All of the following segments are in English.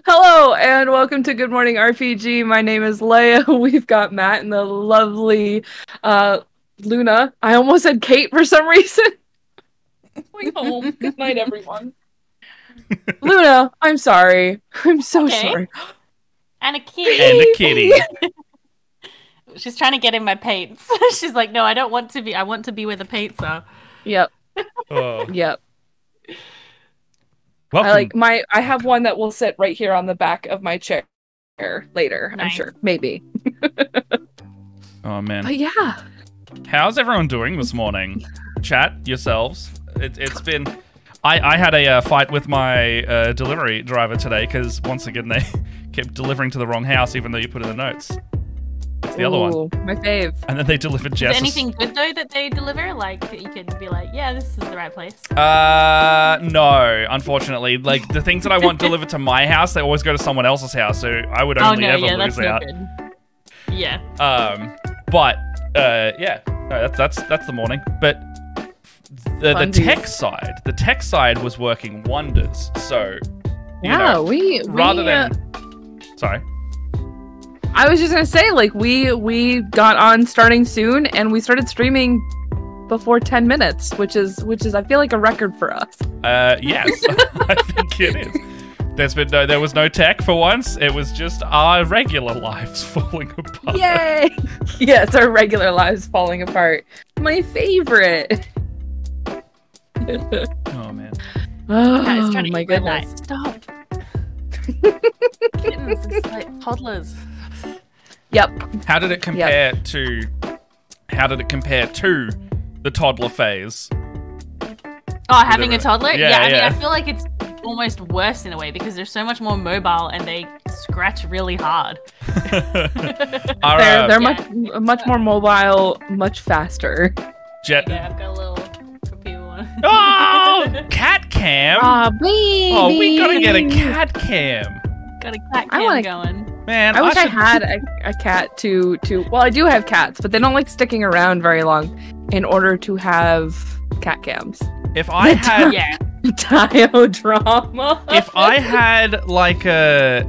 Hello and welcome to Good Morning RPG. My name is Leia. We've got Matt and the lovely Luna. I almost said Kate for some reason. Going home. Good night, everyone. Luna, I'm sorry. I'm so sorry. And a kitty. And a kitty. She's trying to get in my paints. She's like, no, I don't want to be. I want to be where the paints are. Yep. Oh. Yep. Welcome. I have one that will sit right here on the back of my chair later. Nice. I'm sure. Maybe. Oh man. But yeah. How's everyone doing this morning? Chat yourselves. It's been. I had a fight with my delivery driver today because once again they kept delivering to the wrong house even though you put in the notes. It's the other one. My fave. And then they delivered Is Jess. there anything good though that they deliver? Like that you could be like, yeah, this is the right place. No, unfortunately. Like the things that I want delivered to my house, they always go to someone else's house, so I would only ever lose out. Yeah. Yeah. No, that's the morning. But the tech side was working wonders. So you know, rather than sorry. I was just gonna say, like, we got on starting soon, and we started streaming before 10 minutes, which is I feel like a record for us. Yes, I think it is. There was no tech for once. It was just our regular lives falling apart. Yay! Yes, our regular lives falling apart. My favorite. Oh man. Oh trying to my eat red light. goodness. Stop. Kittens, it's like toddlers. Yep. How did it compare to the toddler phase? Oh, having a toddler? Yeah, I mean, yeah. I feel like it's almost worse in a way because they're so much more mobile and they scratch really hard. They're much more mobile, much faster. Yeah, I've got a little computer one. Oh, cat cam! Aw, baby! Oh, we gotta get a cat cam. Got a cat cam going. Man, I wish I had a cat to. Well, I do have cats, but they don't like sticking around very long in order to have cat cams. If I had Diorama. if I had like a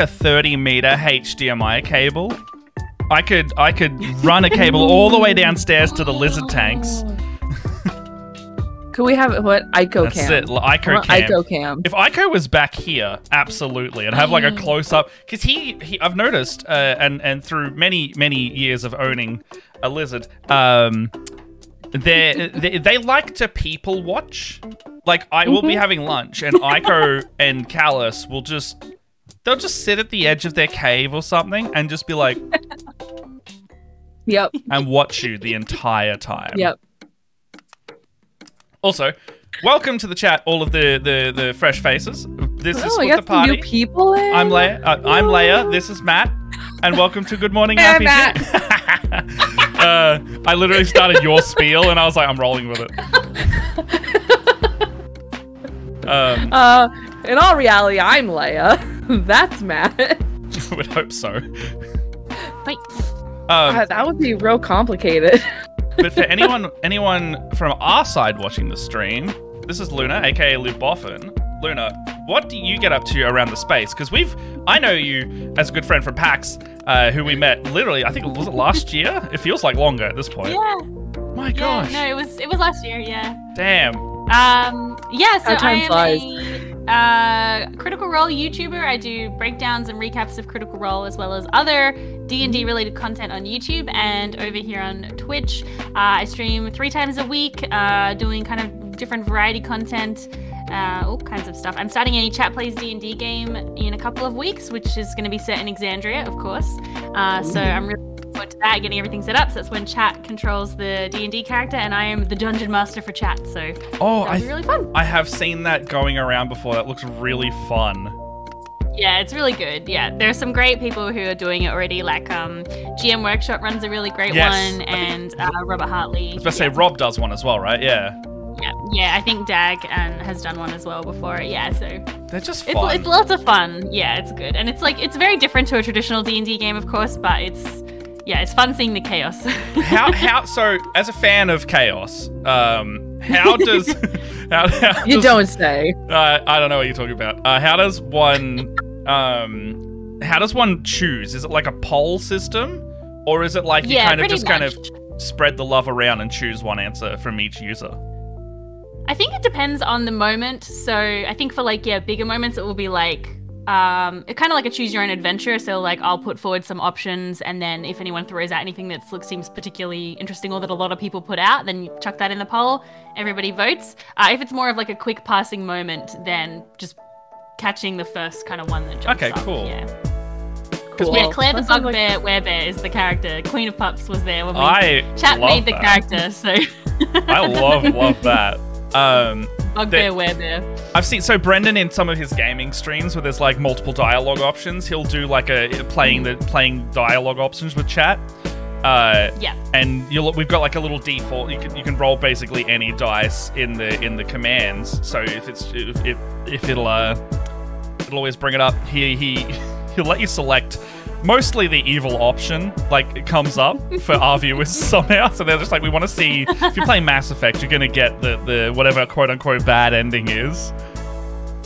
30-meter HDMI cable, I could run a cable all the way downstairs to the lizard tanks. Could we have what Ico That's cam? it, Ico cam. Ico cam. If Ico was back here, absolutely, and have like a close up, because he I've noticed, and through many years of owning a lizard, they like to people watch. Like I will be having lunch, and Ico and Callus they'll just sit at the edge of their cave or something, and just be like, yep, and watch you the entire time. Yep. Also, welcome to the chat, all of the fresh faces. This is we with got the party. some new people in. I'm Leia. This is Matt, and welcome to Good Morning Hey, RPG. Matt. I literally started your spiel, and I was like, I'm rolling with it. In all reality, I'm Leia. That's Matt. I would hope so. Wait. That would be real complicated. But for anyone from our side watching the stream, this is Luna, aka Luboffin. Luna, what do you get up to around the space? Because I know you as a good friend from PAX, who we met literally, I think was it last year? It feels like longer at this point. Yeah. My gosh. No, it was last year. Yeah. Damn. Yeah. So time flies. I am a Critical Role YouTuber. I do breakdowns and recaps of Critical Role as well as other D&D related content on YouTube and over here on Twitch. I stream 3 times a week, doing kind of different variety content, all kinds of stuff. I'm starting a Chat Plays D&D game in a couple of weeks, which is going to be set in Exandria, of course. So I'm really looking forward to that, getting everything set up. So that's when Chat controls the D&D character, and I am the Dungeon Master for Chat. So that'll be really fun. I have seen that going around before. That looks really fun. Yeah, it's really good. Yeah, there's some great people who are doing it already. Like GM Workshop runs a really great one, and Robert Hartley. I was about to say Rob does one as well, right? Yeah. Yeah. I think Dag has done one as well before. Yeah, so they're just fun. It's lots of fun. Yeah, it's good, and it's very different to a traditional D&D game, of course, but it's fun seeing the chaos. So as a fan of chaos, how does You don't say. I don't know what you're talking about. How does one choose? Is it like a poll system, or is it like you kind of just kind of spread the love around and choose one answer from each user? I think it depends on the moment. So I think for like, bigger moments, it will be like, kind of like a choose your own adventure. So like I'll put forward some options, and then if anyone throws out anything that seems particularly interesting or that a lot of people put out, then you chuck that in the poll. Everybody votes. If it's more of like a quick passing moment, then just catching the first kind of one that jumps up. Okay, cool. Yeah. Cool. Yeah, Claire the Bugbear Werebear is the character. Queen of Pups was there when chat love made the that. character, so I love that. Bugbear Werebear. I've seen Brendan in some of his gaming streams where there's like multiple dialogue options. He'll do like playing dialogue options with chat. And we've got like a little default. You can roll basically any dice in the commands. So if it'll always bring it up. He'll let you select mostly the evil option, like it comes up for our viewers somehow. So they're just like, we want to see if you're playing Mass Effect, you're gonna get the whatever quote unquote bad ending is.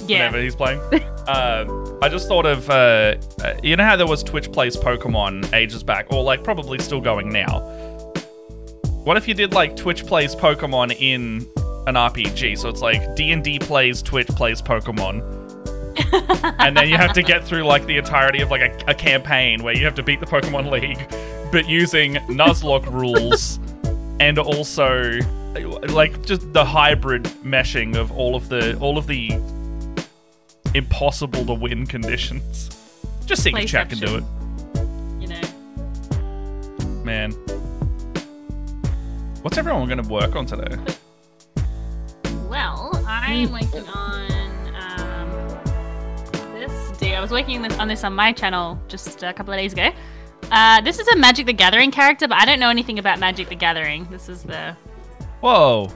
Yeah. Whenever he's playing. I just thought of you know how there was Twitch Plays Pokemon ages back, or like probably still going now. What if you did like Twitch Plays Pokemon in an RPG? So it's like D&D plays Twitch Plays Pokemon. And then you have to get through like the entirety of like a campaign where you have to beat the Pokemon League, but using Nuzlocke rules, and also like just the hybrid meshing of all of the impossible to win conditions. Just see if chat can do it. You know. Man. What's everyone going to work on today? Well, I'm working on I was working on this on my channel just a couple of days ago. This is a Magic the Gathering character, but I don't know anything about Magic the Gathering. This is the... Whoa.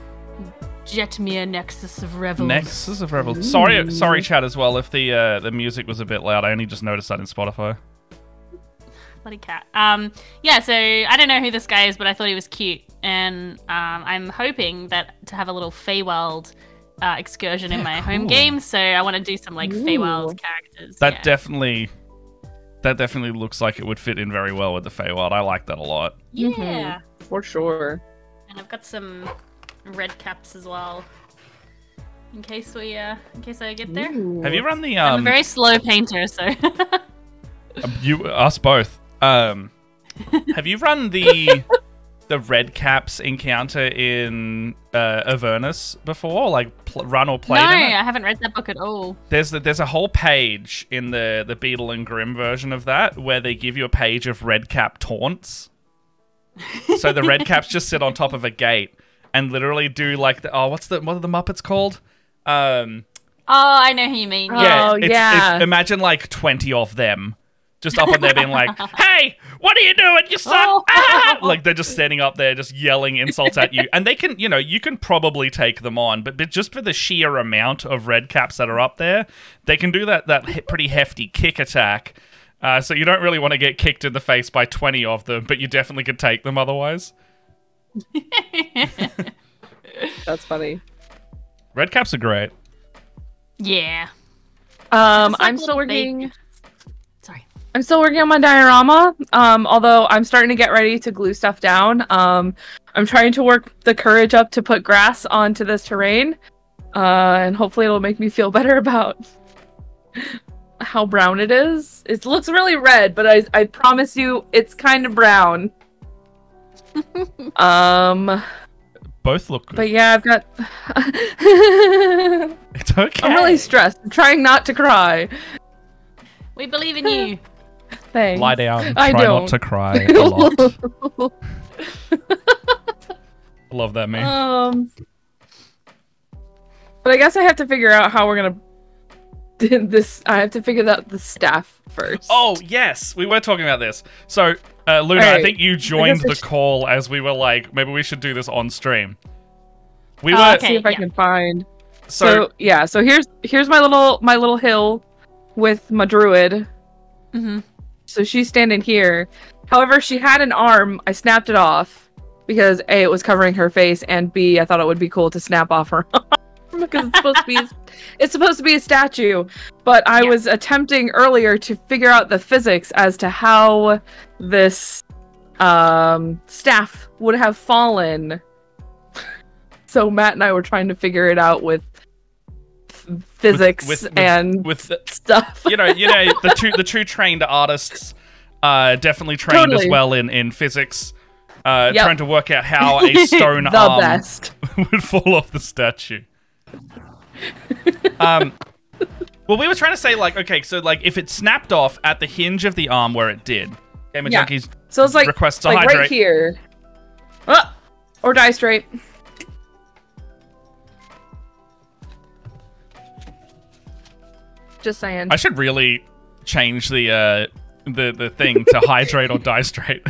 Jetmir Nexus of Revels. Nexus of Revels. Sorry, chat as well if the music was a bit loud. I only just noticed that in Spotify. Bloody cat. Yeah, so I don't know who this guy is, but I thought he was cute. And I'm hoping to have a little Feywild excursion in my home game, so I want to do some like Feywild characters. That definitely looks like it would fit in very well with the Feywild. I like that a lot. Yeah, for sure. And I've got some red caps as well, in case I get there. Ooh. Have you run the I'm a very slow painter, so us both. Have you run the red caps encounter in Avernus before, like run or play? No, them? I haven't read that book at all. There's a whole page in the Beetle and Grimm version of that where they give you a page of red cap taunts. So the red caps just sit on top of a gate and literally do like what are the Muppets called? Oh, I know who you mean. Yeah, yeah. Imagine like 20 of them. Just up on there being like, hey, what are you doing? You suck! Oh. Ah! Like, they're just standing up there, just yelling insults at you. And they can, you can probably take them on, but just for the sheer amount of red caps that are up there, they can do that pretty hefty kick attack. So you don't really want to get kicked in the face by 20 of them, but you definitely could take them otherwise. That's funny. Red caps are great. Yeah. I'm still working... Baby. Sorry. I'm still working on my diorama, although I'm starting to get ready to glue stuff down. I'm trying to work the courage up to put grass onto this terrain, and hopefully it'll make me feel better about how brown it is. It looks really red, but I promise you it's kind of brown. Both look good. But yeah, I've got... It's okay. I'm really stressed. I'm trying not to cry. We believe in you. Thanks. Lie down. I Try don't. not to cry a lot. Love that meme. But I guess I have to figure out how we're gonna do this. I have to figure out the staff first. Oh, yes. We were talking about this. So, Luna, Right. I think you joined the call as we were like, maybe we should do this on stream. We were... okay. See if I yeah. can find. So, yeah. So here's my little hill with my druid. Mm-hmm. So she's standing here. However, she had an arm. I snapped it off because A, it was covering her face, and B, I thought it would be cool to snap off her arm. because it's supposed to be a statue. But I was attempting earlier to figure out the physics as to how this staff would have fallen. So Matt and I were trying to figure it out with physics and stuff. You know, the two trained artists, definitely trained as well in physics. Trying to work out how a stone arm would fall off the statue. Well, we were trying to say, like, okay, so, like, if it snapped off at the hinge of the arm where it did, Gamer Junkies so it's like, request to like hydrate. right here. Or die straight. Just saying. I should really change the thing to hydrate or die straight.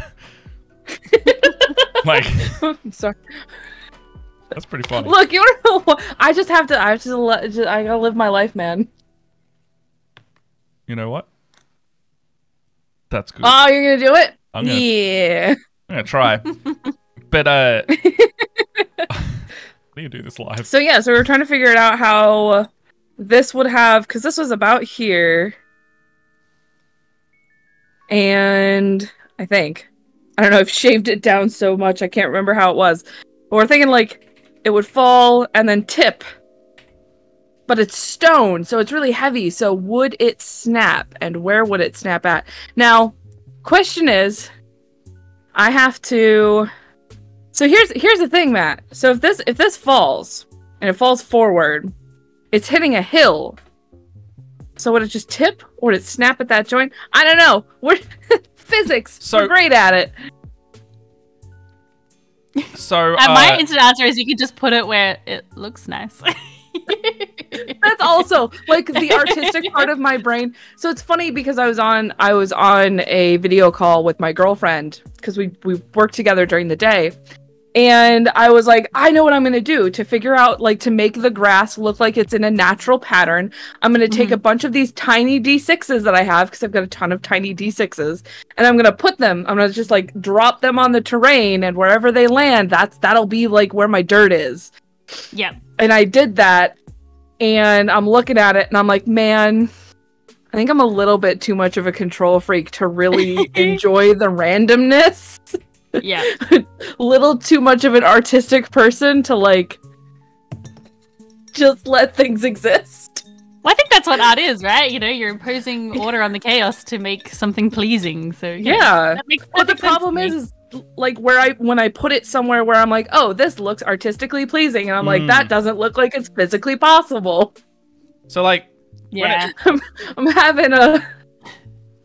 Like, I'm sorry. That's pretty funny. Look, you know what? I gotta live my life, man. You know what? That's good. Oh, you're gonna do it? I'm gonna try. But how do you do this live? So yeah, so we were trying to figure it out how this would have, because this was about here, and I don't know, I've shaved it down so much I can't remember how it was. But we're thinking like it would fall and then tip. But it's stone, so it's really heavy. So would it snap? And where would it snap at? Now, question is, I have to. So here's the thing, Matt. So if this falls and it falls forward, it's hitting a hill. So would it just tip or would it snap at that joint? I don't know. We're physics. So we're great at it. So my instant answer is you could just put it where it looks nice. That's also like the artistic part of my brain. So it's funny because I was on a video call with my girlfriend because we worked together during the day, and I was like, I know what I'm gonna do to figure out, like, to make the grass look like it's in a natural pattern. I'm gonna take a bunch of these tiny D6s that I have, because I've got a ton of tiny D6s, and I'm gonna just like drop them on the terrain, and wherever they land, that'll be like where my dirt is. Yeah. And I did that, and I'm looking at it, and I'm like, man, I think I'm a little bit too much of a control freak to really enjoy the randomness. Yeah. Little too much of an artistic person to, like, just let things exist. Well, I think that's what art is, right? You know, you're imposing order on the chaos to make something pleasing. So yeah. That makes but the problem is like when I put it somewhere where I'm like, oh, this looks artistically pleasing, and I'm like, that doesn't look like it's physically possible. So like, yeah, I'm having a.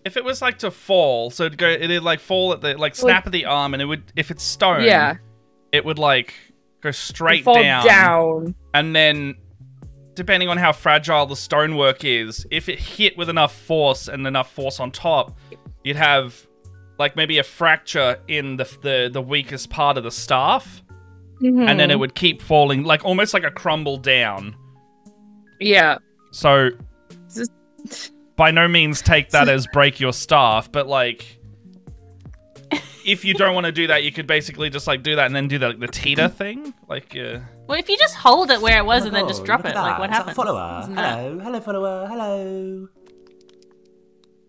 If it was like to fall, so it'd like fall at the snap of the arm, and it would, if it's stone, it would like go straight down, and then depending on how fragile the stonework is, if it hit with enough force and enough force on top, you'd have like maybe a fracture in the weakest part of the staff, and then it would keep falling, like almost like a crumble down. Yeah. So by no means take that as break your staff, but like if you don't want to do that, you could basically just like do that and then do the teeter thing, like Well, if you just hold it where it was and then just drop it, like what happens? Follower. Hello, follower. Hello.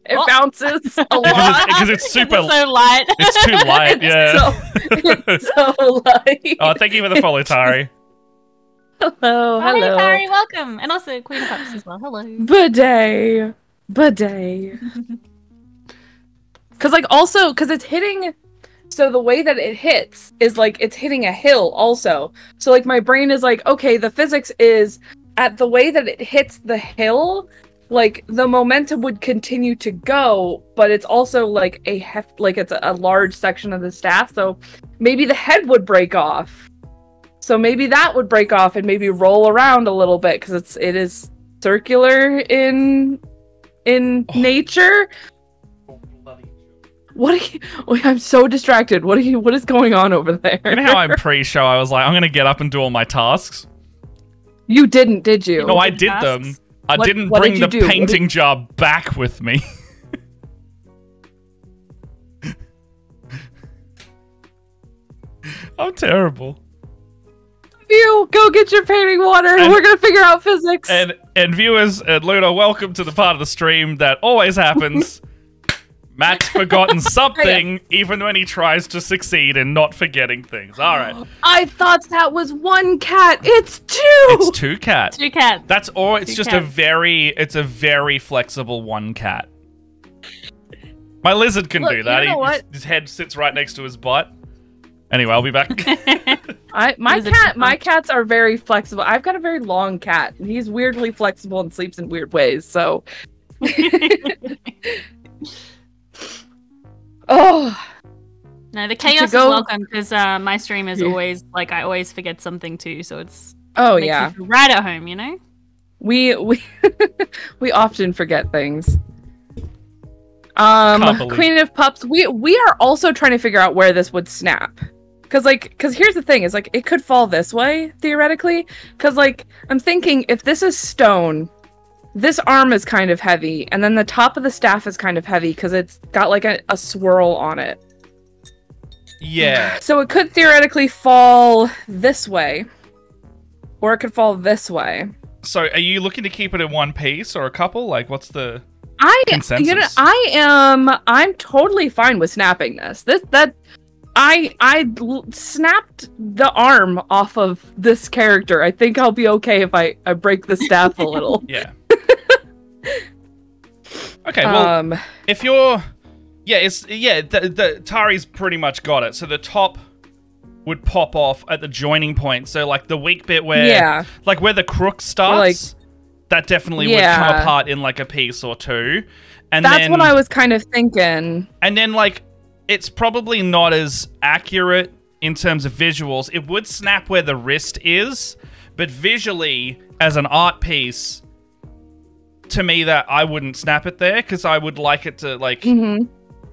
It bounces a lot because it's super. It's so light. It's too light. Yeah. It's so light. Oh, thank you for the follow, Tari. Hello. Hey, Tari, welcome, and also Queen of Cups as well. Hello. Bidet. Because it's hitting. So the way that it hits is like it's hitting a hill also. So like my brain is like, okay, the physics is at the way that it hits the hill, like the momentum would continue to go, but it's also like it's a large section of the staff. So maybe the head would break off. So maybe that would break off and maybe roll around a little bit because it is circular in nature. I'm so distracted. What is going on over there? You know how I'm pre-show, I was like, I'm gonna get up and do all my tasks? You didn't, did you? No, I did them. I didn't bring the painting job back with me. I'm terrible. You go go get your painting water. We're gonna figure out physics. And viewers and Luna, welcome to the part of the stream that always happens. Matt's forgotten something, even when he tries to succeed in not forgetting things. All right. I thought that was one cat. It's two. It's two cats. Two cats. That's all. It's Two just cats. it's a very flexible one cat. My lizard can Look, do that. you know what? His head sits right next to his butt. Anyway, I'll be back. My cats are very flexible. I've got a very long cat, and he's weirdly flexible and sleeps in weird ways. So, oh No, the chaos is welcome because my stream is always like I always forget something too, so it's makes yeah, you feel right at home, you know. we we often forget things. Queen of Pups. We are also trying to figure out where this would snap. Cause here's the thing, is like it could fall this way, theoretically. Cause like I'm thinking if this is stone, this arm is kind of heavy, and then the top of the staff is kind of heavy because it's got like a swirl on it. Yeah. So it could theoretically fall this way. Or it could fall this way. So are you looking to keep it in one piece or a couple? Like what's the consensus? You know, I'm totally fine with snapping this. I snapped the arm off of this character. I think I'll be okay if I break the staff a little. Yeah. Okay, well, if you're... the Tari's pretty much got it. So the top would pop off at the joining point. So, like, the weak bit where... Yeah. Like, where the crook starts, that definitely would come apart in, like, a piece or two. And that's what I was kind of thinking. And then, like... It's probably not as accurate in terms of visuals. It would snap where the wrist is, but visually, as an art piece, to me, that I wouldn't snap it there, because I would like it to, like,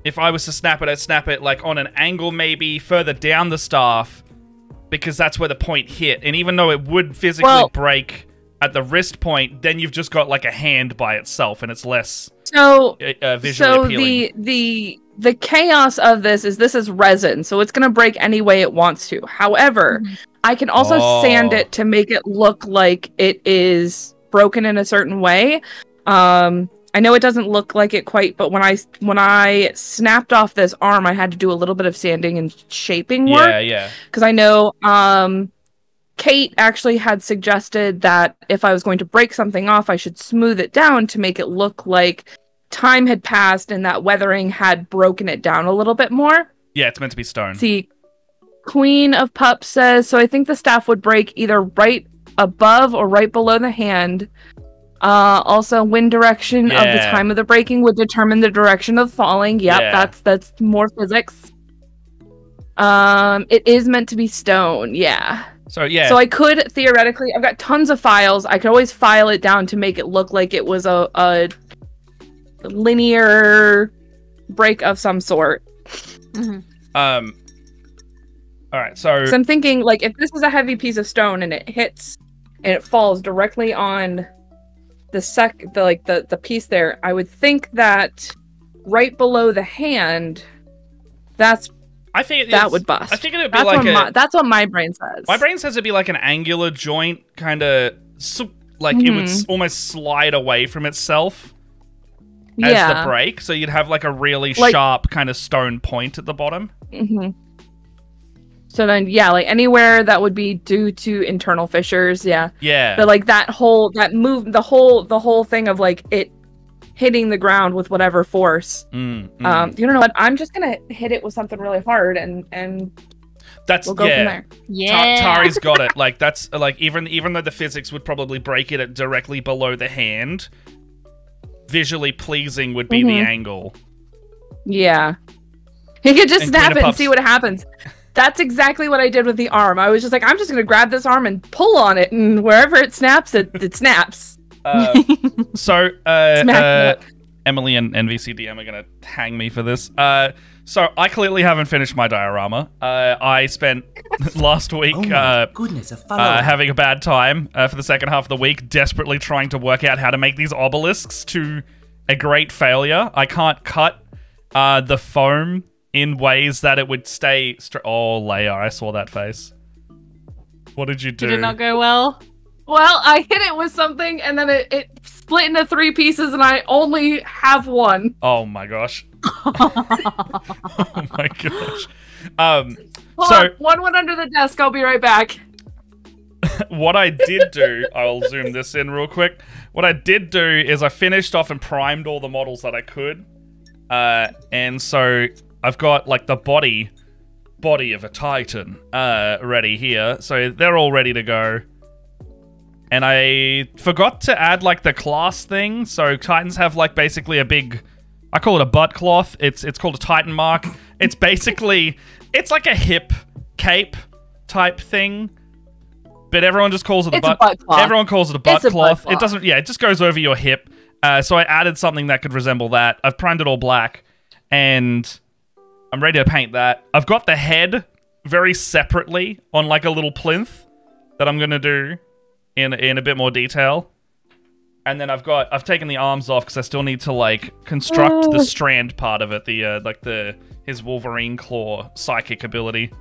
if I was to snap it, I'd snap it, like, on an angle maybe further down the staff, because that's where the point hit. And even though it would physically break at the wrist point, then you've just got, like, a hand by itself, and it's less visually appealing. The chaos of this is resin, so it's going to break any way it wants to. However, I can also sand it to make it look like it is broken in a certain way. I know it doesn't look like it quite, but when I snapped off this arm, I had to do a little bit of sanding and shaping work. Yeah. Because I know Kate actually had suggested that if I was going to break something off, I should smooth it down to make it look like time had passed and that weathering had broken it down a little bit more. Yeah, it's meant to be stone. See, Queen of Pups says, so I think the staff would break either right above or right below the hand. Also, wind direction of the time of the breaking would determine the direction of falling. Yep, that's more physics. It is meant to be stone, So I could theoretically, I've got tons of files. I could always file it down to make it look like it was a linear break of some sort. All right, so I'm thinking, like, if this is a heavy piece of stone and it hits and it falls directly on the piece there, I would think that right below the hand, that would bust. I think it would be that's what my brain says. My brain says it'd be like an angular joint, kind of like it would almost slide away from itself as the break. So you'd have like a really sharp kind of stone point at the bottom. So then, like anywhere that would be due to internal fissures, but like the whole thing of like it hitting the ground with whatever force. You know what? I'm just gonna hit it with something really hard, and we'll go from there. Tari's got it. Like that's like even though the physics would probably break it at directly below the hand, visually pleasing would be the angle. Yeah, you could just snap it and see what happens. That's exactly what I did with the arm. I was just like, I'm just gonna grab this arm and pull on it, and wherever it snaps, it snaps. Emily and NVCDM are gonna hang me for this. So I clearly haven't finished my diorama. I spent last week having a bad time for the second half of the week, desperately trying to work out how to make these obelisks to a great failure. I can't cut the foam in ways that it would stay... Oh, Leia, I saw that face. What did you do? Did it not go well? Well, I hit it with something, and then it split into 3 pieces, and I only have one. Oh my gosh. Oh my gosh. Hold on, one went under the desk. I'll be right back. What I did do, I'll zoom this in real quick. What I did do is I finished off and primed all the models that I could. And so I've got like the body of a Titan ready here. So they're all ready to go. And I forgot to add like the class thing. So Titans have like basically a big, I call it a butt cloth. It's called a Titan mark. It's basically, it's like a hip cape type thing. But everyone just calls it a butt cloth. Everyone calls it a butt cloth. It doesn't, yeah, it just goes over your hip. So I added something that could resemble that. I've primed it all black. And I'm ready to paint that. I've got the head very separately on like a little plinth that I'm going to do in a bit more detail. And then I've taken the arms off because I still need to like construct the strand part of it, his Wolverine claw psychic ability.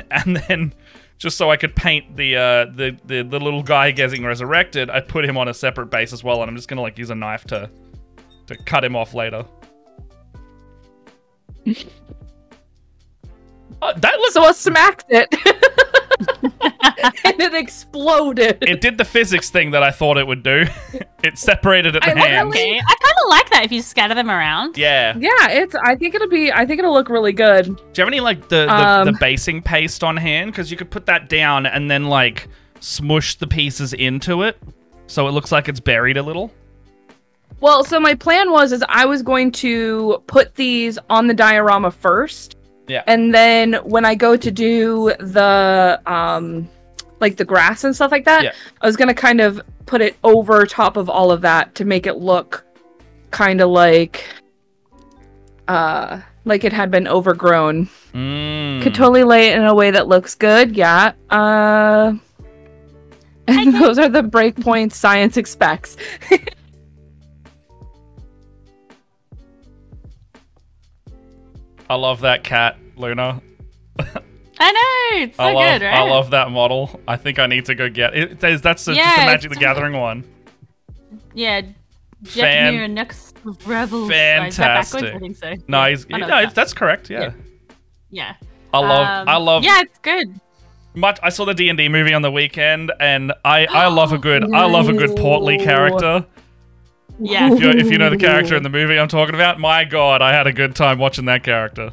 And then just so I could paint the little guy getting resurrected, I put him on a separate base as well, and I'm just gonna like use a knife to cut him off later. That looks. So I smacked it. And it exploded. It did the physics thing that I thought it would do. It separated at the hands. Okay, I kind of like that if you scatter them around. Yeah. Yeah, I think it'll look really good. Do you have any like the basing paste on hand? Because you could put that down and then like smush the pieces into it, so it looks like it's buried a little. Well, so my plan was I was going to put these on the diorama first. Yeah. And then when I go to do the like the grass and stuff like that, yeah. I was gonna kind of put it over top of all of that to make it look kind of like it had been overgrown. Could totally lay it in a way that looks good, yeah. And those are the breakpoints science expects. I love that cat, Luna. I know, it's so good, right? I love that model. I think I need to go get it. That's just the Magic the Gathering one. Yeah, Jeff New next Rebels. Fantastic. I think so. No, yeah. That's correct. Yeah. Yeah. I love. Yeah, it's good. I saw the D&D movie on the weekend, and I love a good portly character. Yeah. If you know the character in the movie I'm talking about, my God, I had a good time watching that character.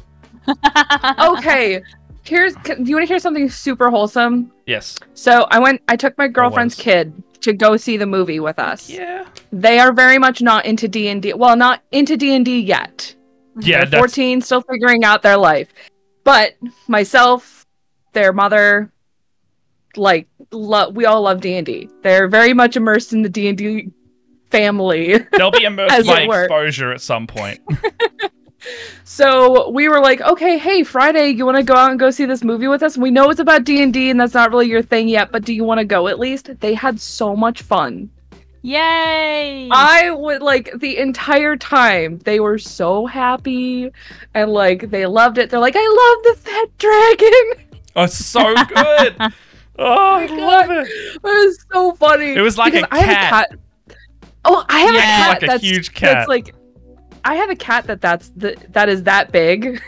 Okay, do you want to hear something super wholesome? Yes. So I took my girlfriend's kid to go see the movie with us. Yeah. They are very much not into D&D. Well, not into D&D yet. Yeah, they're 14, still figuring out their life. But myself, their mother, like, we all love D&D. They're very much immersed in the D&D family. They'll be immersed by exposure at some point. So we were like, okay, hey, Friday, you want to go out and go see this movie with us? We know it's about D&D and that's not really your thing yet, but do you want to go at least? They had so much fun. Yay! I would, like, the entire time, they were so happy and, like, they loved it. They're like, I love the fat dragon. Oh, it's so good. Oh, I love it. It was so funny. It was like a cat. I have a cat. Oh, I have a cat like a huge cat. That's like, I have a cat that is that big.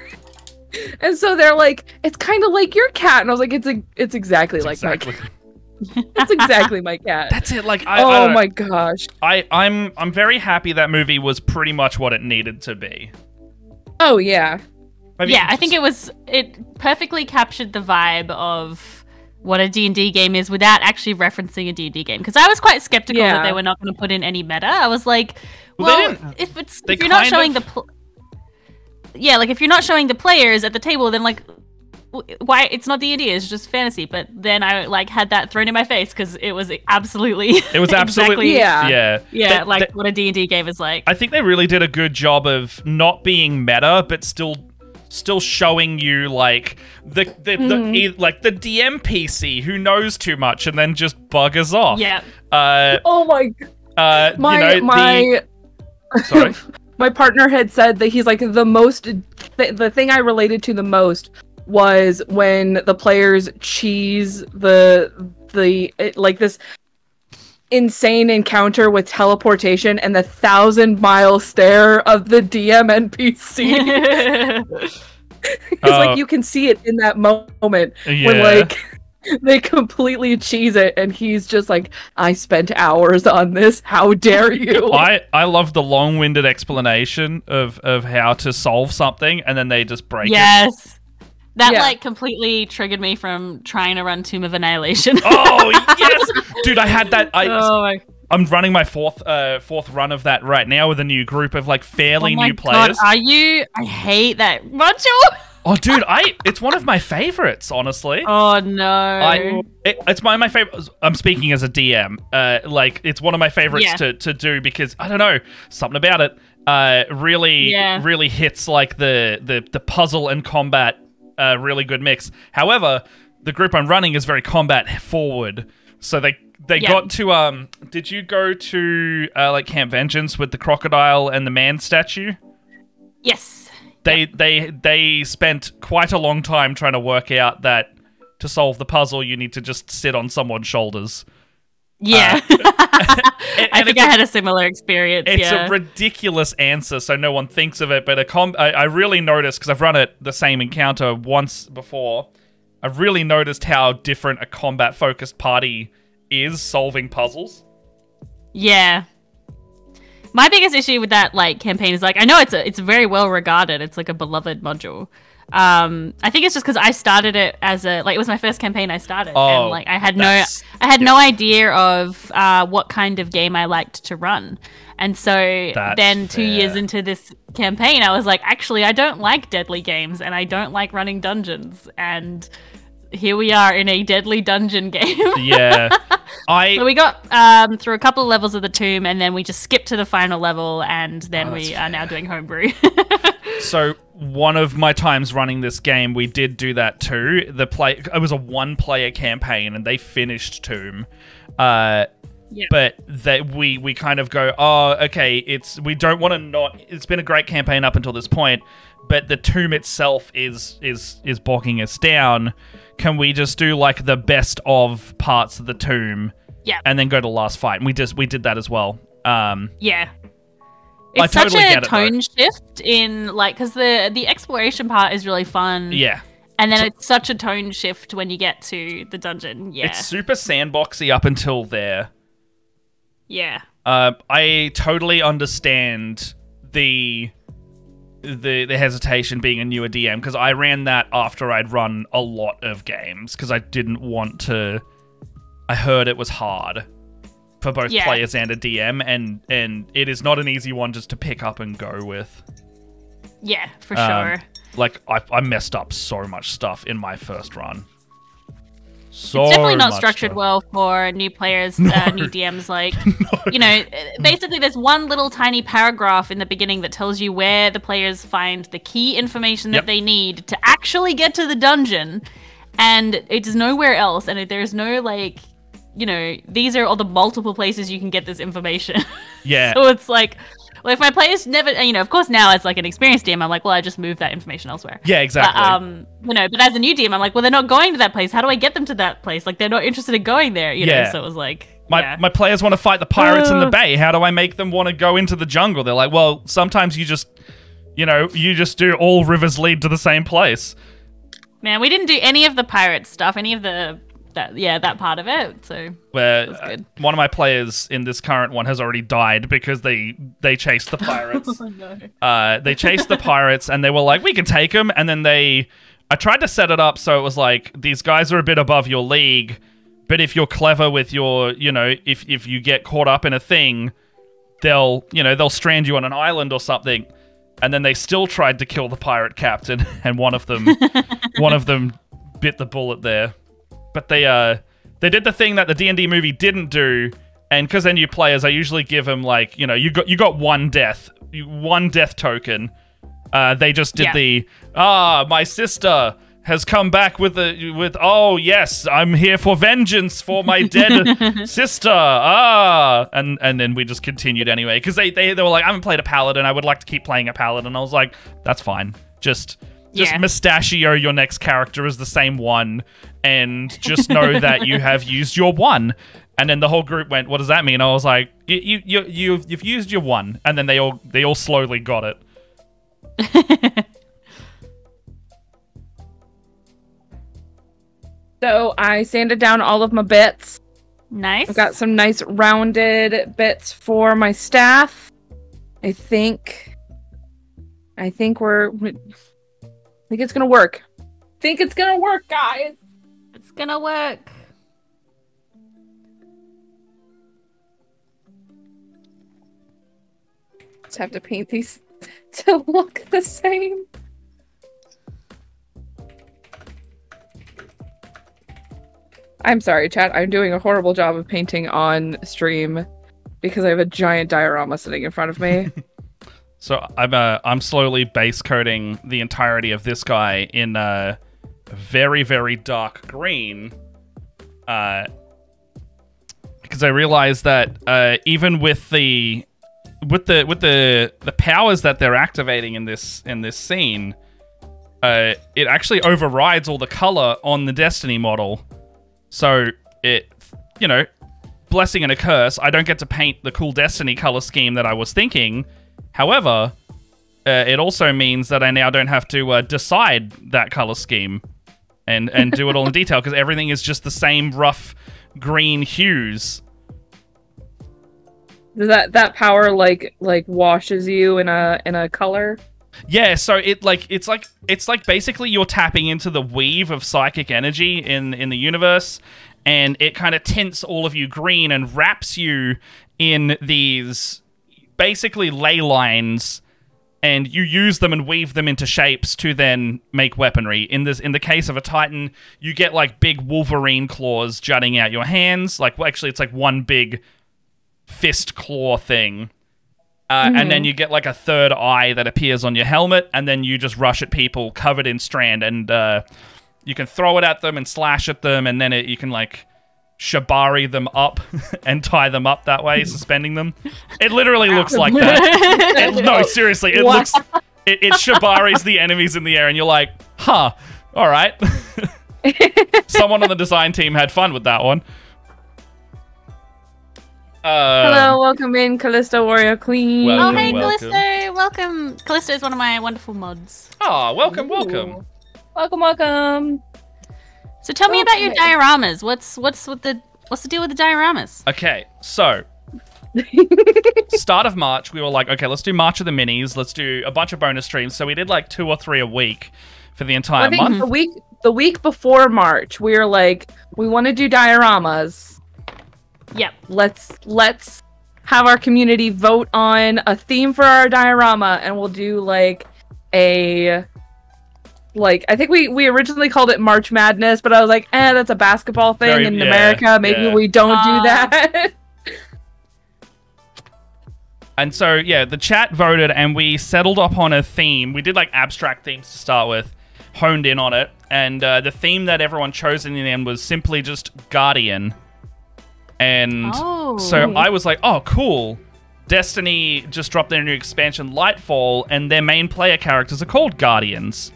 And so they're like, it's kind of like your cat. And I was like, it's exactly like my cat. It's exactly my cat. That's it. Like, oh my gosh. I'm very happy that movie was pretty much what it needed to be. Oh yeah. I think it perfectly captured the vibe of what a D&D game is without actually referencing a D&D game. Because I was quite skeptical that they were not going to put in any meta. I was like, if you're not showing if you're not showing the players at the table, then like, why? It's not D&D, it's just fantasy. But then I like had that thrown in my face because it was absolutely exactly, what a D&D game is like. I think they really did a good job of not being meta, but still showing you like the DM PC who knows too much and then just buggers off. Yeah. Oh my. Sorry. My partner had said that he's like the thing I related to the most was when the players cheese like this insane encounter with teleportation and the 1,000-mile stare of the DM NPC. It's like you can see it in that moment when like they completely cheese it, and he's just like, I spent hours on this, how dare you. I love the long-winded explanation of how to solve something, and then they just break it. Yes. That like completely triggered me from trying to run Tomb of Annihilation. Oh yes, dude! I had that. I'm running my fourth run of that right now with a new group of like fairly new players. Are you? I hate that module. Oh, dude! It's one of my favorites, honestly. Oh no! It's one of my favorites. I'm speaking as a DM. Like it's one of my favorites to do because I don't know, something about it really hits like the puzzle and combat. Really good mix. However, the group I'm running is very combat forward, so they got to did you go to like Camp Vengeance with the crocodile and the man statue? Yes. They spent quite a long time trying to work out that to solve the puzzle you need to just sit on someone's shoulders. Yeah. I think I had a similar experience. It's a ridiculous answer, so no one thinks of it, but I really noticed, because I've run the same encounter once before, I've really noticed how different a combat-focused party is solving puzzles. Yeah. My biggest issue with that like campaign is like, I know it's very well regarded, it's like a beloved module. I think it's just because I started it as it was my first campaign I started, and like I had no idea of what kind of game I liked to run, and so then 2 years into this campaign I was like, actually I don't like deadly games and I don't like running dungeons, and here we are in a deadly dungeon game. So we got through a couple of levels of the tomb, and then we just skipped to the final level, and then we are now doing homebrew. So one of my times running this game, we did do that too. It was a one-player campaign, and they finished Tomb. But we kind of go, oh, okay, we don't want to not. It's been a great campaign up until this point, but the Tomb itself is bogging us down. Can we just do like the best of parts of the Tomb? Yeah. And then go to the last fight, and we did that as well. Yeah. It's such a tone shift in, like, because the exploration part is really fun. Yeah. And then it's such a tone shift when you get to the dungeon. Yeah. It's super sandboxy up until there. Yeah. I totally understand the hesitation being a newer DM, because I ran that after I'd run a lot of games, because I didn't want to... I heard it was hard for both players and a DM, and it is not an easy one just to pick up and go with. Yeah, for sure. Like, I messed up so much stuff in my first run. It's definitely not structured well for new players, new DMs. Like, you know, basically there's one little tiny paragraph in the beginning that tells you where the players find the key information that they need to actually get to the dungeon, and it is nowhere else, and there's no, like... You know, these are all the multiple places you can get this information. Yeah. So it's like, well, if my players never, you know, of course now as like an experienced DM, I'm like, well, I just moved that information elsewhere. Yeah, exactly. But, you know, but as a new DM, I'm like, well, they're not going to that place. How do I get them to that place? Like, they're not interested in going there, you know? So it was like, my players want to fight the pirates in the bay. How do I make them want to go into the jungle? They're like, well, sometimes you just, you know, you just do all rivers lead to the same place. Man, we didn't do any of the pirate stuff, any of the... that part of it. So where one of my players in this current one has already died because they chased the pirates. Oh, no. They chased the pirates, and they were like, we can take them. And then I tried to set it up so it was like, these guys are a bit above your league, but if you're clever with your, you know, if you get caught up in a thing, they'll strand you on an island or something. And then they still tried to kill the pirate captain, and one of them bit the bullet there. But they did the thing that the D&D movie didn't do, and because they're new players, I usually give them, like, you know, you got one death token. They just did my sister has come back with oh yes, I'm here for vengeance for my dead sister. And then we just continued anyway, because they were like, I haven't played a paladin, I would like to keep playing a paladin. I was like, that's fine, just Yeah. mustachio your next character as the same one, and just know that you have used your one. And then the whole group went, "What does that mean?" I was like, "You've used your one," and then they all slowly got it. So I sanded down all of my bits. Nice. I've got some nice rounded bits for my staff. I think it's gonna work. Guys. It's gonna work. Just have to paint these to look the same. I'm sorry, chat. I'm doing a horrible job of painting on stream because I have a giant diorama sitting in front of me. So I'm slowly base coating the entirety of this guy in very, very dark green, because I realized that even with the powers that they're activating in this scene, it actually overrides all the color on the Destiny model. So it, blessing and a curse, I don't get to paint the cool Destiny color scheme that I was thinking. However, it also means that I now don't have to decide that color scheme and do it all in detail, because everything is just the same rough green hues. Does that power like washes you in a color? Yeah, so it's like basically you're tapping into the weave of psychic energy in the universe, and it kind of tints all of you green and wraps you in these basically ley lines, and you use them and weave them into shapes to then make weaponry. In the case of a Titan, you get like big Wolverine claws jutting out your hands. Actually, it's like one big fist claw thing. And then you get like a third eye that appears on your helmet, and then you just rush at people covered in strand, and you can throw it at them and slash at them, and then you can like shibari them up and tie them up that way, suspending them. It literally looks like that. No, seriously, it looks... It shibaris the enemies in the air, and you're like, huh, all right. Someone on the design team had fun with that one. Hello, welcome in, Callisto Warrior Queen. Welcome, Oh, hey, welcome. Callisto. Welcome. Callisto is one of my wonderful mods. Oh, welcome, welcome. Welcome. So tell me about your dioramas. What's the deal with the dioramas? Okay, so start of March, we were like, okay, let's do March of the Minis. Let's do a bunch of bonus streams. So we did like 2 or 3 a week for the entire month. The week before March, we were like, we want to do dioramas. Yep. Let's have our community vote on a theme for our diorama, and we'll do like I think we originally called it March Madness, but I was like, that's a basketball thing in America. Maybe we don't do that. And so, yeah, the chat voted, and we settled up on a theme. We did like abstract themes to start with, honed in on it, and the theme that everyone chose in the end was simply just Guardian. And so I was like, oh, cool. Destiny just dropped their new expansion, Lightfall, and their main player characters are called Guardians.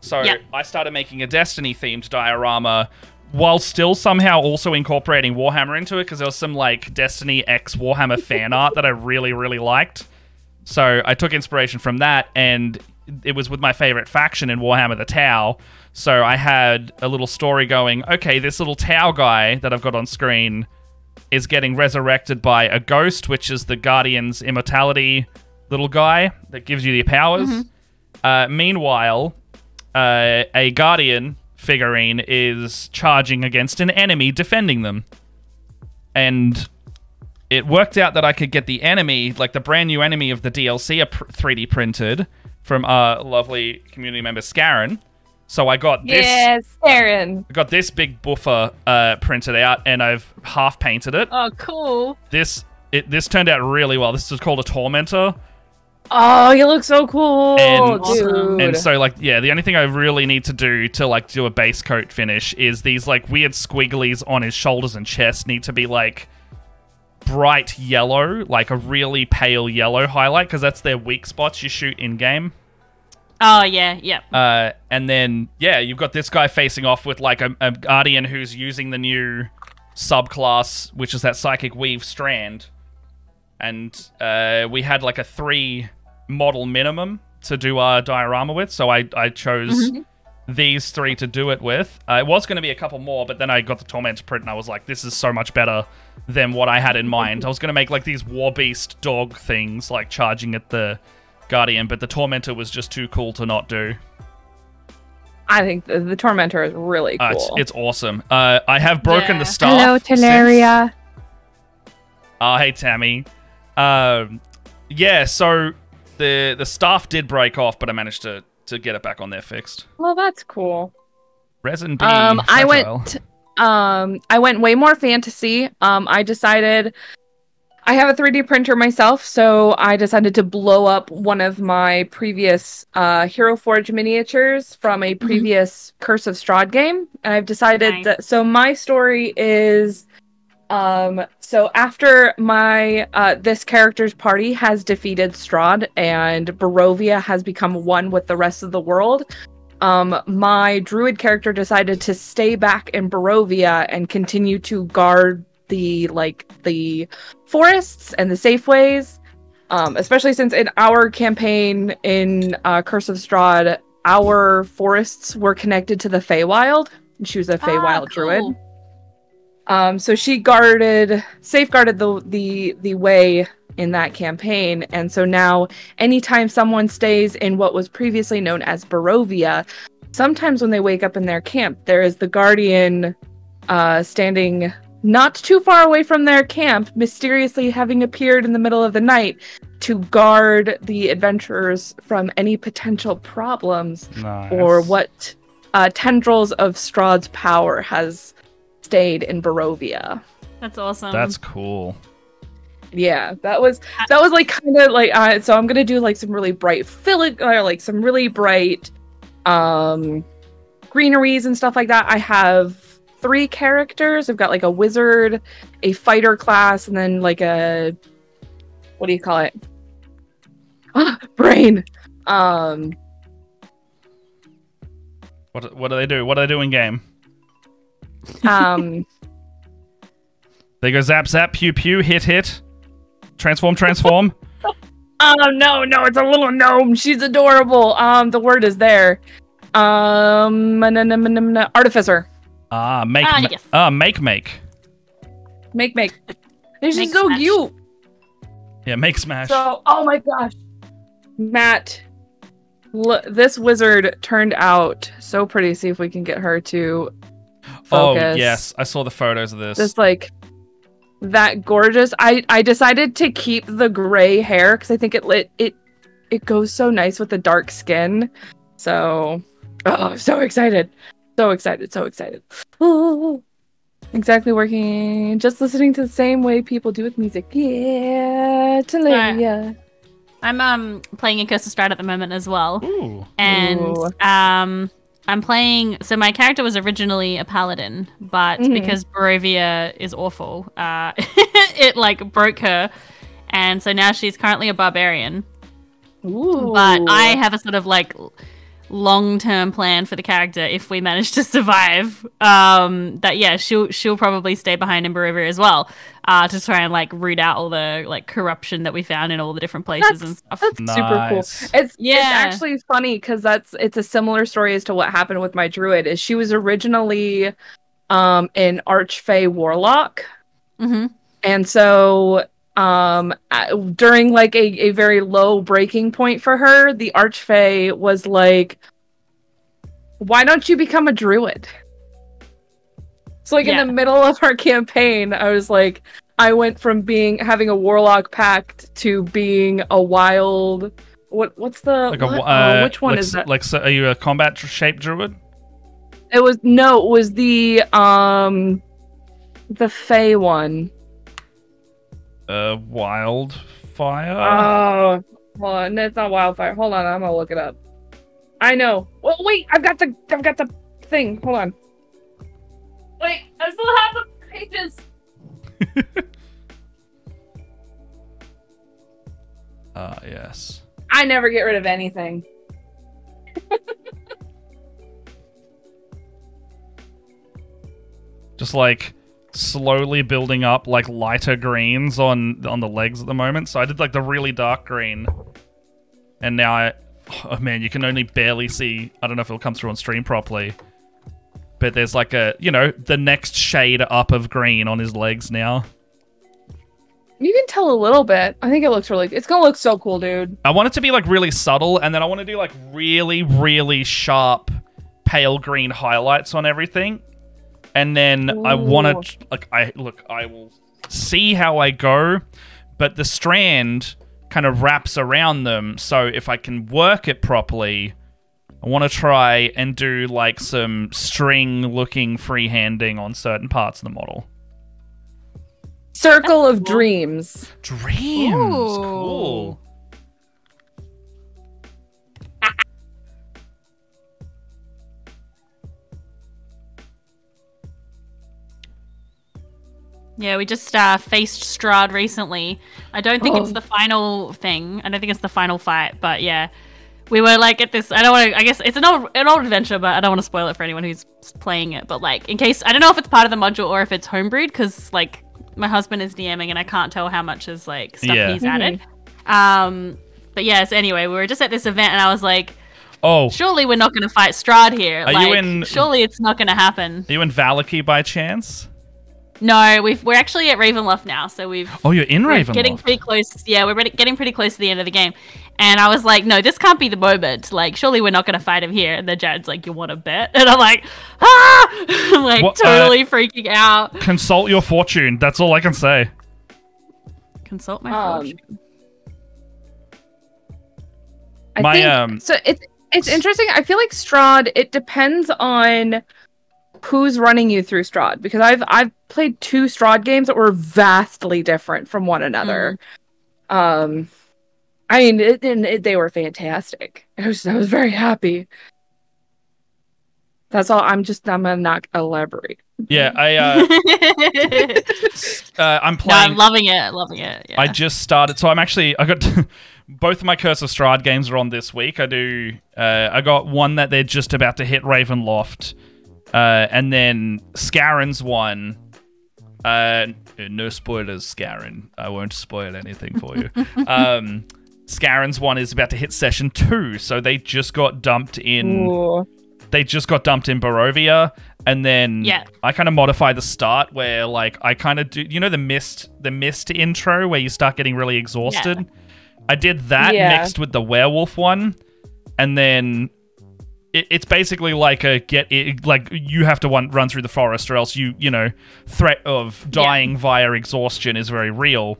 So I started making a Destiny-themed diorama while still somehow also incorporating Warhammer into it, because there was some like Destiny X Warhammer fan art that I really, really liked. So I took inspiration from that, and it was with my favorite faction in Warhammer, the Tau. So I had a little story going, okay, this little Tau guy that I've got on screen is getting resurrected by a ghost, which is the Guardian's immortality little guy that gives you the powers. Meanwhile, a Guardian figurine is charging against an enemy, defending them. And it worked out that I could get the enemy, like the brand new enemy of the DLC, 3D printed from our lovely community member, Scarron. So I got this. Yes, Scarron. I got this big buffer printed out, and I've half painted it. Oh, cool. This turned out really well. This is called a Tormentor. Oh, you look so cool, dude. And so, like, yeah, the only thing I really need to do to, like, do a base coat finish is these, like, weird squigglies on his shoulders and chest need to be, like, bright yellow, like a really pale yellow highlight, because that's their weak spots you shoot in-game. Oh yeah, yeah. And then yeah, you've got this guy facing off with like a guardian who's using the new subclass, which is that psychic weave strand. And we had like a 3 model minimum to do our diorama with, so I chose these 3 to do it with. It was going to be a couple more, but then I got the Tormentor print and I was like, this is so much better than what I had in mind. I was going to make like these war beast dog things, like charging at the Guardian, but the Tormentor was just too cool to not do. I think the Tormentor is really cool. It's awesome. I have broken the staff. Hello, Teleria. Oh, hey, Tammy. Yeah, so the staff did break off, but I managed to get it back on there fixed. Well, that's cool. Resin B. I went way more fantasy. I decided I have a 3D printer myself, so I decided to blow up one of my previous Hero Forge miniatures from a previous Curse of Strahd game. And I've decided that, so my story is, so after my, this character's party has defeated Strahd and Barovia has become one with the rest of the world, my druid character decided to stay back in Barovia and continue to guard the forests and the safeways, especially since in our campaign in Curse of Strahd, our forests were connected to the Feywild. She was a Feywild druid. So she safeguarded the way in that campaign, and so now anytime someone stays in what was previously known as Barovia, sometimes when they wake up in their camp, there is the Guardian standing not too far away from their camp, mysteriously having appeared in the middle of the night to guard the adventurers from any potential problems or what tendrils of Strahd's power has stayed in Barovia. That's awesome. That's cool. Yeah, that was like kind of like so I'm gonna do like some really bright some really bright greeneries and stuff like that. I have 3 characters. I've got like a wizard, a fighter class, and then like a, what do you call it? Brain. What do they do? What do they do in game? They go zap zap, pew pew, hit, transform. Oh no, it's a little gnome. She's adorable. The word is there. Artificer. Make. This Make is so smash. cute. Yeah, make smash. So, oh my gosh, Matt, this wizard turned out so pretty. See if we can get her to focus. Oh yes, I saw the photos of this. Just like that gorgeous. I decided to keep the gray hair because I think it goes so nice with the dark skin. So, I'm so excited. So excited. Oh, exactly working. Just listening to the same way people do with music. Yeah, Teleria. I'm playing in Curse of Strahd at the moment as well. Ooh. And I'm playing, so my character was originally a paladin, but because Barovia is awful, it like broke her, and so now she's currently a barbarian. Ooh. But I have a sort of like long-term plan for the character if we manage to survive, that yeah, she'll probably stay behind in Barovia as well, to try and like root out all the like corruption that we found in all the different places and stuff. That's super cool. It's actually funny because it's a similar story as to what happened with my druid. Is she was originally an Archfey warlock, and so during like a very low breaking point for her, the Archfey was like, why don't you become a druid? So like in the middle of our campaign, I was like, I went from having a warlock pact to being a wild, what's the, like which one is that? Like, so are you a combat shaped druid? It was the Fey one. Wildfire? Oh, hold on. It's not wildfire. Hold on, I'm gonna look it up. I know. Well, wait, I've got the thing. Hold on. Wait, I still have the pages. Yes. I never get rid of anything. Just like slowly building up like lighter greens on the legs at the moment. So I did like the really dark green, and now oh man, you can only barely see. I don't know if it'll come through on stream properly, but there's like a, you know, the next shade up of green on his legs now. You can tell a little bit. I think it looks really. It's gonna look so cool, dude. I want it to be like really subtle, and then I want to do like really, really sharp pale green highlights on everything. And then I want to, like, I will see how I go, but the strand kind of wraps around them. So if I can work it properly, I want to try and do like some string-looking freehanding on certain parts of the model. Circle of Dreams. Dreams, Ooh. cool. Yeah, we just faced Strahd recently. I don't think it's the final thing. I don't think it's the final fight, but yeah. We were like at this, I don't want to, I guess it's an old adventure, but I don't want to spoil it for anyone who's playing it. But like, in case, I don't know if it's part of the module or if it's homebrewed, because like my husband is DMing and I can't tell how much is like stuff he's added. But yes, anyway, we were just at this event and I was like, oh, surely we're not going to fight Strahd here. Are like, you in? Surely it's not going to happen. Are you in Valaki by chance? No, we're actually at Ravenloft now, so Oh, you're in Ravenloft. Getting pretty close. Yeah, we're getting pretty close to the end of the game, and I was like, no, this can't be the moment. Like, surely we're not gonna fight him here. And then Jared's like, you want to bet? And I'm like, ah, I'm like what, totally freaking out. Consult your fortune. That's all I can say. Consult my fortune. I think, so it's interesting. I feel like Strahd. It depends on who's running you through Strahd, because I've played 2 Strahd games that were vastly different from one another. I mean, they were fantastic. I was very happy. That's all. I'm gonna not elaborate. Yeah, I'm playing. No, I'm loving it. Yeah. I just started, so I got both of my Curse of Strahd games are on this week. I got one that they're just about to hit Ravenloft. And then Scarin's one. No spoilers, Scarin. I won't spoil anything for you. Scarin's one is about to hit session 2, so they just got dumped in. Ooh. They just got dumped in Barovia, and then I kind of modify the start where, like, I kind of do, you know, the mist intro where you start getting really exhausted. Yeah. I did that mixed with the werewolf one, and then it's basically like like you have to run through the forest, or else you know, threat of dying via exhaustion is very real.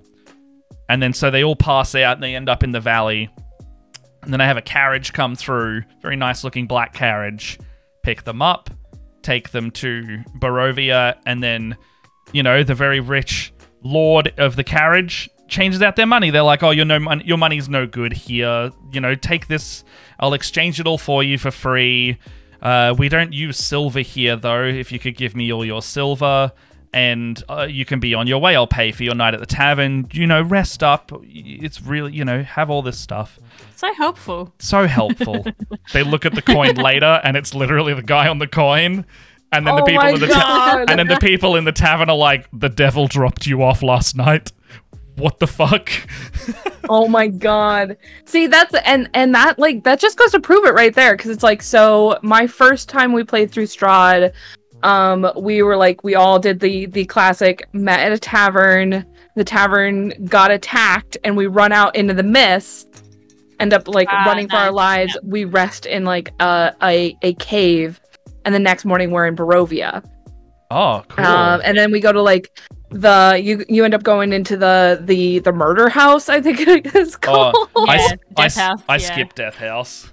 And then so they all pass out and they end up in the valley. And then I have a carriage come through, very nice looking black carriage, pick them up, take them to Barovia, and then, you know, the very rich lord of the carriage changes out their money. They're like, oh, your money's no good here. You know, take this. I'll exchange it all for you for free. We don't use silver here, though. If you could give me all your silver, and you can be on your way. I'll pay for your night at the tavern. You know, rest up. It's really, you know, have all this stuff. So helpful. So helpful. They look at the coin later, and it's literally the guy on the coin. And then the people in the tavern are like, the devil dropped you off last night. What the fuck? Oh my god. See, that's and that, like, that just goes to prove it right there, because it's like, so my first time we played through Strahd, we were like, we all did the classic, met at a tavern, the tavern got attacked, and we run out into the mist, end up like running for our lives. Yeah. We rest in like a cave, and the next morning we're in Barovia. Oh, cool. And then we go to like you end up going into the murder house, I think it's called. I skipped Death House.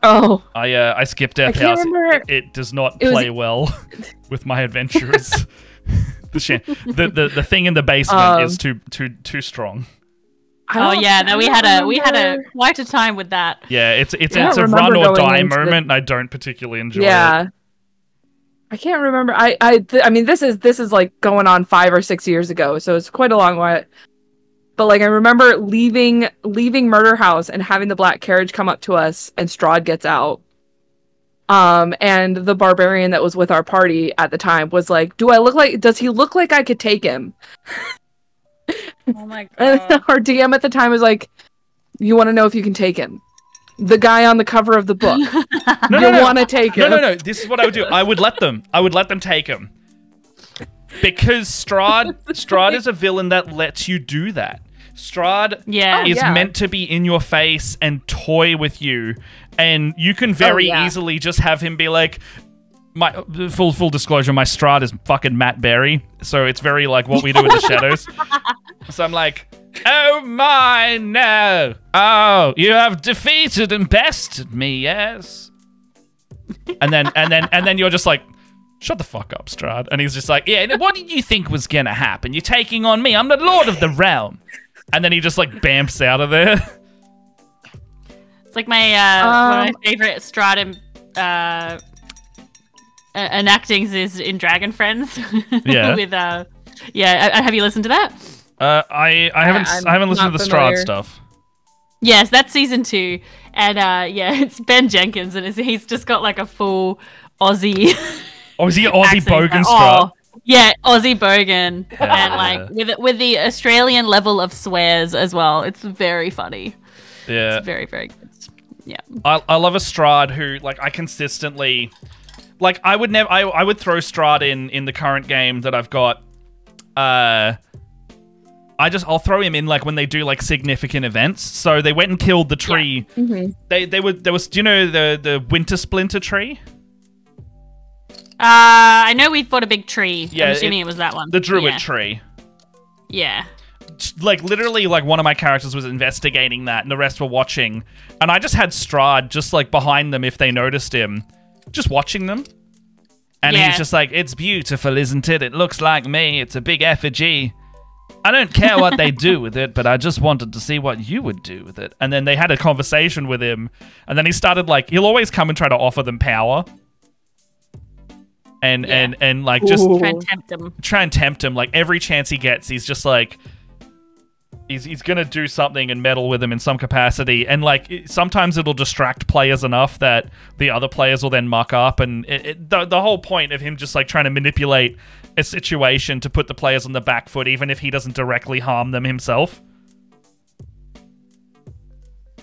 Oh, I skipped Death House. It does not play well with my adventures. the thing in the basement is too strong. Oh yeah, no, we had quite a time with that. Yeah, it's a run or die moment, and I don't particularly enjoy it. I can't remember. I mean, this is like going on 5 or 6 years ago, so it's quite a long while. but like I remember leaving Murder House and having the black carriage come up to us, and Strahd gets out. And the barbarian that was with our party at the time was like, does he look like I could take him? Oh my And god. our DM at the time was like, you want to know if you can take him? The guy on the cover of the book. No. Want to take him? No. This is what I would do. I would let them take him. Because Strahd is a villain that lets you do that. Strahd is meant to be in your face and toy with you, and you can very easily just have him be like, my full disclosure, my Strahd is fucking Matt Berry, so it's very like What We Do in the Shadows. So I'm like, oh my no, oh, you have defeated and bested me, yes. And then you're just like, shut the fuck up, Strahd. And he's just like, yeah, what did you think was gonna happen? You're taking on me. I'm the Lord of the Realm. And then he just like bamfs out of there. It's like my one of my favorite Strahd enactings is in Dragon Friends. Yeah. With have you listened to that? I haven't listened to the Strahd stuff. Yes, that's season 2, and it's Ben Jenkins, and he's just got like a full Aussie. Oh, is he Aussie accent. Bogan Like, Strahd? Yeah, Aussie Bogan, Yeah. and like with the Australian level of swears as well. It's very funny. Yeah, It's very, very good. Yeah. I love a Strahd who like I consistently like. I would throw Strahd in the current game that I've got. I'll throw him in like when they do like significant events. So they went and killed the tree. Yeah. Mm-hmm. There was, do you know the Winter Splinter tree? I know we fought a big tree. Yeah, I'm assuming it was that one. The Druid tree. Yeah. Like literally, like one of my characters was investigating that, and the rest were watching. And I just had Strahd just like behind them if they noticed him, just watching them. And he's just like, "It's beautiful, isn't it? It looks like me. It's a big effigy. I don't care what they do with it, but I just wanted to see what you would do with it." And then they had a conversation with him, and then he started like, he'll always come and try to offer them power. And like just try and tempt him like every chance he gets. He's just like he's gonna do something and meddle with him in some capacity, and like sometimes it'll distract players enough that the other players will then muck up, and the whole point of him just like trying to manipulate a situation to put the players on the back foot even if he doesn't directly harm them himself.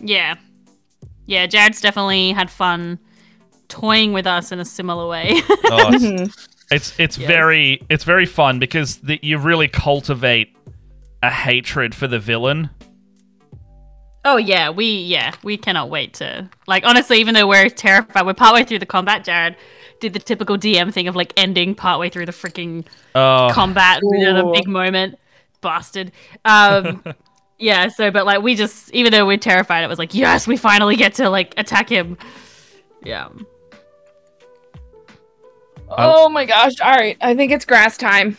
Yeah, Jared's definitely had fun toying with us in a similar way. It's very fun because you really cultivate a hatred for the villain. Oh yeah, we cannot wait to, like, honestly, even though we're terrified, we're partway through the combat. Jared did the typical DM thing of like ending partway through the freaking combat with a big moment. Bastard. Yeah, so but like we just, even though we're terrified, it was like, yes, we finally get to like attack him. Yeah. Oh my gosh! All right, I think it's grass time.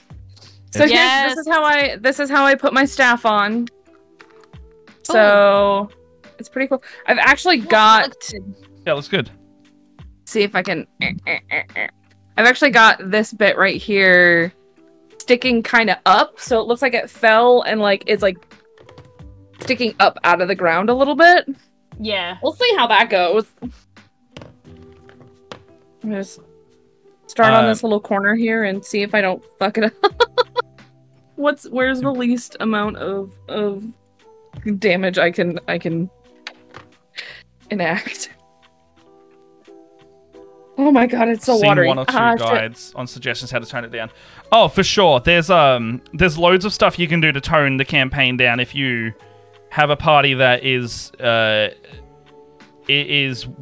So Yes. this is how I put my staff on. So it's pretty cool. I've actually got. Yeah, that's good. See if I can. I've actually got this bit right here, sticking kind of up, so it looks like it fell and like it's like sticking up out of the ground a little bit. Yeah. We'll see how that goes. I'm gonna start on this little corner here and see if I don't fuck it up. Where's the least amount of damage I can enact? Oh my god, it's so watery. Seen one or two guides on suggestions how to tone it down. Oh, for sure. There's loads of stuff you can do to tone the campaign down if you have a party that is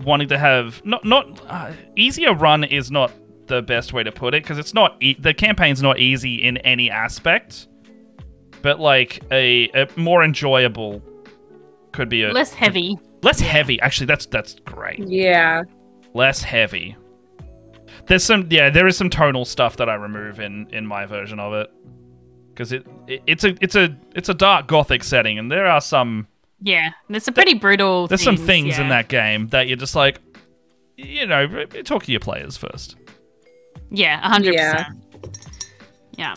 wanting to have not easier run is not the best way to put it, because it's not the campaign's not easy in any aspect, but like a more enjoyable could be less heavy. Heavy, actually. That's great. Yeah, less heavy. There is some tonal stuff that I remove in my version of it, because it's a dark gothic setting, and there are some there's some pretty brutal. There's some things in that game that you're just like, talk to your players first. Yeah, 100%. Yeah.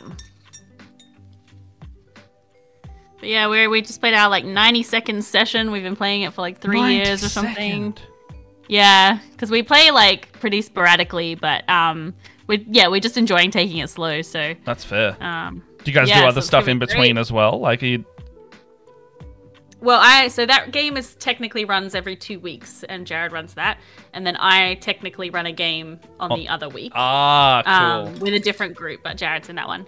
But yeah, we just played our like 90-second session. We've been playing it for like 3 years or something. Yeah, because we play like pretty sporadically, but we're just enjoying taking it slow. So that's fair. Do you guys do other stuff in between as well? Like, Well, so that game is technically runs every 2 weeks, and Jared runs that, and then I technically run a game on the other week. Cool. With a different group, but Jared's in that one.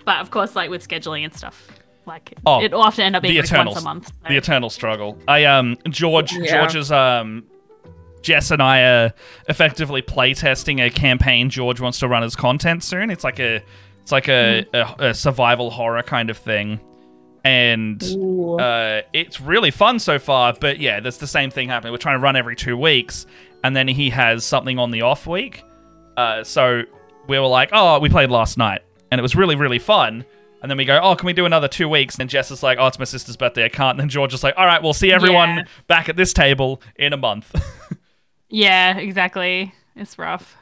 But of course, like with scheduling and stuff, like it'll often end up being like once a month. So. The eternal struggle. George's Jess and I are effectively playtesting a campaign George wants to run as content soon. It's like a survival horror kind of thing. And it's really fun so far, but yeah, there's the same thing happening. We're trying to run every 2 weeks, and then he has something on the off week. So we were like, oh, we played last night, and it was really, really fun. And then we go, oh, can we do another 2 weeks? And Jess is like, oh, it's my sister's birthday, I can't. And then George is like, all right, we'll see everyone back at this table in a month. Yeah, exactly. It's rough.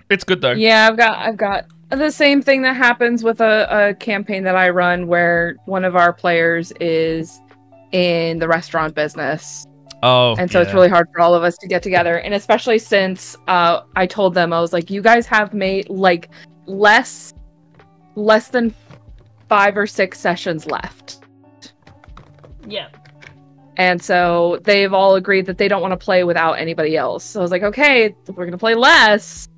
It's good though. Yeah, I've got the same thing that happens with a campaign that I run where one of our players is in the restaurant business. Oh, and so it's really hard for all of us to get together. And especially since I told them, I was like, you guys have made like less than 5 or 6 sessions left. Yeah. And so they've all agreed that they don't want to play without anybody else. So I was like, okay, we're going to play less.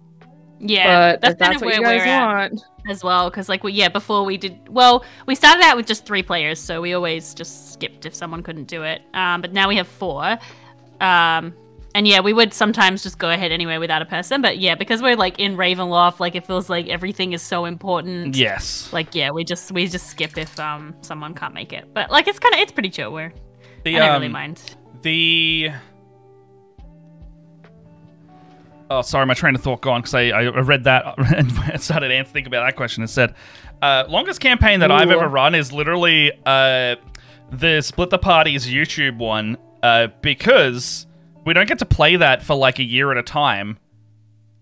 Yeah, but that's what you guys want as well. Because before we started out with just 3 players, so we always just skipped if someone couldn't do it. But now we have 4. And yeah, we would sometimes just go ahead anyway without a person. But yeah, because we're like in Ravenloft, like it feels like everything is so important. Yes. Like yeah, we just skip if someone can't make it. But like it's pretty chill. I don't really mind. Oh, sorry, my train of thought gone because I read that and started thinking about that question and said, longest campaign that I've ever run is literally the Split the Party's YouTube one because we don't get to play that for like a year at a time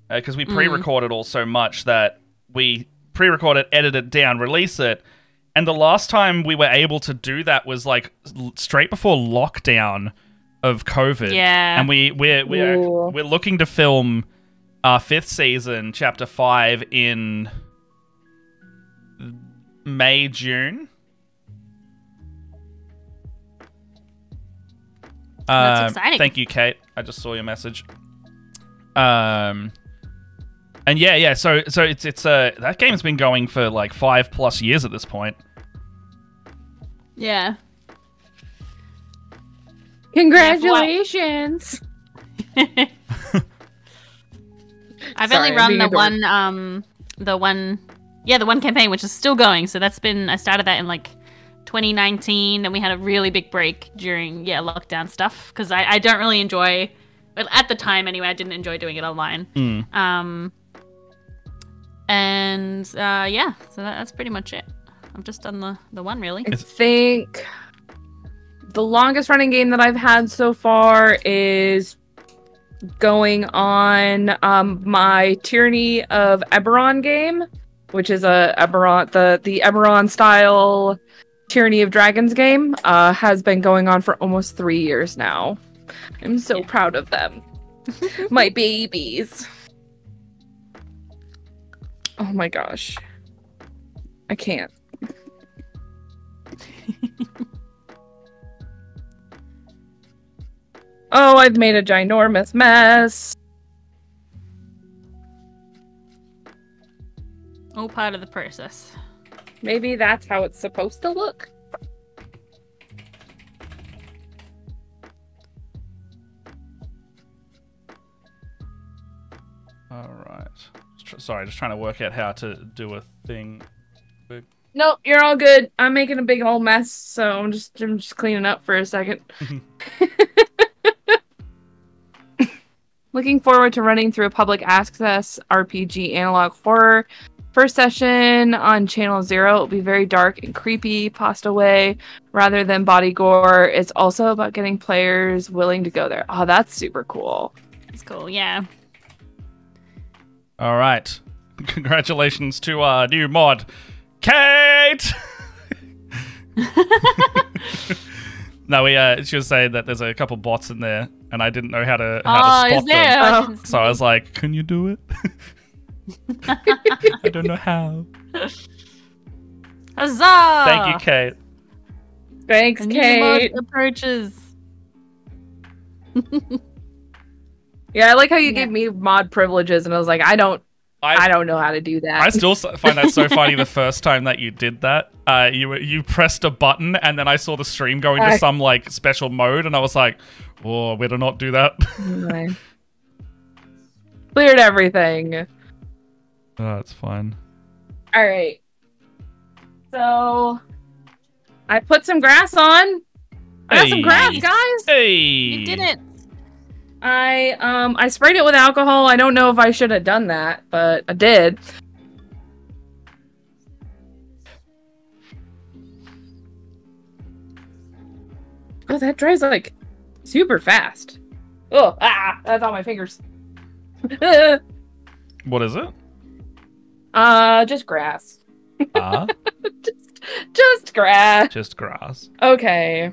because we pre-record it all so much that we pre-record it, edit it down, release it. And the last time we were able to do that was like straight before lockdown of COVID. Yeah. And we're looking to film our 5th season, chapter 5 in May, June. That's exciting. Thank you, Kate. I just saw your message. And yeah. So it's that game's been going for like 5+ years at this point. Yeah. Congratulations. I've only run the one campaign which is still going. So I started that in like 2019, and we had a really big break during lockdown stuff because I don't really enjoy. Well, at the time anyway, I didn't enjoy doing it online. So that's pretty much it. I've just done the one really. I think the longest running game that I've had so far is going on my Tyranny of Eberron game, which is the Eberron style Tyranny of Dragons game. Has been going on for almost 3 years now. I'm so proud of them. My babies. Oh my gosh. I can't. Oh, I've made a ginormous mess. All part of the process. Maybe that's how it's supposed to look. All right. Sorry, just trying to work out how to do a thing. Nope, you're all good. I'm making a big old mess, so I'm just cleaning up for a second. Looking forward to running through a public access RPG analog horror. First session on Channel 0 will be very dark and creepy, pasta way, rather than body gore. It's also about getting players willing to go there. Oh, that's super cool. It's cool, yeah. All right. Congratulations to our new mod, Kate! No, she was saying that there's a couple bots in there, and I didn't know how to Oh, spot is there? them. Oh. So I was like, "Can you do it?" I don't know how. Huzzah! Thank you, Kate. Thanks, And Kate. approaches. Yeah, I like how you gave me mod privileges, and I was like, I don't know how to do that. I still find that so funny. The first time that you did that, you pressed a button, and then I saw the stream go into some like special mode, and I was like, "Oh, better not do that." Anyway. Cleared everything. Oh, that's fine. All right. So I put some grass on. I got some grass, guys. Hey, You did it. I sprayed it with alcohol. I don't know if I should have done that, but I did. Oh, that dries like super fast. Oh, that's on my fingers. What is it? Just grass. Ah, Just grass. just grass. Okay.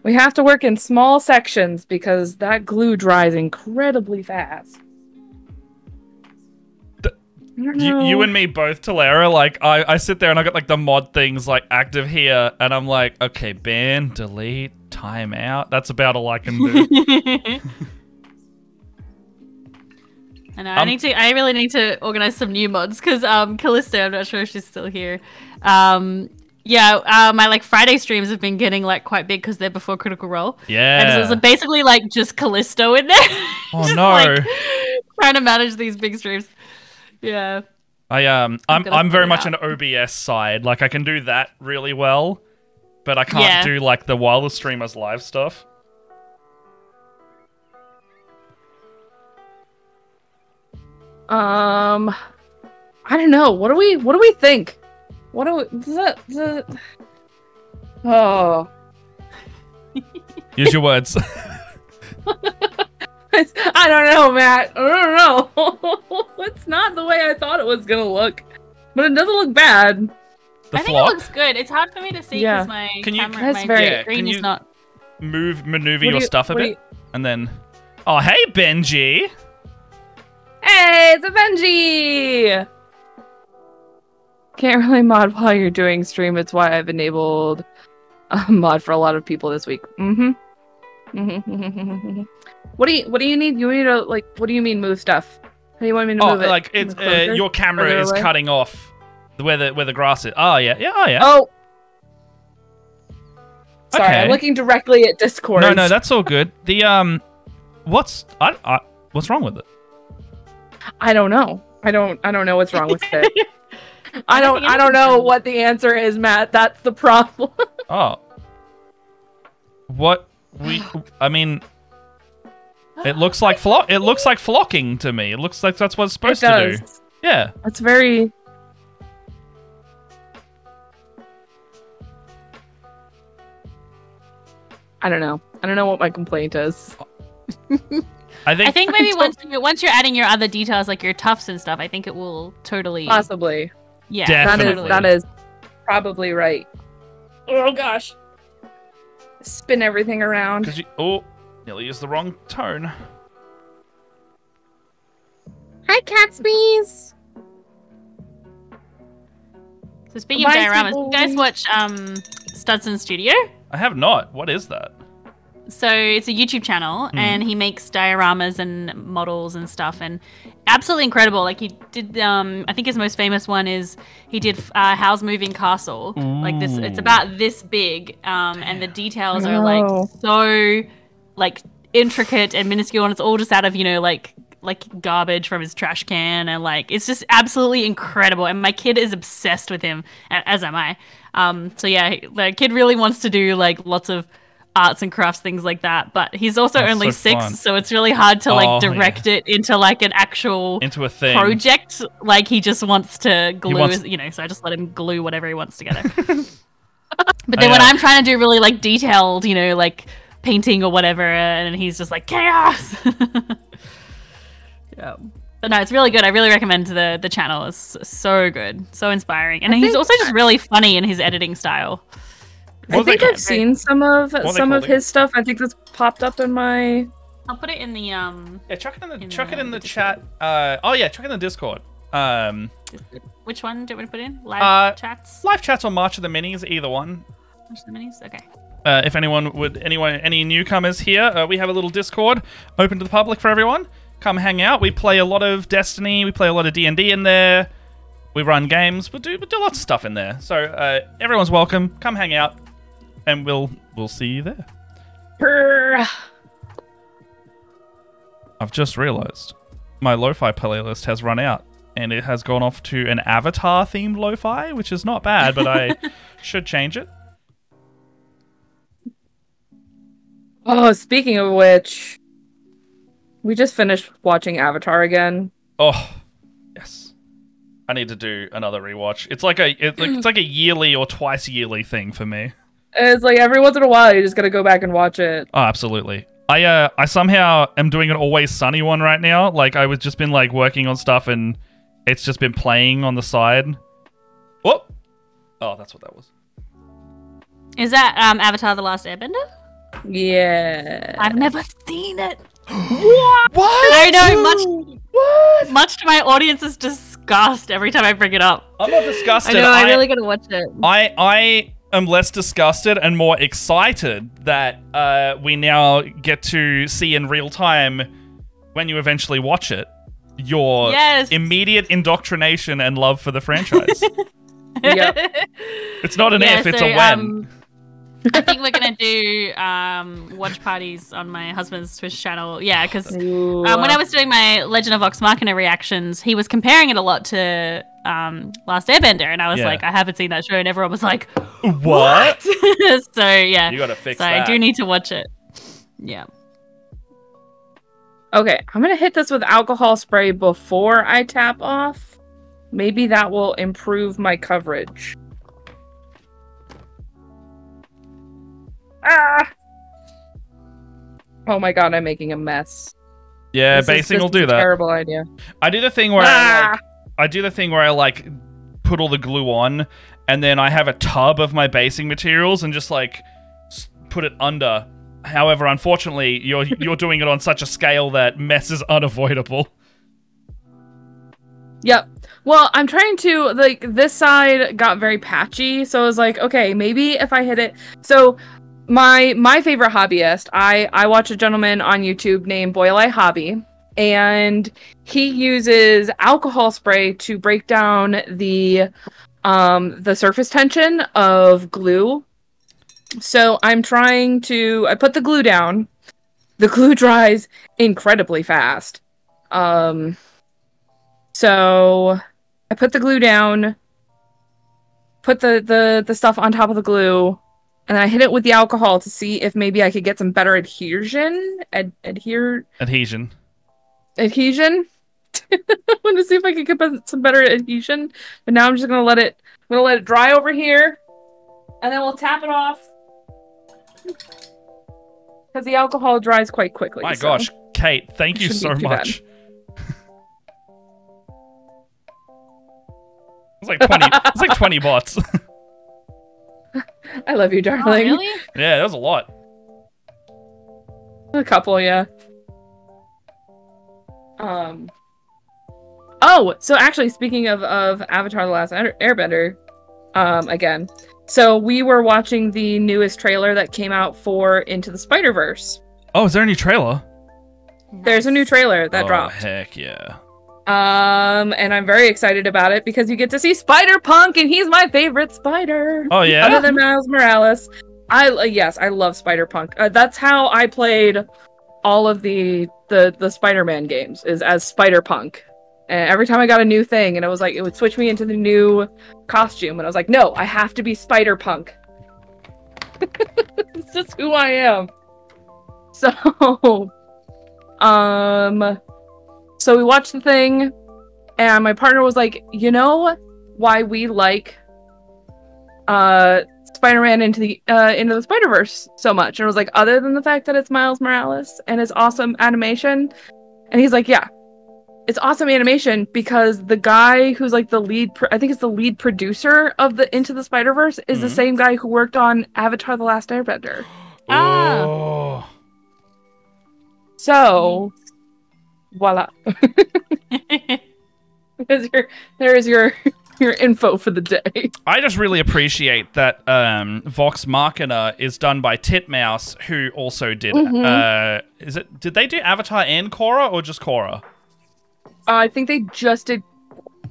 We have to work in small sections because that glue dries incredibly fast. You and me both, Talera. Like, I sit there and I got like the mod things like active here, and I'm like, okay, ban, delete, timeout. That's about all I can do. I know. I really need to organize some new mods because Callisto, I'm not sure if she's still here. My like Friday streams have been getting like quite big because they're before Critical Role. Yeah. And so it's basically like just Callisto in there. Oh Just, no. like, trying to manage these big streams. Yeah. I'm very much an OBS side. Like I can do that really well, but I can't do like the wireless streamers live stuff. I don't know. What do we think? What do we, Oh. Use your words. I don't know, Matt. I don't know. It's not the way I thought it was gonna look, but it doesn't look bad. The I think flock? it looks good. It's hard for me to see because my camera, my screen is not. Maneuver your stuff a bit, and then. Oh, hey, Benji. Hey, it's a Benji. Can't really mod while you're doing stream. It's why I've enabled a mod for a lot of people this week. What do you need? You need to like. What do you mean move stuff? How do you want me to move it? Like it's your camera is cutting off where the grass is. Oh yeah. Oh yeah. Oh. Sorry, Okay. I'm looking directly at Discord. No, that's all good. The what's wrong with it? I don't know. I don't know what's wrong with it. I don't know what the answer is, Matt. That's the problem. Oh. I mean, it looks like flocking to me. It looks like that's what it's supposed to do. Yeah. It's very. I don't know. I don't know what my complaint is. I think Maybe once you're adding your other details like your tufts and stuff, I think it will totally Possibly. Yeah, Definitely. That is probably right. Oh gosh. Spin everything around. Nearly used the wrong tone. Hi, Catsby's. So speaking of dioramas, you guys watch Studson Studio? I have not. What is that? So it's a YouTube channel, and he makes dioramas and models and stuff, and absolutely incredible. Like he did, I think his most famous one is he did Howl's Moving Castle. Like this, it's about this big, and the details are like so like intricate and minuscule, and it's all just out of like garbage from his trash can, and like it's just absolutely incredible. And my kid is obsessed with him, as am I. So yeah, the kid really wants to do like lots of arts and crafts, things like that, but he's also only so 6, fun. so it's really hard to like direct it into like an actual into a thing project. Like he just wants to glue, so I just let him glue whatever he wants together. But then when I'm trying to do really like detailed, like painting or whatever, and he's just like chaos. Yeah. But no, it's really good. I really recommend the channel. It's so good, so inspiring, and he's also just really funny in his editing style. I think I've seen some of called his stuff. I think that's popped up in my. I'll put it in the Yeah, chuck it in the chat. Oh yeah, chuck it in the Discord. Which one do you want to put in? Live chats? Live chats or March of the Minis, either one. March of the Minis? Okay. If any newcomers here, we have a little Discord open to the public for everyone. Come hang out. We play a lot of Destiny. We play a lot of D&D in there. We run games. We do lots of stuff in there. So everyone's welcome. Come hang out, and we'll see you there. Brr. I've just realized my lo-fi playlist has run out, and it has gone off to an Avatar-themed lo-fi, which is not bad, but I should change it. Oh, speaking of which, we just finished watching Avatar again. Oh, yes. I need to do another rewatch. It's like a yearly or twice yearly thing for me. It's like every once in a while you just gotta go back and watch it. Oh, absolutely. I somehow am doing an Always Sunny one right now. Like I was just been like working on stuff and it's just been playing on the side. Whoop! Oh, that's what that was. Is that Avatar: The Last Airbender? Yeah. I've never seen it. What? I know, much to my audience's disgust every time I bring it up. I'm not disgusted. I know, I really gotta watch it. I am less disgusted and more excited that we now get to see in real time, when you eventually watch it, your immediate indoctrination and love for the franchise. Yep. It's not an if, it's a when. I think we're gonna do watch parties on my husband's Twitch channel. Yeah, because when I was doing my Legend of Vox Machina reactions, he was comparing it a lot to Last Airbender, and I was like, I haven't seen that show, and everyone was like, what? So yeah, you gotta fix that. I do need to watch it. Yeah. Okay, I'm gonna hit this with alcohol spray before I tap off. Maybe that will improve my coverage. Ah! Oh my god, I'm making a mess. Yeah, basing will do that. Terrible idea. I do the thing where I like put all the glue on, and then I have a tub of my basing materials and just like put it under. However, unfortunately, you're doing it on such a scale that mess is unavoidable. Yep. Well, I'm trying to, like, this side got very patchy, so I was like, okay, maybe if I hit it. So my favorite hobbyist, I watch a gentleman on YouTube named Boyle Hobby, and he uses alcohol spray to break down the surface tension of glue. So I put the glue down. The glue dries incredibly fast. So I put the glue down, put the stuff on top of the glue, and I hit it with the alcohol to see if maybe I could get some better adhesion. Adhesion. I want to see if I could get some better adhesion. But now I'm just gonna let it dry over here, and then we'll tap it off because the alcohol dries quite quickly. My gosh, Kate, thank you so much. It's like 20. It's like 20 bots. I love you, darling. Oh, really? Yeah, that was a lot. A couple, yeah. Oh, so actually, speaking of Avatar: The Last Airbender, again, so we were watching the newest trailer that came out for Into the Spider-Verse. Oh, is there a new trailer? There's a new trailer that dropped. Oh, heck yeah. And I'm very excited about it because you get to see Spider-Punk, and he's my favorite Spider. Oh yeah, other than Miles Morales. I love Spider-Punk. That's how I played all of the Spider-Man games, is as Spider-Punk. And every time I got a new thing, and it was like it would switch me into the new costume, and I was like, no, I have to be Spider-Punk. It's just who I am. So we watched the thing, and my partner was like, you know why we like Spider-Man into the Spider-Verse so much? And I was like, other than the fact that it's Miles Morales and his awesome animation? And he's like, yeah. it's awesome animation because the guy who's like the lead, I think it's the lead producer of the Into the Spider-Verse is the same guy who worked on Avatar: The Last Airbender. Oh. So, voila. There's your info for the day. I just really appreciate that Vox Machina is done by Titmouse, who also did. Did they do Avatar and Korra or just Korra? I think they just did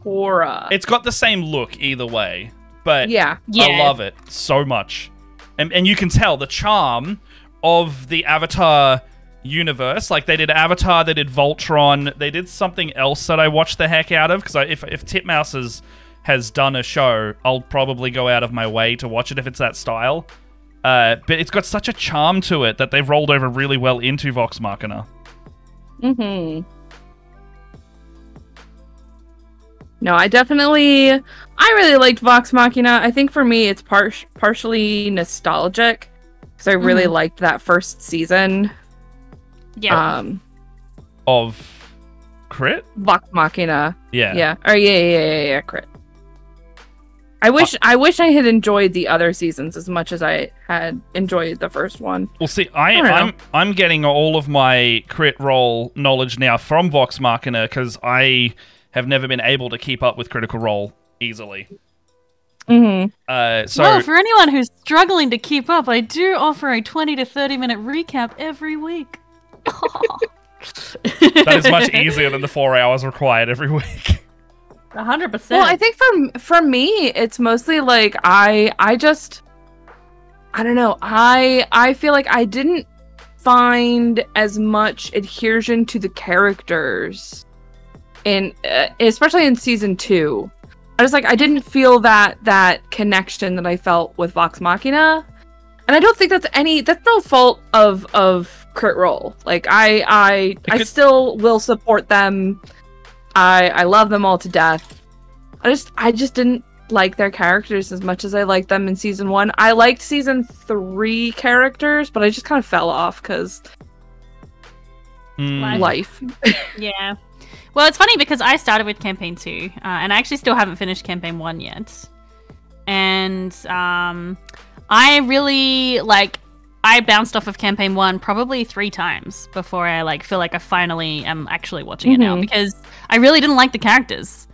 Korra. It's got the same look either way, but yeah. I love it so much, and you can tell the charm of the Avatar universe. Like, they did Avatar, they did Voltron, they did something else that I watched the heck out of, because if Titmouse has done a show, I'll probably go out of my way to watch it if it's that style. But it's got such a charm to it that they've rolled over really well into Vox Machina. No, I really liked Vox Machina. I think for me it's partially nostalgic because I really liked that first season. Yeah. Of Crit? Vox Machina. Yeah. Yeah. Oh, yeah, Crit. I wish I had enjoyed the other seasons as much as I had enjoyed the first one. Well, see, I'm getting all of my Crit Role knowledge now from Vox Machina because I have never been able to keep up with Critical Role easily. So well, for anyone who's struggling to keep up, I do offer a 20 to 30 minute recap every week. That is much easier than the 4 hours required every week. 100%. Well, I think for me, it's mostly like I don't know. I feel like I didn't find as much adhesion to the characters especially in season 2. I didn't feel that connection that I felt with Vox Machina. And I don't think that's no fault of Crit Role. Like I still will support them. I love them all to death. I just didn't like their characters as much as I liked them in season 1. I liked season 3 characters, but I just kind of fell off because life. Yeah. Well, it's funny because I started with campaign 2, and I actually still haven't finished campaign 1 yet. And I really I bounced off of campaign 1 probably 3 times before I feel like I finally am actually watching it now, because I really didn't like the characters.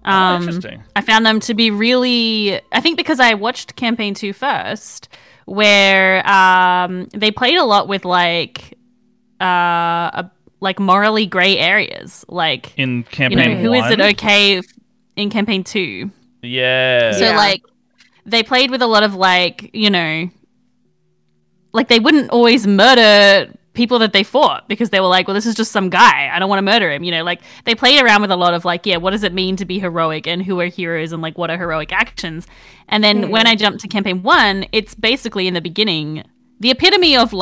Interesting. I found them to be really, I think because I watched campaign 2 first, where they played a lot with morally gray areas, in campaign 1. Who is it okay in campaign 2? Yeah. So they played with a lot of they wouldn't always murder people that they fought because they were like, well, this is just some guy, I don't want to murder him. They played around with a lot of what does it mean to be heroic, and who are heroes, and what are heroic actions. And then when I jumped to campaign 1, it's basically in the beginning the epitome of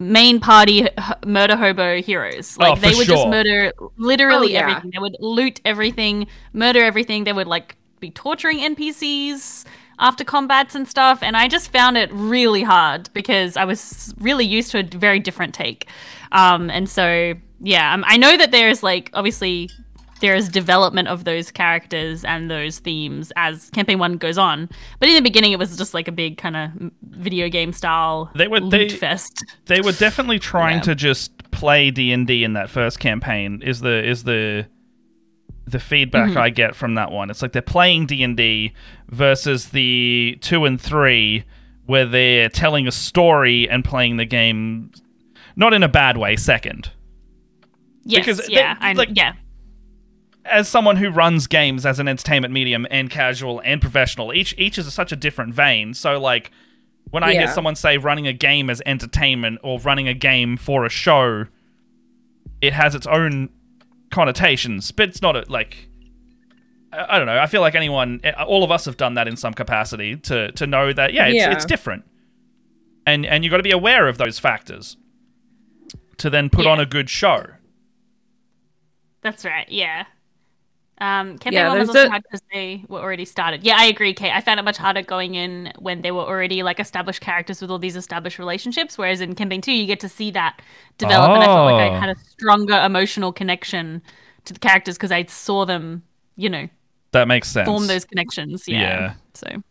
main party murder hobo heroes. They would just murder literally everything. They would loot everything, murder everything. They would be torturing NPCs after combats and stuff, and I just found it really hard because I was really used to a very different take. And so I know that there's obviously there is development of those characters and those themes as campaign 1 goes on, but in the beginning it was just a big kind of video game style loot fest. They were definitely trying to just play D&D in that first campaign is the feedback I get from that one. It's they're playing D&D versus the 2 and 3 where they're telling a story and playing the game not in a bad way second. Yes, because yeah. As someone who runs games as an entertainment medium and casual and professional, each is such a different vein. So when I hear someone say running a game as entertainment or running a game for a show, it has its own connotations, but it's not I don't know. I feel like all of us have done that in some capacity to know that it's different, and you got to be aware of those factors to then put on a good show. That's right. Yeah. Campaign 1 was also hard because they were already started. Yeah, I agree, Kate. I found it much harder going in when they were already like established characters with all these established relationships, whereas in Campaign 2 you get to see that develop, and I felt like I had a stronger emotional connection to the characters because I saw them, you know, that makes sense. Form those connections. Yeah. So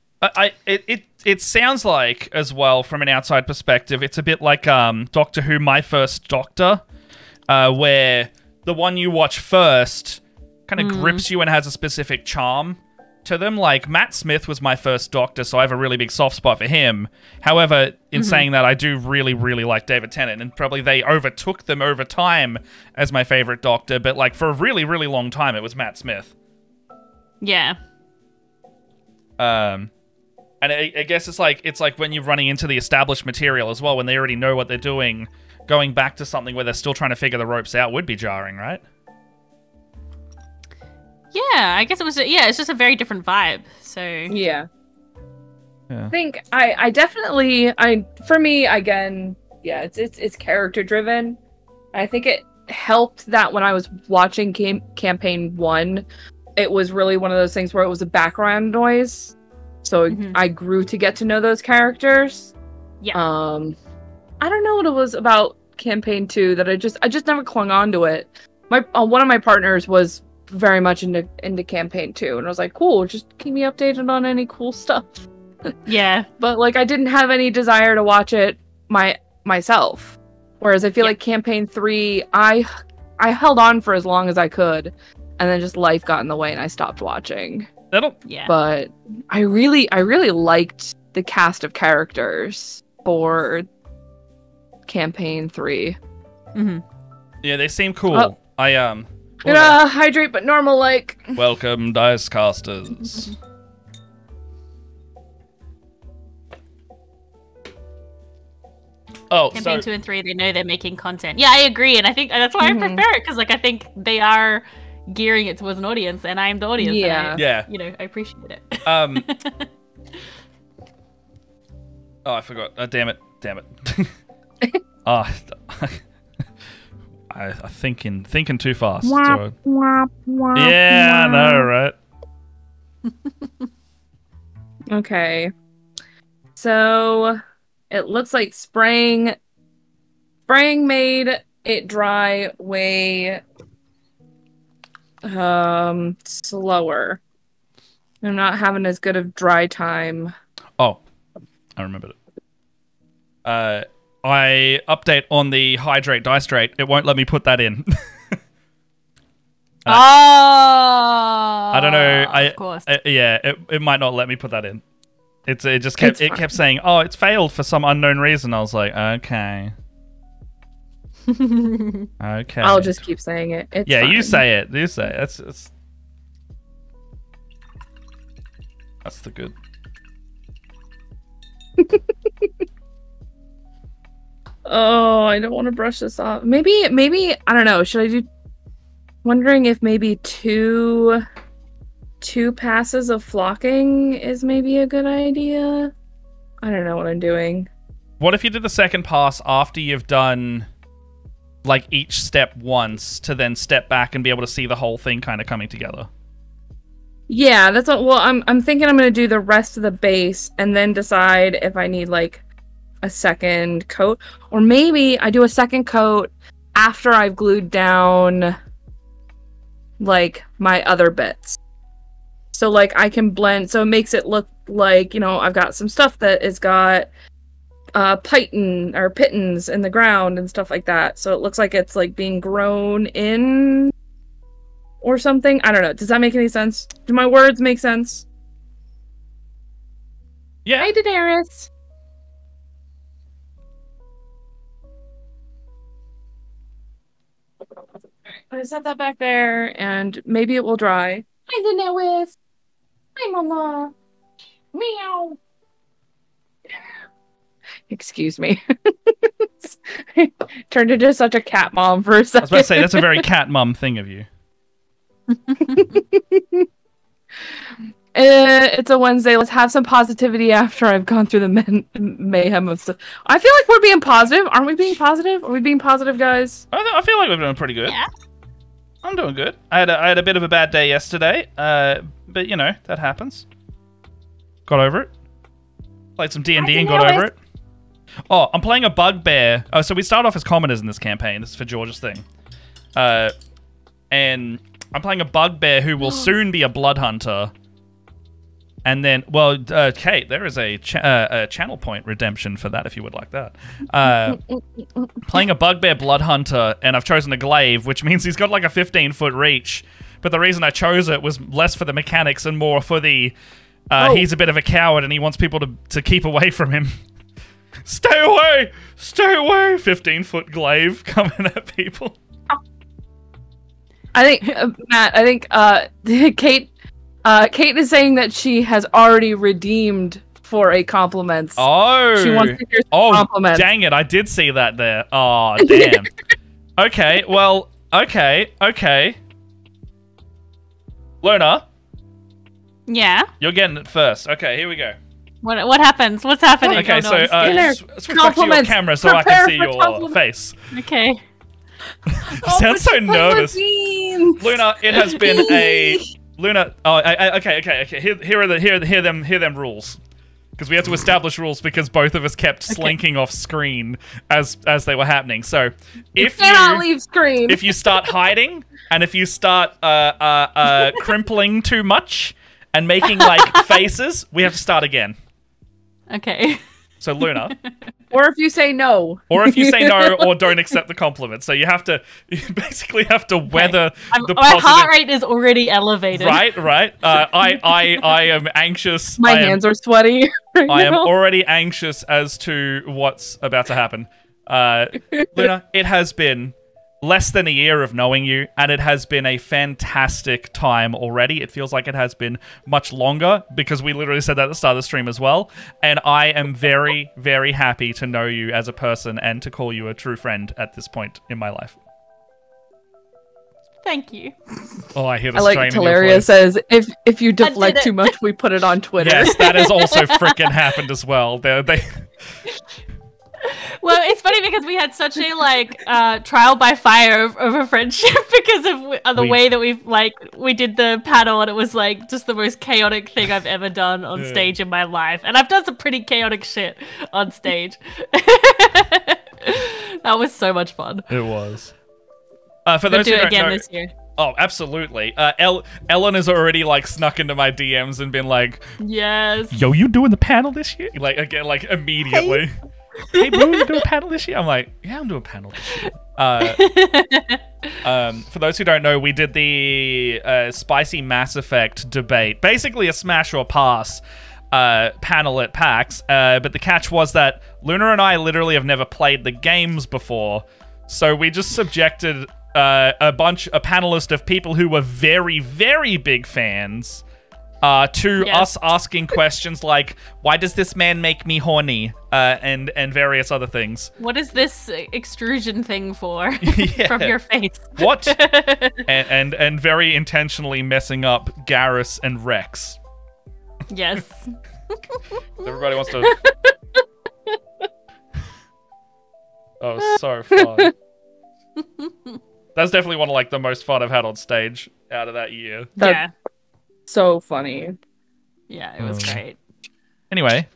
it sounds like as well from an outside perspective, it's a bit like Doctor Who, My First Doctor, where the one you watch first kind of grips you and has a specific charm to them. Like, Matt Smith was my first Doctor, so I have a really big soft spot for him. However, in saying that, I do really, really like David Tennant, and probably they overtook them over time as my favorite Doctor, but like for a really, really long time, it was Matt Smith. Yeah. And I guess it's like when you're running into the established material as well, when they already know what they're doing, going back to something where they're still trying to figure the ropes out would be jarring, right? Yeah, I guess it was. It's just a very different vibe. So yeah. I think I definitely for me again, it's character driven. I think it helped that when I was watching campaign 1, it was really one of those things where it was a background noise. So I grew to get to know those characters. Yeah. I don't know what it was about campaign 2 that I just never clung on to it. One of my partners was very much into campaign 2, and I was like, cool, just keep me updated on any cool stuff. Yeah. But like I didn't have any desire to watch it myself. Whereas I feel like campaign 3, I held on for as long as I could, and then just life got in the way and I stopped watching. But I really liked the cast of characters for campaign 3. Yeah, they seem cool. Gonna hydrate but normal like. Welcome, dice casters. Campaign 2 and 3, they know they're making content. Yeah, I agree, and I think that's why I prefer it, because like I think they are gearing it towards an audience, and I am the audience. Yeah. You know, I appreciate it. Oh, I forgot. Damn it. I'm thinking too fast. Yeah, I know, right? Okay. So it looks like spraying made it dry way slower. I'm not having as good of dry time. Oh, I remembered it. I update on the hydrate dice rate. It won't let me put that in. I don't know. Of course. It might not let me put that in. It kept saying, "Oh, it's failed for some unknown reason." I was like, "Okay." Okay. I'll just keep saying it. It's fine. You say it. You say it. That's the good. Oh, I don't want to brush this off. Maybe I don't know. Should I do? Wondering if maybe two passes of flocking is maybe a good idea. I don't know what I'm doing. What if you did the second pass after you've done like each step once to then step back and be able to see the whole thing kind of coming together? Yeah, that's what. Well, I'm thinking I'm gonna do the rest of the base and then decide if I need like a second coat, or maybe I do a second coat after I've glued down like my other bits. So like I can blend, so it makes it look like, you know, I've got some stuff that has got pittons in the ground and stuff like that. So it looks like it's like being grown in or something. I don't know. Does that make any sense? Do my words make sense? Yeah. Hi, Daenerys. I set that back there, and maybe it will dry. Hi, Daenerys. Hi, Mama. Meow. Excuse me. Turned into such a cat mom for a second. I was about to say, that's a very cat mom thing of you. It's a Wednesday. Let's have some positivity after I've gone through the mayhem of stuff. I feel like we're being positive. Aren't we being positive? Are we being positive, guys? I feel like we're doing pretty good. Yeah. I'm doing good. I had a bit of a bad day yesterday, but you know that happens. Got over it. Played some D&D and got over it. Oh, I'm playing a bugbear. Oh, so we start off as commoners in this campaign. This is for George's thing. And I'm playing a bugbear who will soon be a blood hunter. And then, well, Kate, there is a channel point redemption for that if you would like that. Playing a bugbear blood hunter, and I've chosen a glaive, which means he's got like a 15-foot reach. But the reason I chose it was less for the mechanics and more for the he's a bit of a coward and he wants people to keep away from him. Stay away! Stay away! 15-foot glaive coming at people. I think, Matt, Kate is saying that she has already redeemed for a compliment. Oh. She wants to hear some compliments. Dang it. I did see that there. Oh, damn. Okay, well, okay. Luna. Yeah? You're getting it first. Okay, here we go. What happens? What's happening? Okay, so switch back to your camera so I can see your face. Okay. You sound so nervous. Luna, it has been a... Luna... Oh, okay. Hear them rules. Because we had to establish rules because both of us kept slinking off screen as they were happening. So if you cannot leave screen. If you start hiding and if you start crimpling too much and making like faces, we have to start again. Okay. So Luna. Or if you say no. Or if you say no or don't accept the compliment. So you basically have to weather the my heart rate is already elevated. Right. I am anxious. My hands are sweaty right I am now. already anxious as to what's about to happen. Luna, it has been less than a year of knowing you, and it has been a fantastic time already. It feels like it has been much longer, because we literally said that at the start of the stream as well. And I am very, very happy to know you as a person and to call you a true friend at this point in my life. Thank you. Oh, I hear the I like Teleria says, if you deflect too much, we put it on Twitter. Yes, that has also freaking happened as well. Well, it's funny because we had such a trial by fire of friendship because of the way that we did the panel, and it was like just the most chaotic thing I've ever done on stage in my life, and I've done some pretty chaotic shit on stage. That was so much fun. It was. For those who don't know, this year. Oh, absolutely. Ellen has already snuck into my DMs and been like, "Yes, yo, you doing the panel this year?" Immediately. Hey, bro, you doing a panel this year? I'm like, yeah, I'm doing a panel this year. For those who don't know, we did the spicy Mass Effect debate. Basically a smash or pass panel at PAX. But the catch was that Luna and I literally have never played the games before. So we just subjected a panelist of people who were very, very big fans to us asking questions like, why does this man make me horny? And various other things. What is this extrusion thing for from your face? What? and very intentionally messing up Garrus and Rex. Yes. Everybody wants to... Oh, so fun. That's definitely one of the most fun I've had on stage out of that year. Yeah. So funny. Yeah, it was great. Anyway.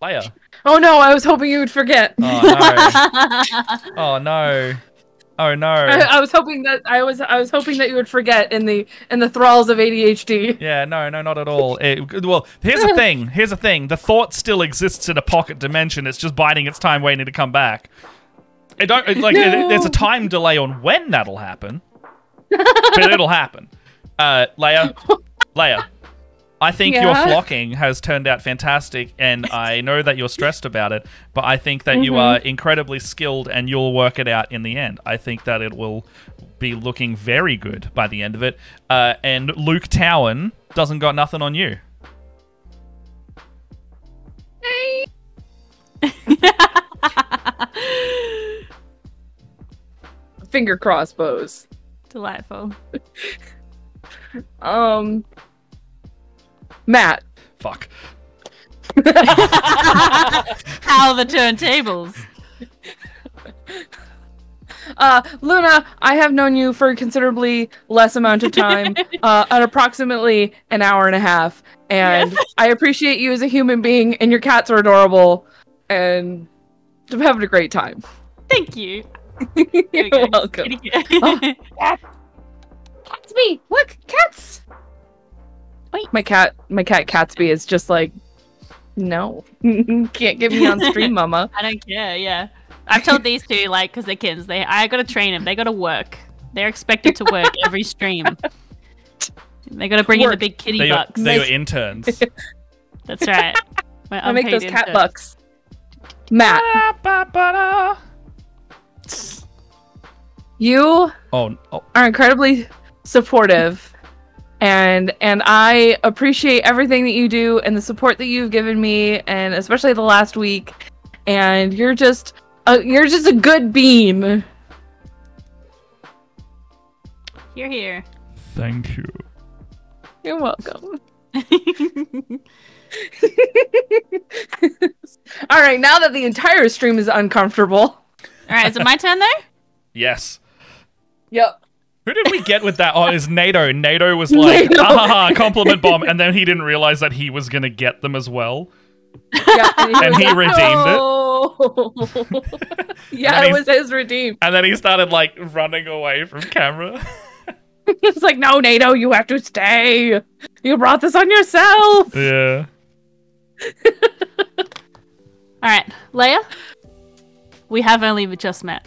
Leia. Oh no, I was hoping you would forget. Oh no. Oh no. Oh no. I was hoping that I was hoping that you would forget in the thralls of ADHD. Yeah, no, not at all. Well, here's the thing. The thought still exists in a pocket dimension. It's just biding its time, waiting to come back. There's a time delay on when that'll happen, but it'll happen. Leia, I think your flocking has turned out fantastic, and I know that you're stressed about it, but I think that you are incredibly skilled and you'll work it out in the end. I think that it will be looking very good by the end of it. And Luke Towan doesn't got nothing on you. Finger crossbows. Delightful. Matt. Fuck. How the turntables. Luna, I have known you for a considerably less amount of time, at approximately an hour and a half, and Yes. I appreciate you as a human being, and your cats are adorable, and I'm having a great time. Thank you. You're welcome. Oh, Catsby! Look, cats! Wait. My cat Catsby is just like, no, can't get me on stream, mama. I don't care. Yeah, I've told these two like because they're kids. I gotta train them. They gotta work. They're expected to work every stream. They gotta bring in the big kitty bucks. They're your interns. That's right. I make those cat interns. bucks. Matt, you Oh. are incredibly supportive, and I appreciate everything that you do and the support that you've given me, and especially the last week. And you're just a good bean. You're here. Thank you. You're welcome. All right, now that the entire stream is uncomfortable. All right, is it my turn though? Yes. Yep. Who did we get with that? Oh, it's NATO. NATO was like, NATO. ah, compliment bomb, and then he didn't realize that he was gonna get them as well. Yeah, And he redeemed it. Yeah, And it was his redeem. And then he started like running away from camera. It's like, no, NATO, you have to stay. You brought this on yourself. Yeah. All right, Leia. We have only just met.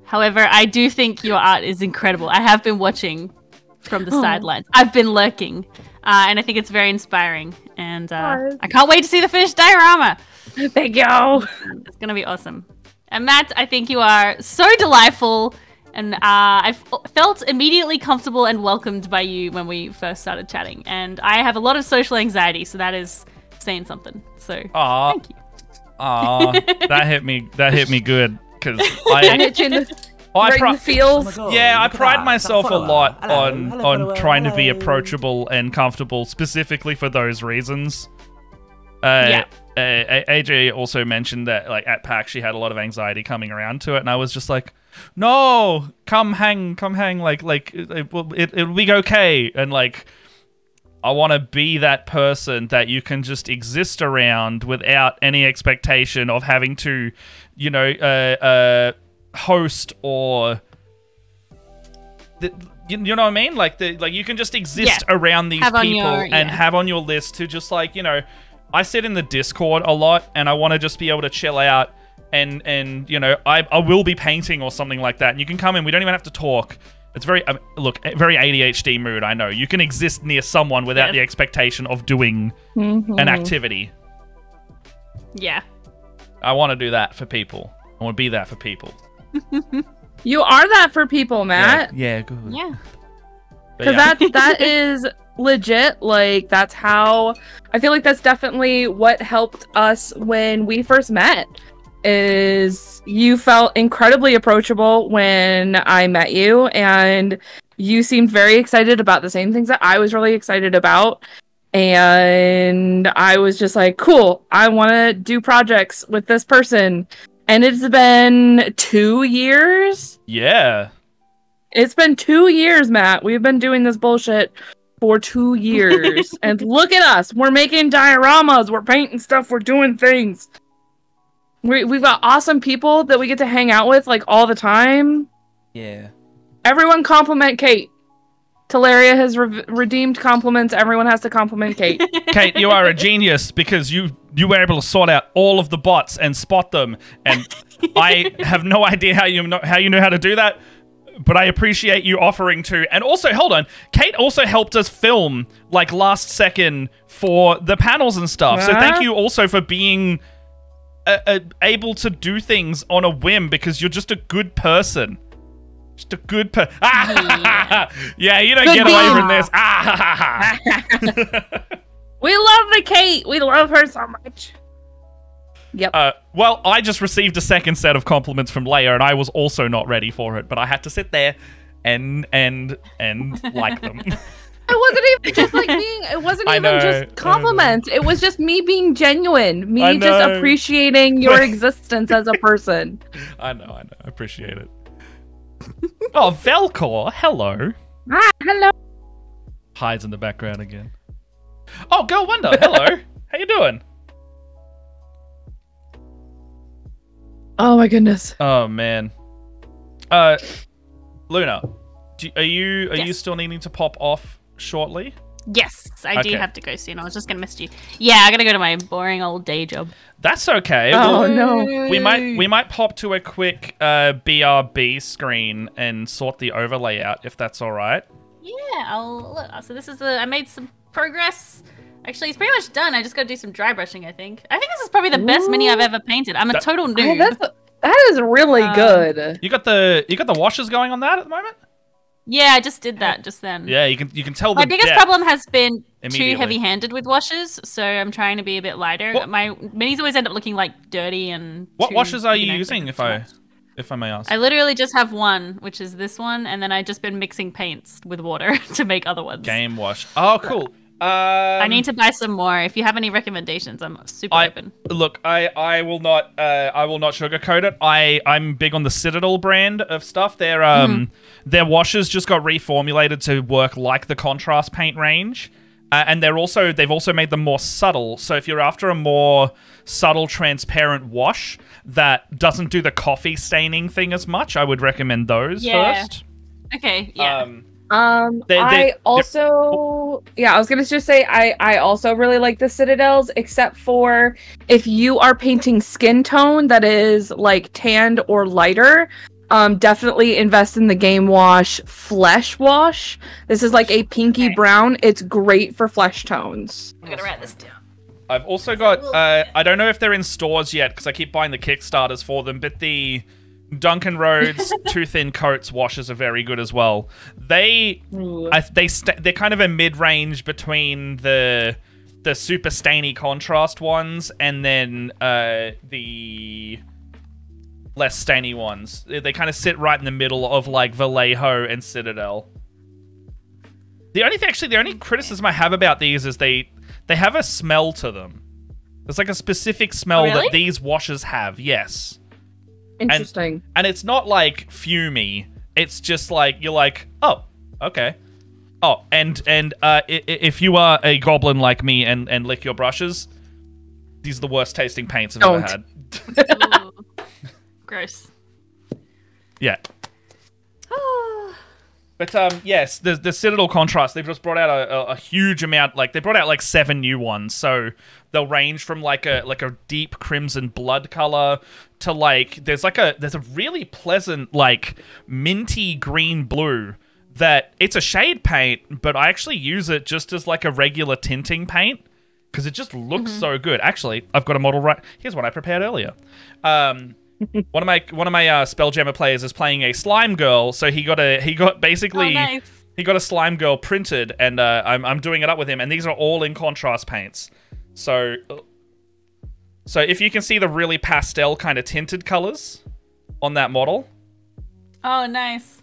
However, I do think your art is incredible. I have been watching from the sidelines. I've been lurking, and I think it's very inspiring. And I can't wait to see the finished diorama. Thank you. It's gonna be awesome. And Matt, I think you are so delightful, and I felt immediately comfortable and welcomed by you when we first started chatting. And I have a lot of social anxiety, so that is saying something. So thank you. That hit me. That hit me good because I hit you in the, right in the feels. Oh my God, Yeah, I look at pride that. myself a Follower. lot Hello, on follower. trying to be Hello. approachable and comfortable, specifically for those reasons. Yeah. AJ also mentioned that, like, at PAX she had a lot of anxiety coming around to it, and I was just like, "No, come hang, like it'll be okay." And like, I want to be that person that you can just exist around without any expectation of having to, you know, host or. You know what I mean? Like you can just exist around these Have on people your- and have on your list to just like, you know, I sit in the Discord a lot and I want to just be able to chill out and you know, I will be painting or something like that. And you can come in. We don't even have to talk. It's very, look, very ADHD mood, I know. You can exist near someone without the expectation of doing an activity. Yeah. I want to do that for people. I want to be that for people. You are that for people, Matt. Yeah, good. Yeah. But Because that is legit. Like, that's how I feel like that's definitely what helped us when we first met. Is you felt incredibly approachable when I met you, and you seemed very excited about the same things that I was really excited about. And I was just like, cool, I want to do projects with this person. And it's been 2 years. Yeah. It's been 2 years, Matt. We've been doing this bullshit for 2 years. And look at us. We're making dioramas. We're painting stuff. We're doing things. We've got awesome people that we get to hang out with like all the time. Yeah. Everyone compliment Kate. Talaria has redeemed compliments. Everyone has to compliment Kate. Kate, you are a genius because you were able to sort out all of the bots and spot them, and I have no idea how you know how to do that, but I appreciate you offering to. And also, hold on, Kate also helped us film like last second for the panels and stuff. So thank you also for being able to do things on a whim because you're just a good person. Just a good yeah, you don't get away from this. We love the Kate. We love her so much. Yep. Well, I just received a second set of compliments from Leia, and I was also not ready for it, but I had to sit there and like them. It wasn't even just like being. It wasn't even just compliments. It was just me being genuine. Me just appreciating your existence as a person. I know. I appreciate it. Oh, Velcor, hello. Ah, hello. Hides in the background again. Oh, Girl Wonder, hello. How you doing? Oh my goodness. Oh man. Luna, are you Yes. still needing to pop off shortly? Yes, I do Okay. have to go soon. I was just gonna message you. Yeah, I gotta go to my boring old day job. That's okay. Oh Well, no. we might pop to a quick BRB screen and sort the overlay out if that's all right. Yeah, I'll look. So this is I made some progress. Actually, it's pretty much done. I just gotta do some dry brushing, I think. I think this is probably the best mini I've ever painted. I'm a total Oh, noob. that is really good. You got the washers going on that at the moment? Yeah, I just did that just then. Yeah, you can tell My the biggest depth problem has been too immediately. heavy-handed with washes, so I'm trying to be a bit lighter. What- My minis always end up looking like dirty and. What too, washers are you know, using, too if I much. may ask? I literally just have one, which is this one, and then I just been mixing paints with water to make other ones. Game wash. Oh, cool. I need to buy some more. If you have any recommendations, I'm super open. Look, I will not sugarcoat it. I'm big on the Citadel brand of stuff. Their washers just got reformulated to work like the contrast paint range. And they've also made them more subtle. So if you're after a more subtle, transparent wash that doesn't do the coffee staining thing as much, I would recommend those first. Okay, yeah. I was gonna just say I also really like the Citadels, except for if you are painting skin tone that is like tanned or lighter, definitely invest in the Game Wash Flesh Wash. This is like a pinky brown. It's great for flesh tones. I'm gonna write this down. I've also got, I don't know if they're in stores yet because I keep buying the Kickstarters for them, but the Duncan Rhodes Too Thin Coats washes are very good as well. They're kind of a mid-range between the super stainy contrast ones and then the less stainy ones. They kind of sit right in the middle of like Vallejo and Citadel. The only criticism I have about these is they have a smell to them. There's like a specific smell that these washes have. Yes. Interesting. And it's not like fumey. It's just like you're like, oh, okay. Oh, and if you are a goblin like me and lick your brushes, these are the worst tasting paints I've ever had. Ooh. Gross. Yeah. But yes, the Citadel contrast, they've just brought out a huge amount. Like they brought out like 7 new ones, so they'll range from like a deep crimson blood color to like there's a really pleasant like minty green blue that it's a shade paint, but I actually use it just as like a regular tinting paint because it just looks so good. Actually, I've got a model right here's what I prepared earlier. One of my Spelljammer players is playing a slime girl, so he got basically nice. he got a slime girl printed, and I'm doing it up with him, and these are all in contrast paints. So if you can see the really pastel kind of tinted colors on that model, Oh, nice.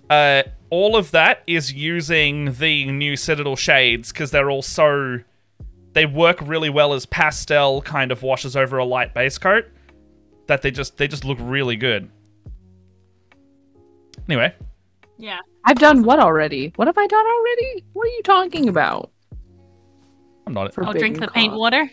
all of that is using the new Citadel shades because they work really well as pastel kind of washes over a light base coat. That they just look really good. Anyway. Yeah. I've done what already? What have I done already? What are you talking about? I'm not. I'll drink the paint water.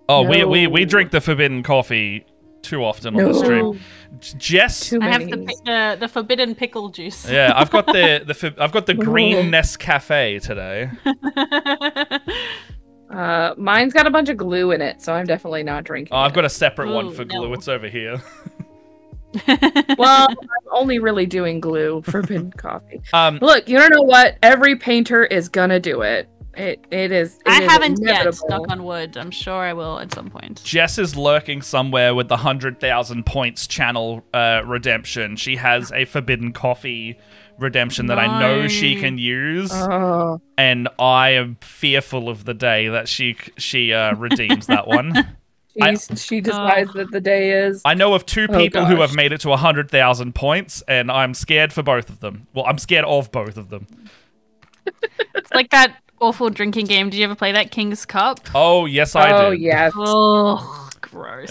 Oh, No. we drink the forbidden coffee too often on the stream. Jess, Too I have many. the forbidden pickle juice. yeah, I've got the green Nescafe today. Mine's got a bunch of glue in it, so I'm definitely not drinking. Oh, I've it. got a separate one Ooh, for glue. no. It's over here. Well, I'm only really doing glue forbidden coffee. Um, Look, you don't know what? Every painter is gonna do it. It is. I is haven't yet, inevitable. knock on wood. I'm sure I will at some point. Jess is lurking somewhere with the 100,000 points channel redemption. She has a forbidden coffee redemption that I know she can use, Oh. and I am fearful of the day that she redeems that one. She decides that the day is. I know of 2 people who gosh. have made it to 100,000 points, and I'm scared for both of them. Well, I'm scared of both of them. It's like that awful drinking game. Did you ever play that King's Cup? Oh, yes, I Oh did. yes. Oh, gross.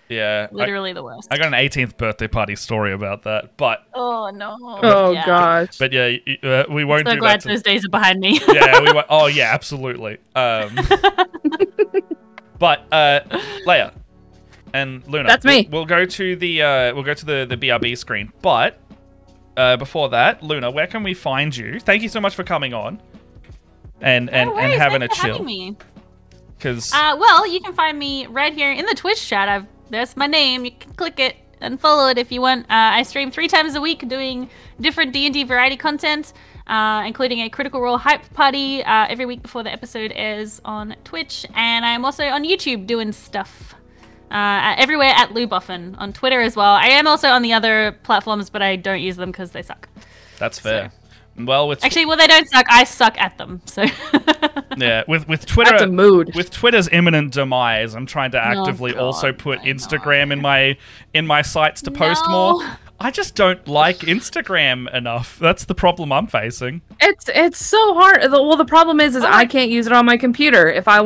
Yeah. Literally the worst. I got an 18th birthday party story about that, but Oh no. Oh Yeah. gosh. but yeah, we won't So do glad that. those days are behind me. Yeah, we won't. Oh yeah, absolutely. But Leia and Luna. That's me. We'll go to the BRB screen, but before that, Luna, where can we find you? Thank you so much for coming on and No worries, having thanks a for chill. having me. Because Well, you can find me right here in the Twitch chat. There's my name. You can click it and follow it if you want. I stream 3 times a week doing different D&D variety content, including a Critical Role hype party every week before the episode airs on Twitch. And I'm also on YouTube doing stuff. Everywhere at Luboffin, on Twitter as well. I am also on the other platforms, but I don't use them because they suck. that's fair. Well, with Actually, they don't suck. I suck at them. So yeah, with Twitter, That's a mood. with Twitter's imminent demise, I'm trying to actively God, also put I know. Instagram in my sites to post No. more. I just don't like Instagram enough. That's the problem I'm facing. It's so hard. Well, the problem is I can't use it on my computer. If I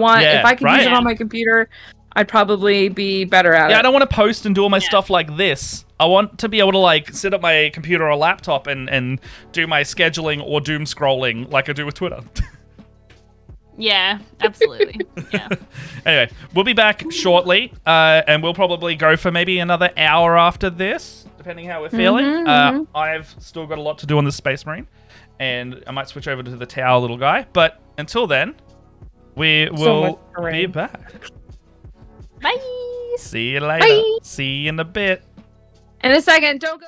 could use it on my computer, I'd probably be better at it. Yeah, I don't want to post and do all my stuff like this. I want to be able to like sit at my computer or laptop and do my scheduling or doom scrolling like I do with Twitter. yeah, absolutely. Yeah. Anyway, we'll be back shortly, and we'll probably go for maybe another hour after this, depending how we're feeling. I've still got a lot to do on the Space Marine, and I might switch over to the Tower little guy. But until then, we will be back. Bye. See you later. Bye. See you in a bit. In a second, don't go.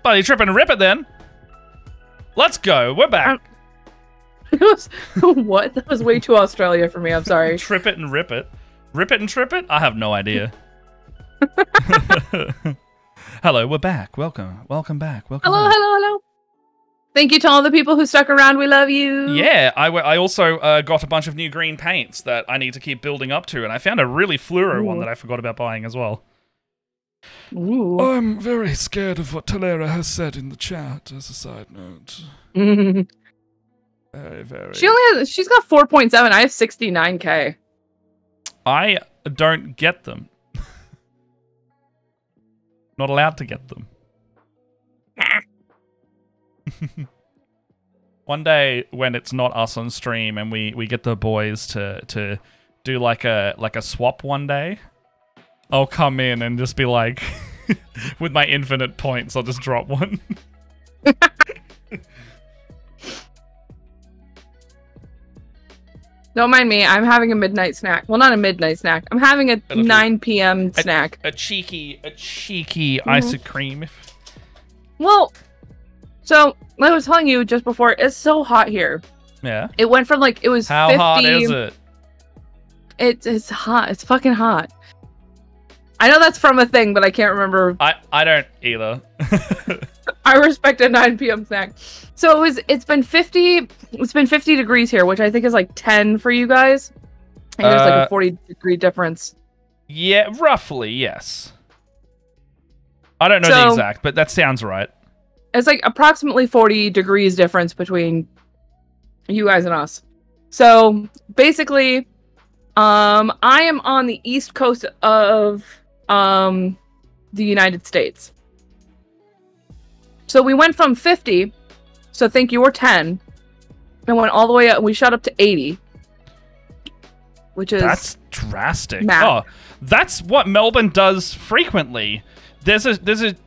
Bloody trip and rip it then. Let's go. We're back. What? That was way too Australia for me. I'm sorry. Trip it and rip it. Rip it and trip it? I have no idea. Hello, we're back. Welcome back. Hello. Thank you to all the people who stuck around. We love you. Yeah, I also got a bunch of new green paints that I need to keep building up to, and I found a really fluoro one that I forgot about buying as well. Ooh. I'm very scared of what Talera has said in the chat, as a side note. Very. She's got 4.7. I have 69K. I don't get them. Not allowed to get them. One day when it's not us on stream and we get the boys to do like a swap one day, I'll come in and just be like, with my infinite points, I'll just drop one. Don't mind me. I'm having a midnight snack. Well, not a midnight snack. I'm having a 9 p.m. snack. A cheeky ice cream. Well, so like I was telling you just before, it's so hot here. Yeah. It went from like it was How 50. hot is it? It's hot. It's fucking hot. I know that's from a thing, but I can't remember. I don't either. I respect a 9 p.m. snack. So it's been 50 degrees here, which I think is like 10 for you guys. I think there's like a 40-degree difference. Yeah, roughly, yes. I don't know the exact, but that sounds right. It's like approximately 40 degrees difference between you guys and us. So basically, I am on the east coast of the United States. So we went from 50, so think you were 10, and went all the way up, and we shot up to 80. Which is... That's drastic. Math. Oh, that's what Melbourne does frequently. There's a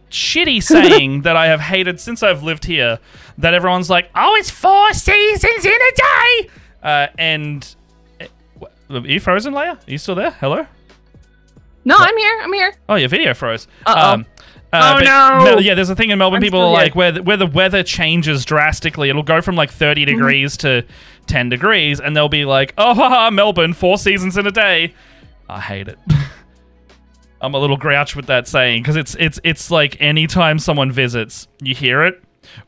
shitty saying that I have hated since I've lived here, that everyone's like, oh, it's 4 seasons in a day! And... Are you frozen, Leia? Are you still there? Hello? No, I'm here. Oh, your video froze. Uh-oh. No! Yeah, there's a thing in Melbourne, people are like, where the weather changes drastically. It'll go from like 30 degrees to 10 degrees, and they'll be like, oh, haha, Melbourne, 4 seasons in a day. I hate it. I'm a little grouch with that saying, because it's like anytime someone visits, you hear it,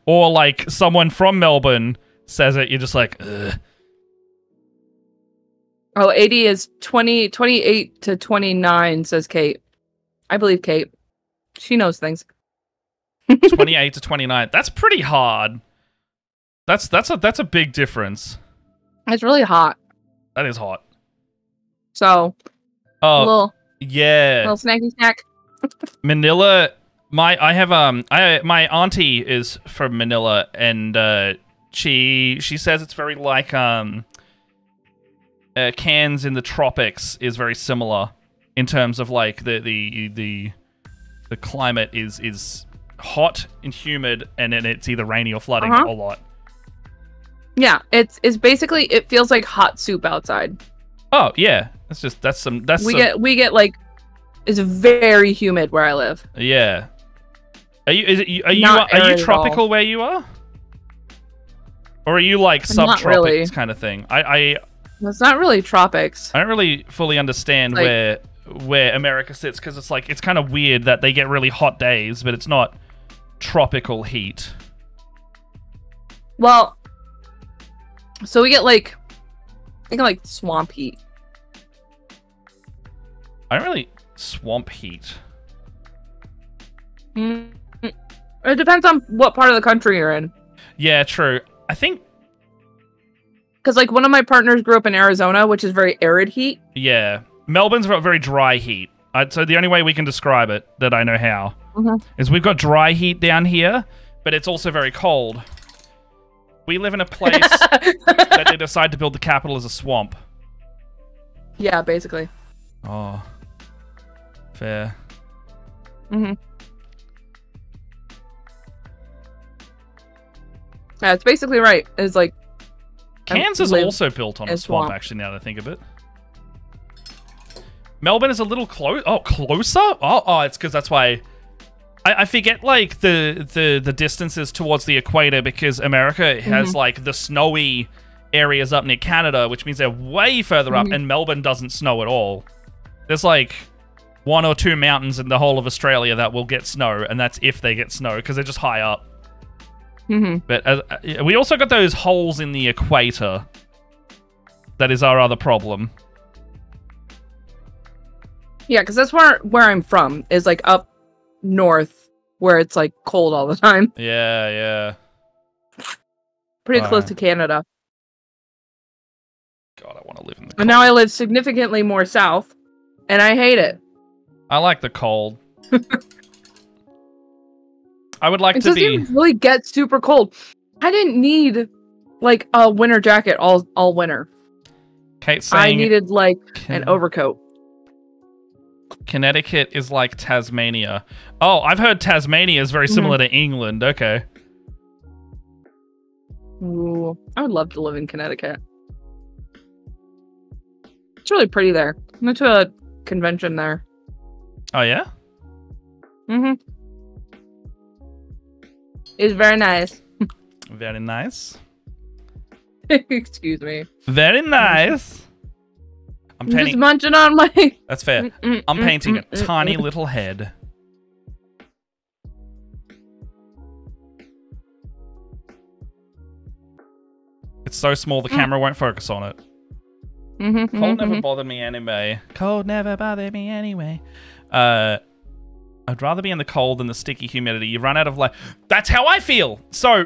or like someone from Melbourne says it, you're just like, ugh. Oh, 80 is 28 to 29, says Kate. I believe Kate. She knows things. 28 to 29. That's pretty hard. That's a big difference. It's really hot. That is hot. So, little snacky snack. Manila. My auntie is from Manila, and she says it's very like Cairns in the tropics is very similar in terms of like the climate is hot and humid, and then it's either rainy or flooding a lot. Yeah, it's basically, it feels like hot soup outside. Oh yeah, we get like, it's very humid where I live. Yeah. Are you tropical where you are? Or are you like subtropics really. Kind of thing? It's not really tropics. I don't really fully understand where America sits, because it's like, it's kind of weird that they get really hot days, but it's not tropical heat. Well, so we get like, I think like swamp heat. I don't really swamp heat. It depends on what part of the country you're in. Yeah, true. I think, because like one of my partners grew up in Arizona, which is very arid heat. Yeah. Melbourne's got very dry heat. So the only way we can describe it, that I know how, is we've got dry heat down here, but it's also very cold. We live in a place that they decide to build the capital as a swamp. Yeah, basically. Oh. Fair. Yeah, it's basically right. It's like... Cairns is also built on a swamp, actually, now that I think of it. Melbourne is a little close. Oh, closer? Oh, it's because that's why I forget like the distances towards the equator because America has like the snowy areas up near Canada, which means they're way further up, and Melbourne doesn't snow at all. There's like 1 or 2 mountains in the whole of Australia that will get snow, and that's if they get snow because they're just high up. But we also got those holes in the equator. That is our other problem. Yeah, because that's where I'm from, is like up north where it's like cold all the time. Yeah. Pretty close to Canada. God, I want to live in the cold. And now I live significantly more south, and I hate it. I like the cold. I would like It to doesn't be... even really get super cold. I didn't need like a winter jacket all winter. Kate's saying I needed like an overcoat. Connecticut is like Tasmania. Oh, I've heard Tasmania is very similar to England. Okay. Ooh, I would love to live in Connecticut. It's really pretty there. I went to a convention there. Oh, yeah? It's very nice. Very nice. Excuse me. Very nice. I'm Just painting... munching on my... That's fair. I'm painting a tiny little head. It's so small the camera won't focus on it. Cold never bothered me anyway. Cold never bothered me anyway. I'd rather be in the cold than the sticky humidity. You run out of that's how I feel. So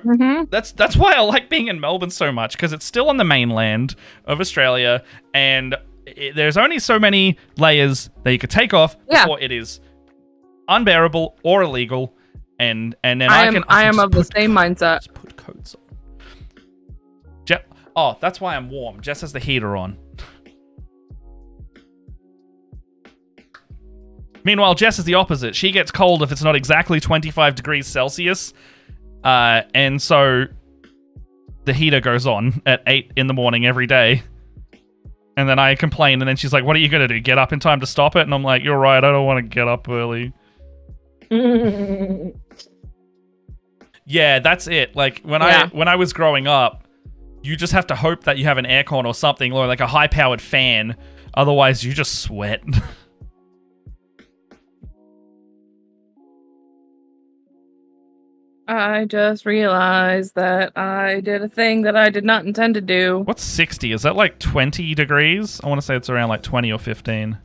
that's why I like being in Melbourne so much, because it's still on the mainland of Australia, and there's only so many layers that you could take off before it is unbearable or illegal. And then I am of the same mindset. Just put coats on. Oh, that's why I'm warm. Jess has the heater on. Meanwhile, Jess is the opposite. She gets cold if it's not exactly 25 degrees Celsius. And so the heater goes on at 8 in the morning every day. And then I complain, and then she's like, what are you going to do? Get up in time to stop it? And I'm like, you're right. I don't want to get up early. Yeah, that's it. Like, when I was growing up, you just have to hope that you have an aircon or something, or like a high-powered fan. Otherwise, you just sweat. I just realized that I did a thing that I did not intend to do. What's 60? Is that like 20 degrees? I want to say it's around like 20 or 15.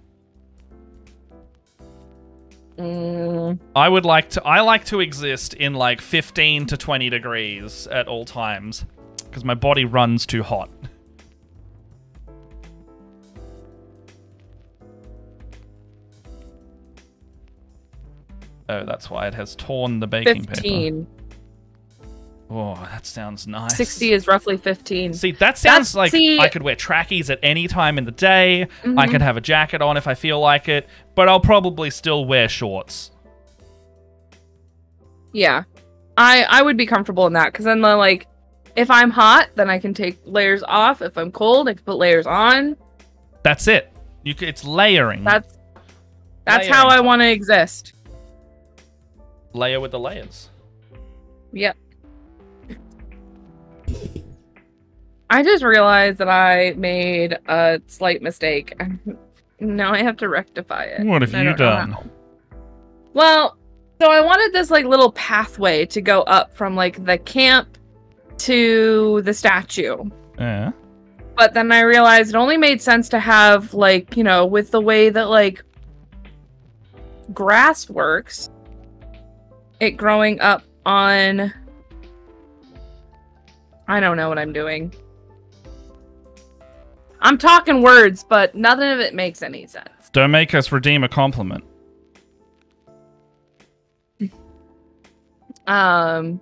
I like to exist in like 15 to 20 degrees at all times, because my body runs too hot. Oh, that's why it has torn the baking 15. paper. Oh, that sounds nice. 60 is roughly 15. See, that sounds I could wear trackies at any time in the day. I could have a jacket on if I feel like it, but I'll probably still wear shorts. Yeah. I would be comfortable in that, because then like, if I'm hot, then I can take layers off. If I'm cold, I can put layers on. That's it. It's layering. That's Layering how I time. want to exist. Layer with the layers. Yep. I just realized that I made a slight mistake. Now I have to rectify it. What have you done? Well, so I wanted this like little pathway to go up from like the camp to the statue. Yeah. But then I realized it only made sense to have like, you know, with the way that like grass works, it growing up on... I don't know what I'm doing. I'm talking words, but nothing of it makes any sense. Don't make us redeem a compliment. I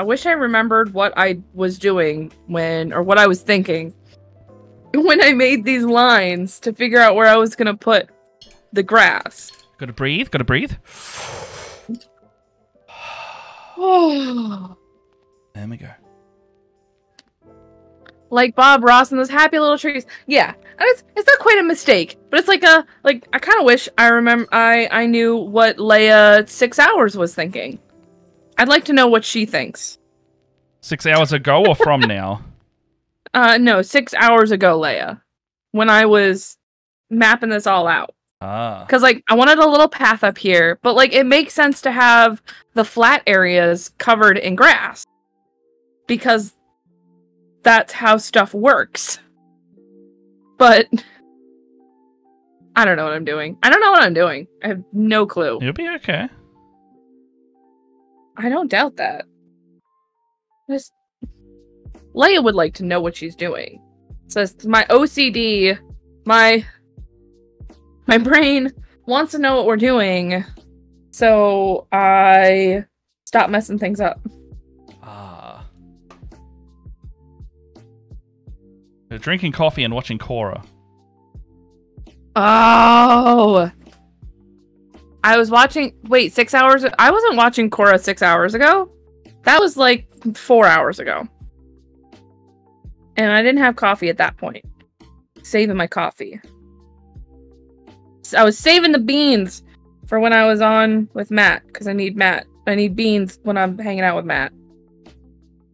wish I remembered what I was doing or what I was thinking when I made these lines to figure out where I was gonna put the grass. Gotta breathe, gotta breathe. Oh. There we go. like Bob Ross and those happy little trees. Yeah, and it's not quite a mistake, but it's like I kind of wish I knew what Leia 6 hours was thinking. I'd like to know what she thinks. 6 hours ago or from now? No, 6 hours ago, Leia, when I was mapping this all out. Ah. Because, like, I wanted a little path up here, but, like, it makes sense to have the flat areas covered in grass. Because that's how stuff works. But I don't know what I'm doing. I have no clue. You'll be okay. I don't doubt that. Just Leia would like to know what she's doing. So my OCD, my brain wants to know what we're doing, so I stop messing things up. Ah. They're drinking coffee and watching Korra. Oh! I was watching... Wait, 6 hours... I wasn't watching Korra 6 hours ago. That was like 4 hours ago. And I didn't have coffee at that point. Saving my coffee. I was saving the beans for when I was on with Matt, because I need Matt. I need beans when I'm hanging out with Matt.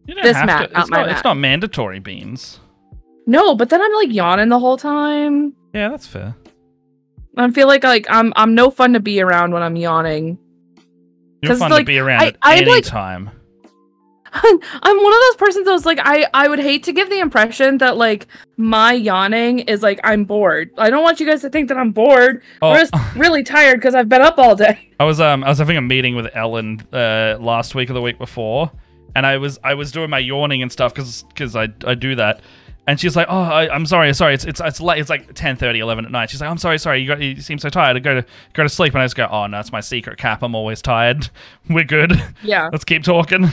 You don't This have Matt, to. not my Matt. It's not mandatory beans. No, but then I'm like yawning the whole time. Yeah, that's fair. I feel like I'm no fun to be around when I'm yawning. You're 'Cause, fun like, to be around at I'm any like- time. I'm one of those persons that's like I would hate to give the impression that like my yawning is like I'm bored. I don't want you guys to think that I'm bored. Oh. I'm just really tired because I've been up all day. I was having a meeting with Ellen last week or the week before, and I was doing my yawning and stuff because I do that. And she's like, "Oh, I'm sorry. It's late. It's like 10:30, 11 at night." She's like, "I'm sorry. You seem so tired. Go to sleep." And I just go, "Oh no, it's my secret cap. I'm always tired. We're good. Yeah. Let's keep talking."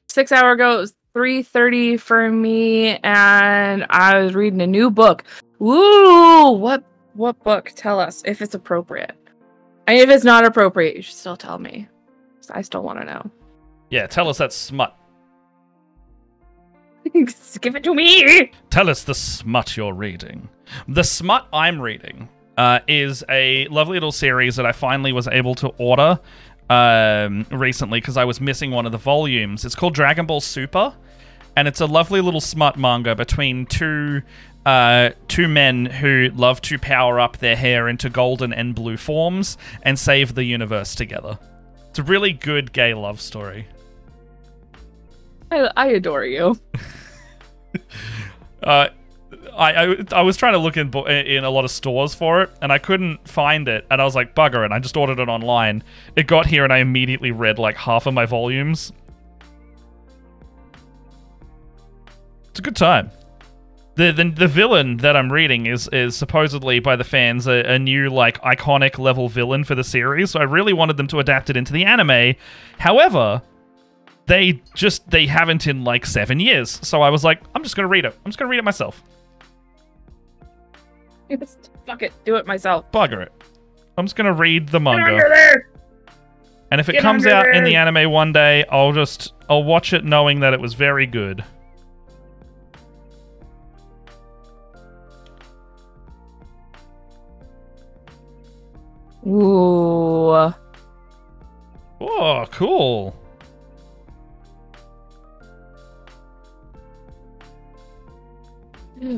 6 hours ago, it was 3:30 for me, and I was reading a new book. Ooh, what book? Tell us if it's appropriate. And if it's not appropriate, you should still tell me. I still want to know. Yeah, tell us that smut. Give it to me. Tell us the smut you're reading. The smut I'm reading is a lovely little series that I finally was able to order recently because I was missing one of the volumes. It's called Dragon Ball Super, and it's a lovely little smut manga between two men who love to power up their hair into golden and blue forms and save the universe together. It's a really good gay love story. I adore you. I was trying to look in a lot of stores for it, and I couldn't find it, and I was like, bugger it, I just ordered it online. It got here, and I immediately read like half of my volumes. It's a good time. The villain that I'm reading is supposedly by the fans a new like iconic level villain for the series, so I really wanted them to adapt it into the anime. However, they haven't in like 7 years, so I was like, I'm just gonna read it. I'm just gonna read it myself. Fuck it, do it myself. Bugger it. I'm just gonna read the Get under manga. there. And if it Get comes under out in there. the anime one day, I'll watch it knowing that it was very good. Ooh. Oh, cool.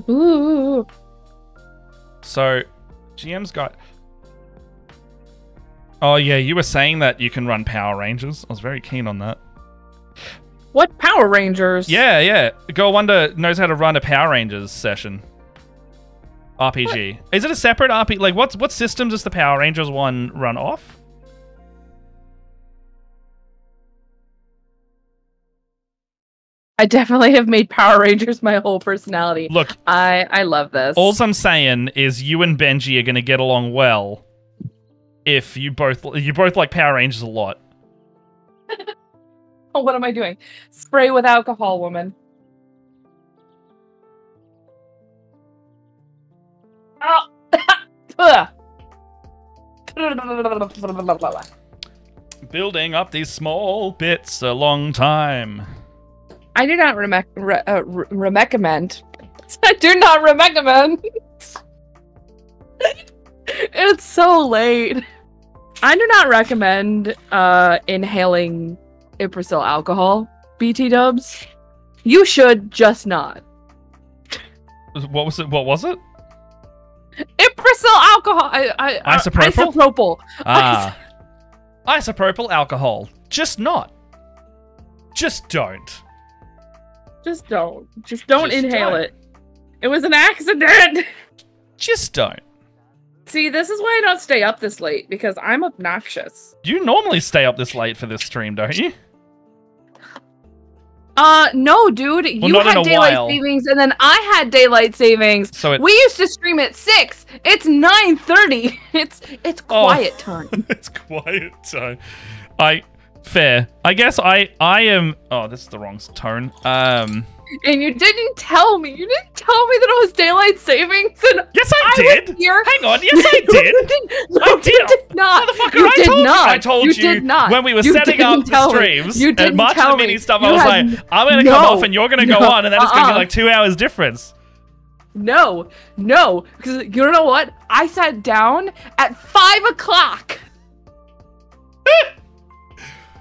Ooh. So, GM's got... Oh yeah, you were saying that you can run Power Rangers. I was very keen on that. What Power Rangers? Yeah. Girl Wonder knows how to run a Power Rangers session. RPG. What? Is it a separate RPG? Like, what systems does the Power Rangers one run off? I definitely have made Power Rangers my whole personality. Look, I love this. all I'm saying is you and Benji are going to get along well if you both like Power Rangers a lot. Oh, what am I doing? Spray with alcohol, woman. Oh. Ugh. Building up these small bits a long time. I do not recommend. I do not recommend. It's so late. I do not recommend inhaling Yggdrasil alcohol, BT dubs. You should just not. What was it? What was it? Yggdrasil alcohol. Isopropyl? Isopropyl. Isopropyl alcohol. Just not. Just don't. Just don't. Just don't Just inhale don't. it. It was an accident. Just don't. See, this is why I don't stay up this late, because I'm obnoxious. You normally stay up this late for this stream, don't you? No, dude. You not in had a daylight while. savings, and then I had daylight savings. So it- we used to stream at 6. It's 9:30. It's quiet time. It's quiet time. Fair. I guess I am. Oh, this is the wrong tone. And you didn't tell me. You didn't tell me that it was daylight savings. And Yes, I was did. here. Hang on. Yes, I did. No, I did. You did not. Motherfucker, You I did told not. you. I told you did not. when we were You setting didn't up the tell me. streams You and didn't March of tell the me. Mini stuff. You I was had- like, I'm gonna come off and you're gonna go on, and then it's gonna be like 2 hours difference. No, because you know what? I sat down at 5 o'clock.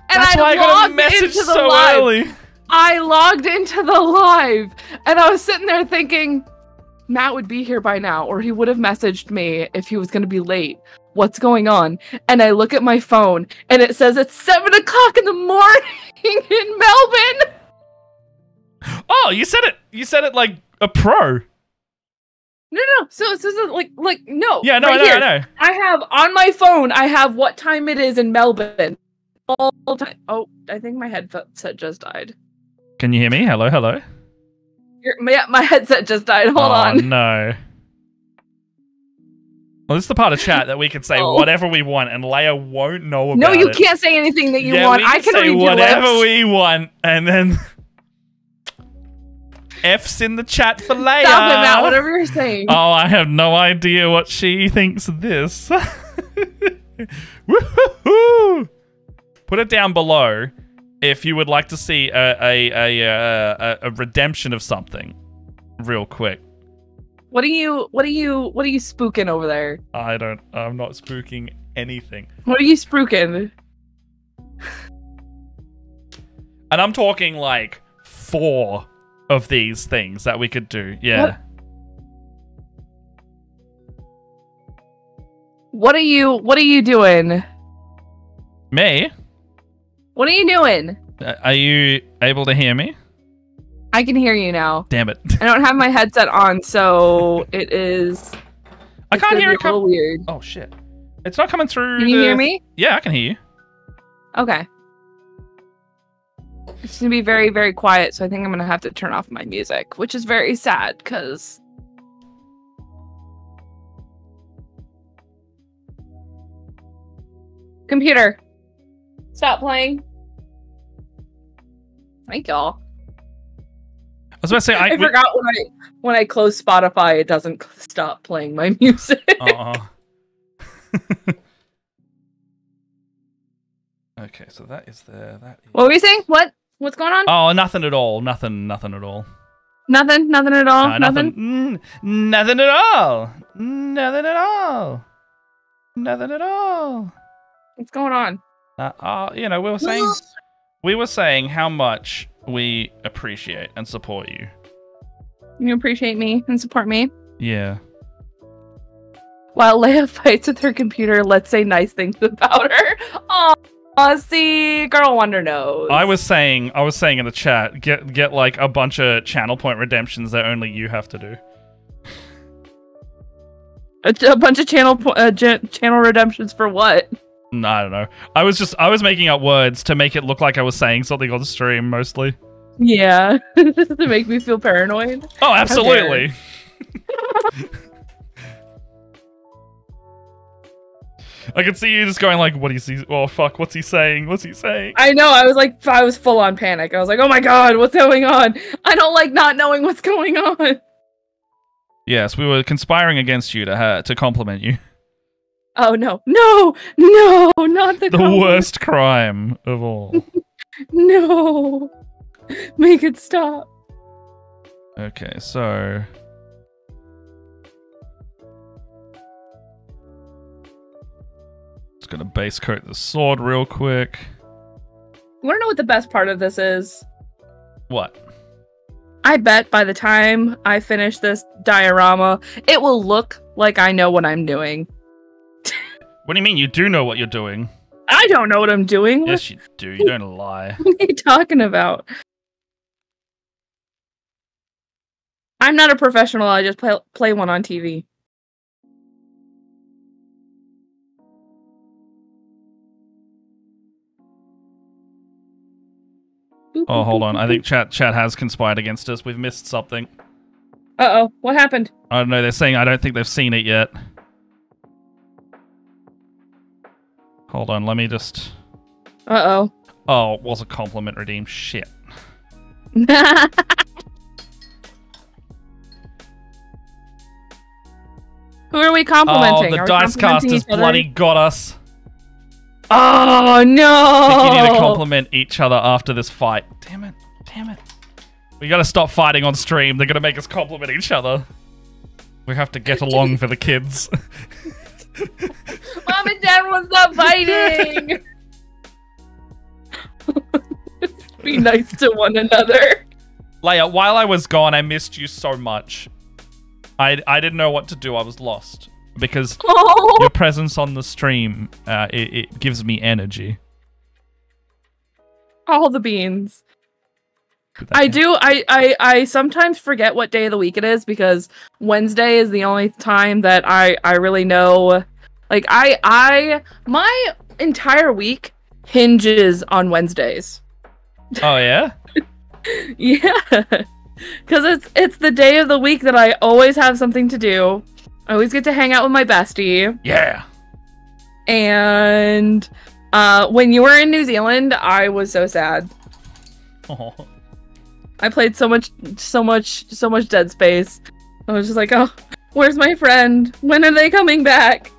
And That's why I got a message so early. I logged into the live, and I was sitting there thinking, Matt would be here by now, or he would have messaged me if he was going to be late. What's going on? And I look at my phone, and it says it's 7 o'clock in the morning in Melbourne. Oh, you said it. You said it like a pro. No. So it says it like no. Yeah, no, right I know, here. I know. I have on my phone. I have what time it is in Melbourne. All time. Oh, I think my headset just died. Can you hear me? Hello, hello. My headset just died. Hold on. No. Well, this is the part of chat that we can say Oh. whatever we want, and Leia won't know about No, you it. can't say anything that you Yeah, want. we I can say read your whatever lips. we want, and then F's in the chat for Leia. Stop it, Matt. Whatever you're saying. Oh, I have no idea what she thinks of this. Woo-hoo-hoo. Put it down below if you would like to see a redemption of something, real quick. What are you spooking over there? I'm not spooking anything. What are you spooking? And I'm talking like 4 of these things that we could do. Yeah. What are you doing? Me? What are you doing? Are you able to hear me? I can hear you now. Damn it. I don't have my headset on, so it is. I can't hear it a little weird. Oh, shit. It's not coming through. Can you hear me? Yeah, I can hear you. Okay. It's gonna be very, very quiet, so I think I'm gonna have to turn off my music, which is very sad, because... Computer, stop playing. Thank y'all. I was about to say, I forgot when I close Spotify, it doesn't stop playing my music. Okay, so that is there. That is... What were you saying? What's going on? Oh, nothing at all. Nothing at all. Nothing at all. Nothing. Nothing at all. Nothing at all. Nothing at all. What's going on? You know, we were saying how much we appreciate and support you. You appreciate me and support me. Yeah. While Leia fights with her computer, let's say nice things about her. Aw, see, girl wonder knows. I was saying in the chat, get like a bunch of channel point redemptions that only you have to do. A bunch of channel redemptions for what? No, I don't know. I was making up words to make it look like I was saying something on the stream, mostly. Yeah, just to make me feel paranoid. Oh, absolutely. I could see you just going like, what do you see? Oh, fuck, what's he saying? What's he saying? I know, I was full on panic. I was like, oh my god, what's going on? I don't like not knowing what's going on. Yes, we were conspiring against you to compliment you. Oh, no, not the The worst crime of all. No. Make it stop. Okay, so just gonna base coat the sword real quick. You want to know what the best part of this is? What? I bet by the time I finish this diorama, it will look like I know what I'm doing. What do you mean you do know what you're doing? I don't know what I'm doing. Yes, you do. You don't lie. What are you talking about? I'm not a professional. I just play one on TV. Oh, hold on. I think chat has conspired against us. We've missed something. Uh-oh. What happened? I don't know. They're saying I don't think they've seen it yet. Hold on. Let me just... Uh-oh. Oh, it was a compliment redeemed. Shit. Who are we complimenting? Oh, the Are we dice complimenting casters each other? bloody got us. Oh, no! I think you need to compliment each other after this fight. Damn it. Damn it. We gotta stop fighting on stream. They're gonna make us compliment each other. We have to get along for the kids. Mom and Dad won't stop fighting! Just be nice to one another. Leia, while I was gone, I missed you so much. I didn't know what to do. I was lost. Because Oh! your presence on the stream, it gives me energy. All the beans. I sometimes forget what day of the week it is because Wednesday is the only time that I really know. Like my entire week hinges on Wednesdays. Oh yeah? Yeah. Cuz it's the day of the week that I always have something to do. I always get to hang out with my bestie. Yeah. And when you were in New Zealand, I was so sad. Oh. I played so much Dead Space. I was just like, oh, where's my friend? When are they coming back?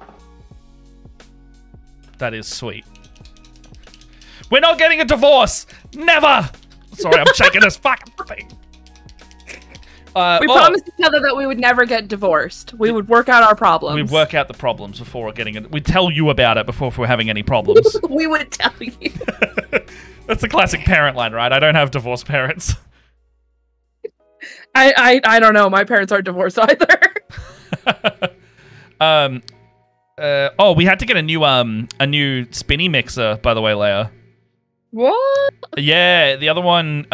That is sweet. We're not getting a divorce! Never! Sorry, I'm shaking this fucking thing. We promised each other that we would never get divorced. We would work out our problems. We'd work out the problems before getting it. We'd tell you about it before we're having any problems. We would tell you. That's a classic parent line, right? I don't have divorced parents. I don't know. My parents aren't divorced either. We had to get a new spinny mixer, by the way, Leia. What? Yeah, the other one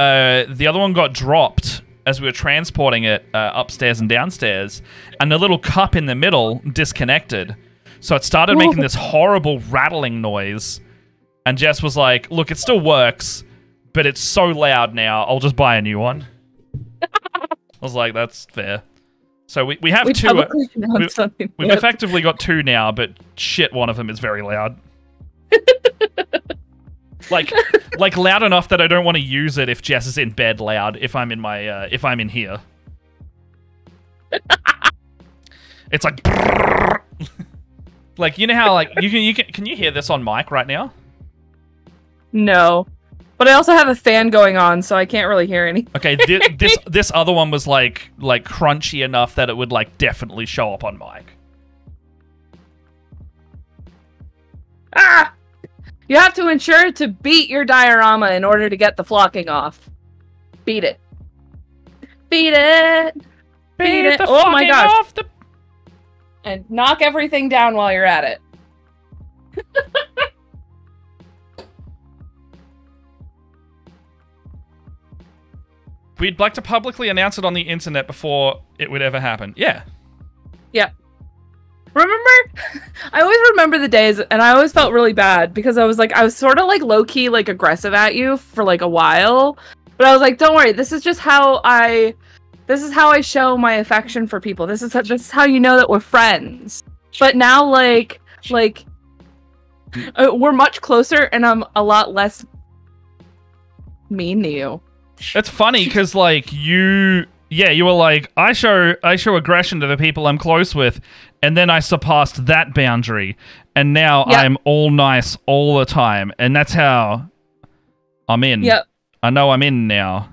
got dropped as we were transporting it upstairs and downstairs, and the little cup in the middle disconnected. So it started making this horrible rattling noise, and Jess was like, look, it still works, but it's so loud now, I'll just buy a new one. I was like, that's fair. So we have two. We've effectively got two now, but shit, one of them is very loud. like loud enough that I don't want to use it if Jess is in bed loud, if I'm in my if I'm in here. It's like like, you know how like you can you hear this on mic right now? No. But I also have a fan going on, so I can't really hear anything. Okay, this other one was like crunchy enough that it would like definitely show up on mic. Ah! You have to ensure to beat your diorama in order to get the flocking off. Beat it. Beat it. Beat it. Oh my gosh. Off the... And knock everything down while you're at it. We'd like to publicly announce it on the internet before it would ever happen. Yeah. Yeah. Remember? I always remember the days, and I always felt really bad because I was sort of like low-key like aggressive at you for like a while. But I was like, don't worry, this is how I show my affection for people. This is how you know that we're friends. But now we're much closer, and I'm a lot less mean to you. It's funny because like you were like, I show aggression to the people I'm close with, and then I surpassed that boundary, and now I'm all nice all the time, and that's how I'm in. Yep. I know I'm in now.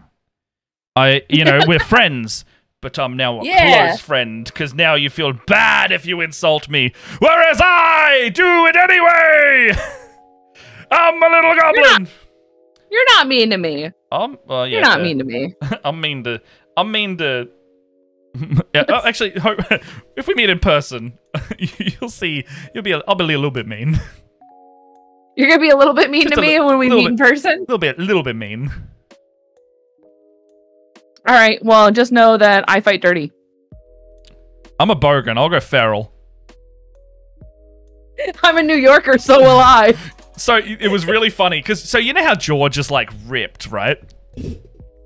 We're friends, but I'm now a close friend because now you feel bad if you insult me, whereas I do it anyway. I'm a little goblin. You're not mean to me. Well, yeah, You're not mean to me. I'm mean to. Yeah, actually, if we meet in person, you'll see. I'll be a little bit mean. You're gonna be a little bit mean Just to me when we meet in person. A little bit mean. All right. Well, just know that I fight dirty. I'm a bogan. I'll go feral. I'm a New Yorker, so will I. So it was really funny because you know how George is like ripped, right?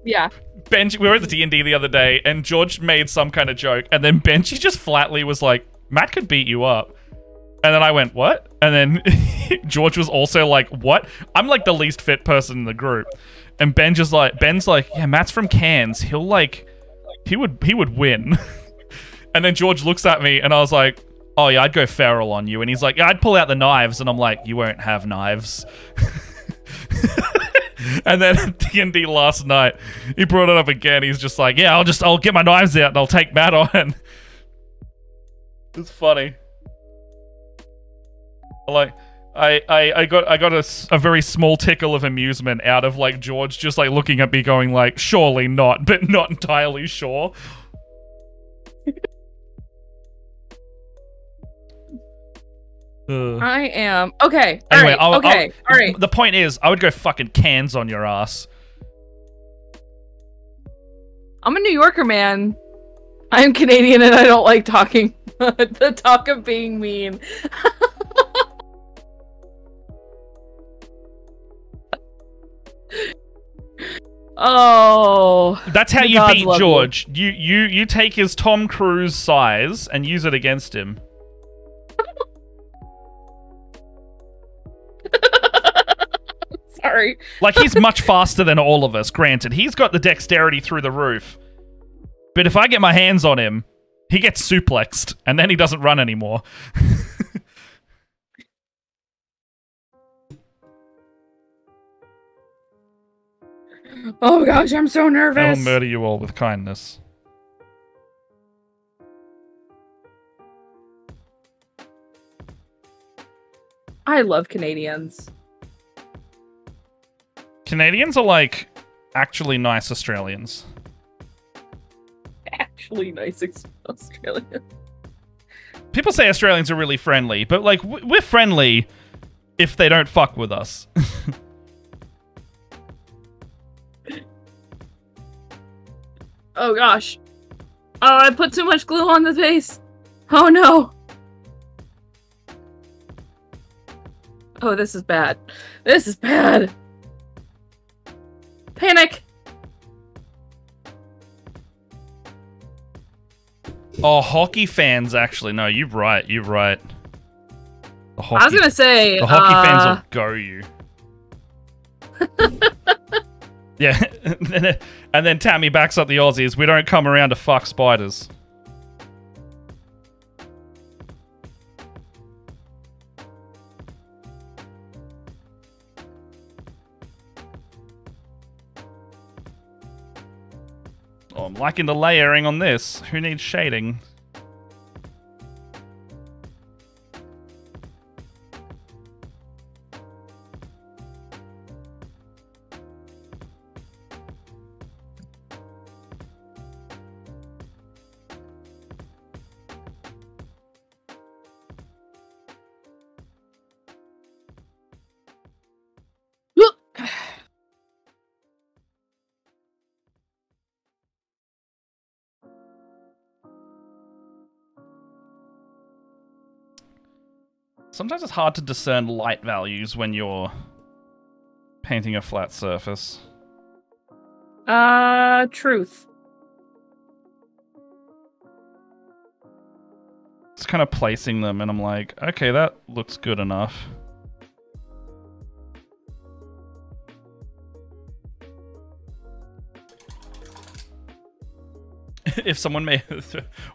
Yeah. Benji, we were at the D&D the other day, and George made some kind of joke, and then Benji just flatly was like, "Matt could beat you up." And then I went, "What?" And then George was also like, "What?" I'm like the least fit person in the group. And Ben's like, "Yeah, Matt's from Cairns. He would win." And then George looks at me, and I was like, "Oh yeah, I'd go feral on you." And he's like, "Yeah, I'd pull out the knives." And I'm like, "You won't have knives." And then at D&D last night, he brought it up again. He's just like, "Yeah, I'll get my knives out and I'll take Matt on." It's funny. Like, I got a very small tickle of amusement out of like George just like looking at me going like, "Surely not," but not entirely sure. I am okay. Anyway, all right. All right. The point is, I would go fucking cans on your ass. I'm a New Yorker, man. I'm Canadian, and I don't like talking. The talk of being mean. Oh, that's how you beat George. You take his Tom Cruise size and use it against him. Sorry. Like, he's much faster than all of us, granted. He's got the dexterity through the roof. But if I get my hands on him, he gets suplexed, and then he doesn't run anymore. Oh gosh, I'm so nervous. I will murder you all with kindness. I love Canadians. Canadians are like actually nice Australians. Actually nice Australian. People say Australians are really friendly, but like we're friendly if they don't fuck with us. Oh gosh. Oh, I put too much glue on the face. Oh no. Oh, this is bad. This is bad. Panic. Oh, hockey fans, actually. No, you're right. You're right. I was going to say... The hockey fans will go you. Yeah. And then Tammy backs up the Aussies. We don't come around to fuck spiders. Oh, I'm liking the layering on this. Who needs shading? Sometimes it's hard to discern light values when you're painting a flat surface. Truth. It's kind of placing them, and I'm like, okay, that looks good enough. If someone may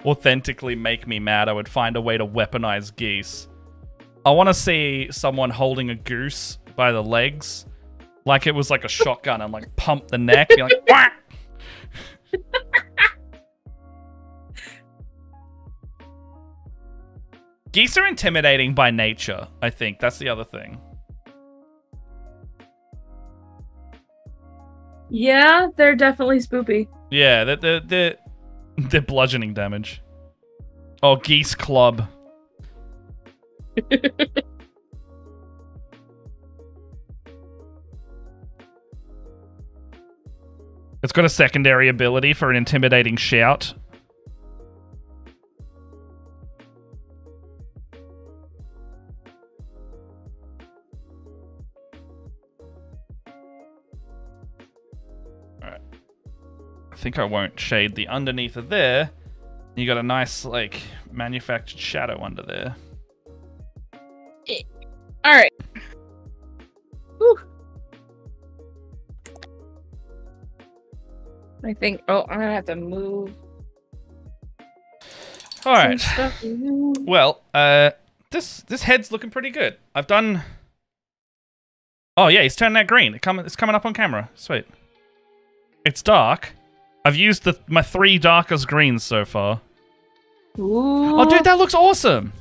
authentically make me mad, I would find a way to weaponize geese. I want to see someone holding a goose by the legs Like it was like a shotgun and like pump the neck. Be like, whack! Geese are intimidating by nature, I think. That's the other thing. Yeah, they're definitely spoopy. Yeah, they're bludgeoning damage. Oh, geese club. It's got a secondary ability for an intimidating shout. Alright. I think I won't shade the underneath of there. You got a nice, like, manufactured shadow under there. Alright. I think... Oh, I'm gonna have to move. Alright. Well, this head's looking pretty good. I've done... Oh, yeah, he's turning that green. It's coming up on camera. Sweet. It's dark. I've used my 3 darkest greens so far. Ooh. Oh, dude, that looks awesome.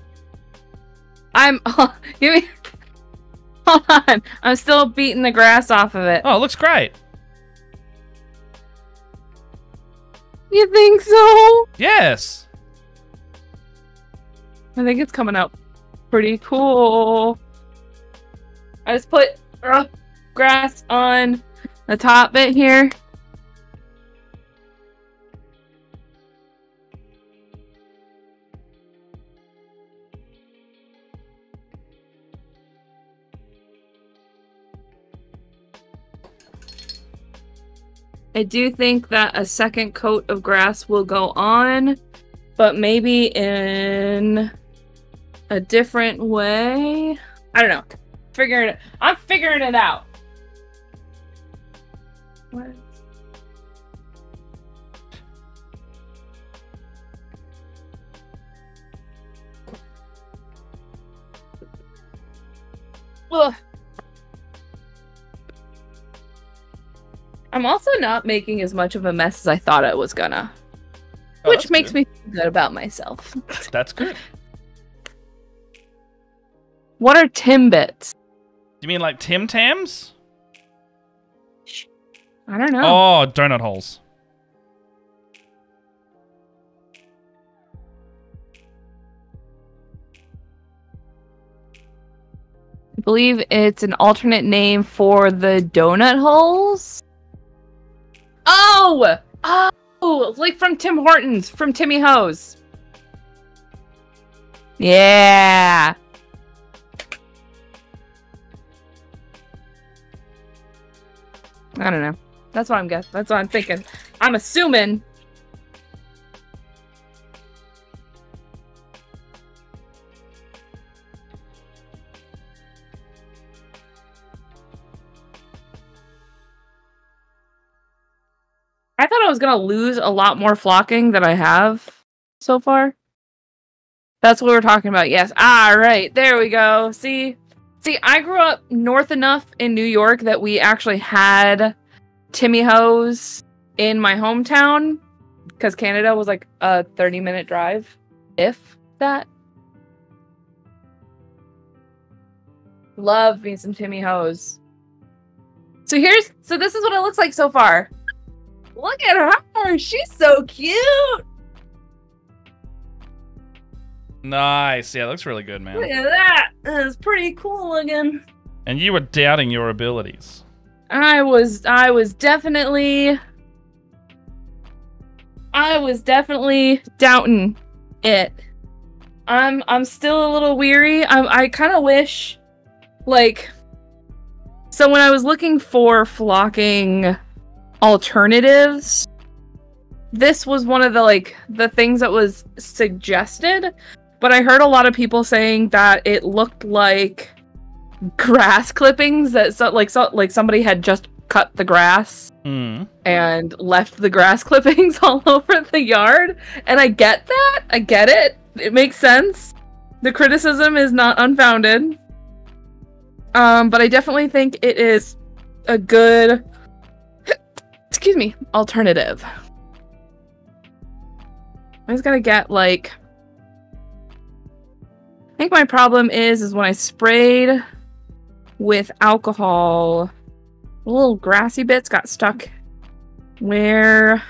Give me... Hold on. I'm still beating the grass off of it. Oh, it looks great. You think so? Yes. I think it's coming out pretty cool. I just put grass on the top bit here. I do think that a second coat of grass will go on, but maybe in a different way. I don't know. I'm figuring it out. What? Ugh. I'm also not making as much of a mess as I thought I was gonna. Oh, which makes good. me feel good about myself. That's good. What are Timbits? You mean like Tim Tams? I don't know. Oh, donut holes. I believe it's an alternate name for the donut holes. Oh! Oh! Like from Tim Hortons, from Timmy Ho's. Yeah! I don't know. That's what I'm guessing. That's what I'm thinking. I'm assuming. I thought I was gonna lose a lot more flocking than I have so far. That's what we're talking about. Yes. Ah, right. There we go. See, I grew up north enough in New York that we actually had Timmy Ho's in my hometown because Canada was like a 30-minute drive, if that. Love me some Timmy Ho's. So this is what it looks like so far. Look at her. She's so cute. Nice. Yeah, it looks really good, man. Look at that. It's pretty cool looking. And you were doubting your abilities. I was definitely doubting it. I'm still a little weary. I kind of wish, like, so when I was looking for flocking alternatives, this was one of the things that was suggested, but I heard a lot of people saying that it looked like grass clippings that somebody had just cut the grass and left the grass clippings all over the yard. And I get that. I get it. It makes sense. The criticism is not unfounded. But I definitely think it is a good, excuse me, alternative. I just gotta get like, I think my problem is when I sprayed with alcohol, the little grassy bits got stuck where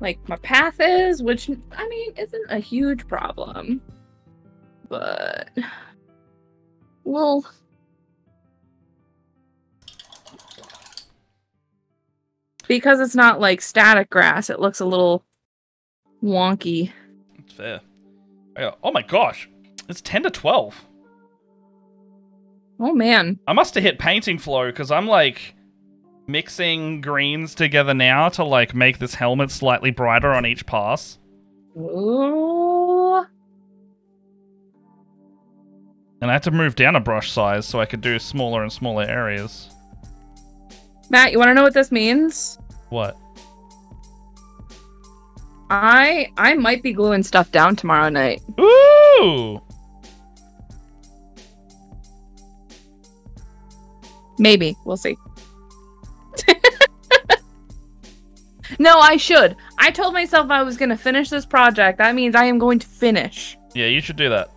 like my path is, which I mean isn't a huge problem, but well, because it's not like static grass, it looks a little wonky. That's fair. Oh my gosh, it's 10 to 12. Oh man. I must have hit painting flow because I'm like mixing greens together now to like make this helmet slightly brighter on each pass. Ooh. And I had to move down a brush size so I could do smaller and smaller areas. Matt, you want to know what this means? What? I might be gluing stuff down tomorrow night. Ooh! Maybe. We'll see. No, I should. I told myself I was going to finish this project. That means I am going to finish. Yeah, you should do that.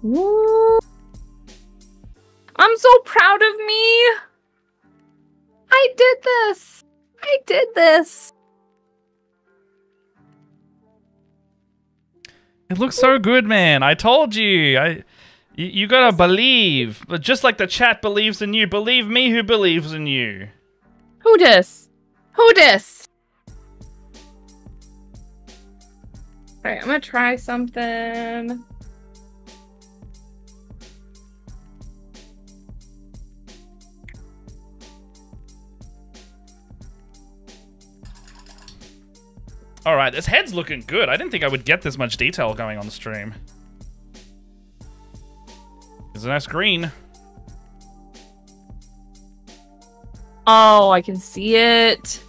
Woo. I'm so proud of me. I did this. I did this. It looks so good, man. I told you. You gotta believe. But just like the chat believes in you, believe me who believes in you. Who dis? Who dis? Alright, I'm gonna try something. Alright, this head's looking good. I didn't think I would get this much detail going on the stream. It's a nice green. Oh, I can see it.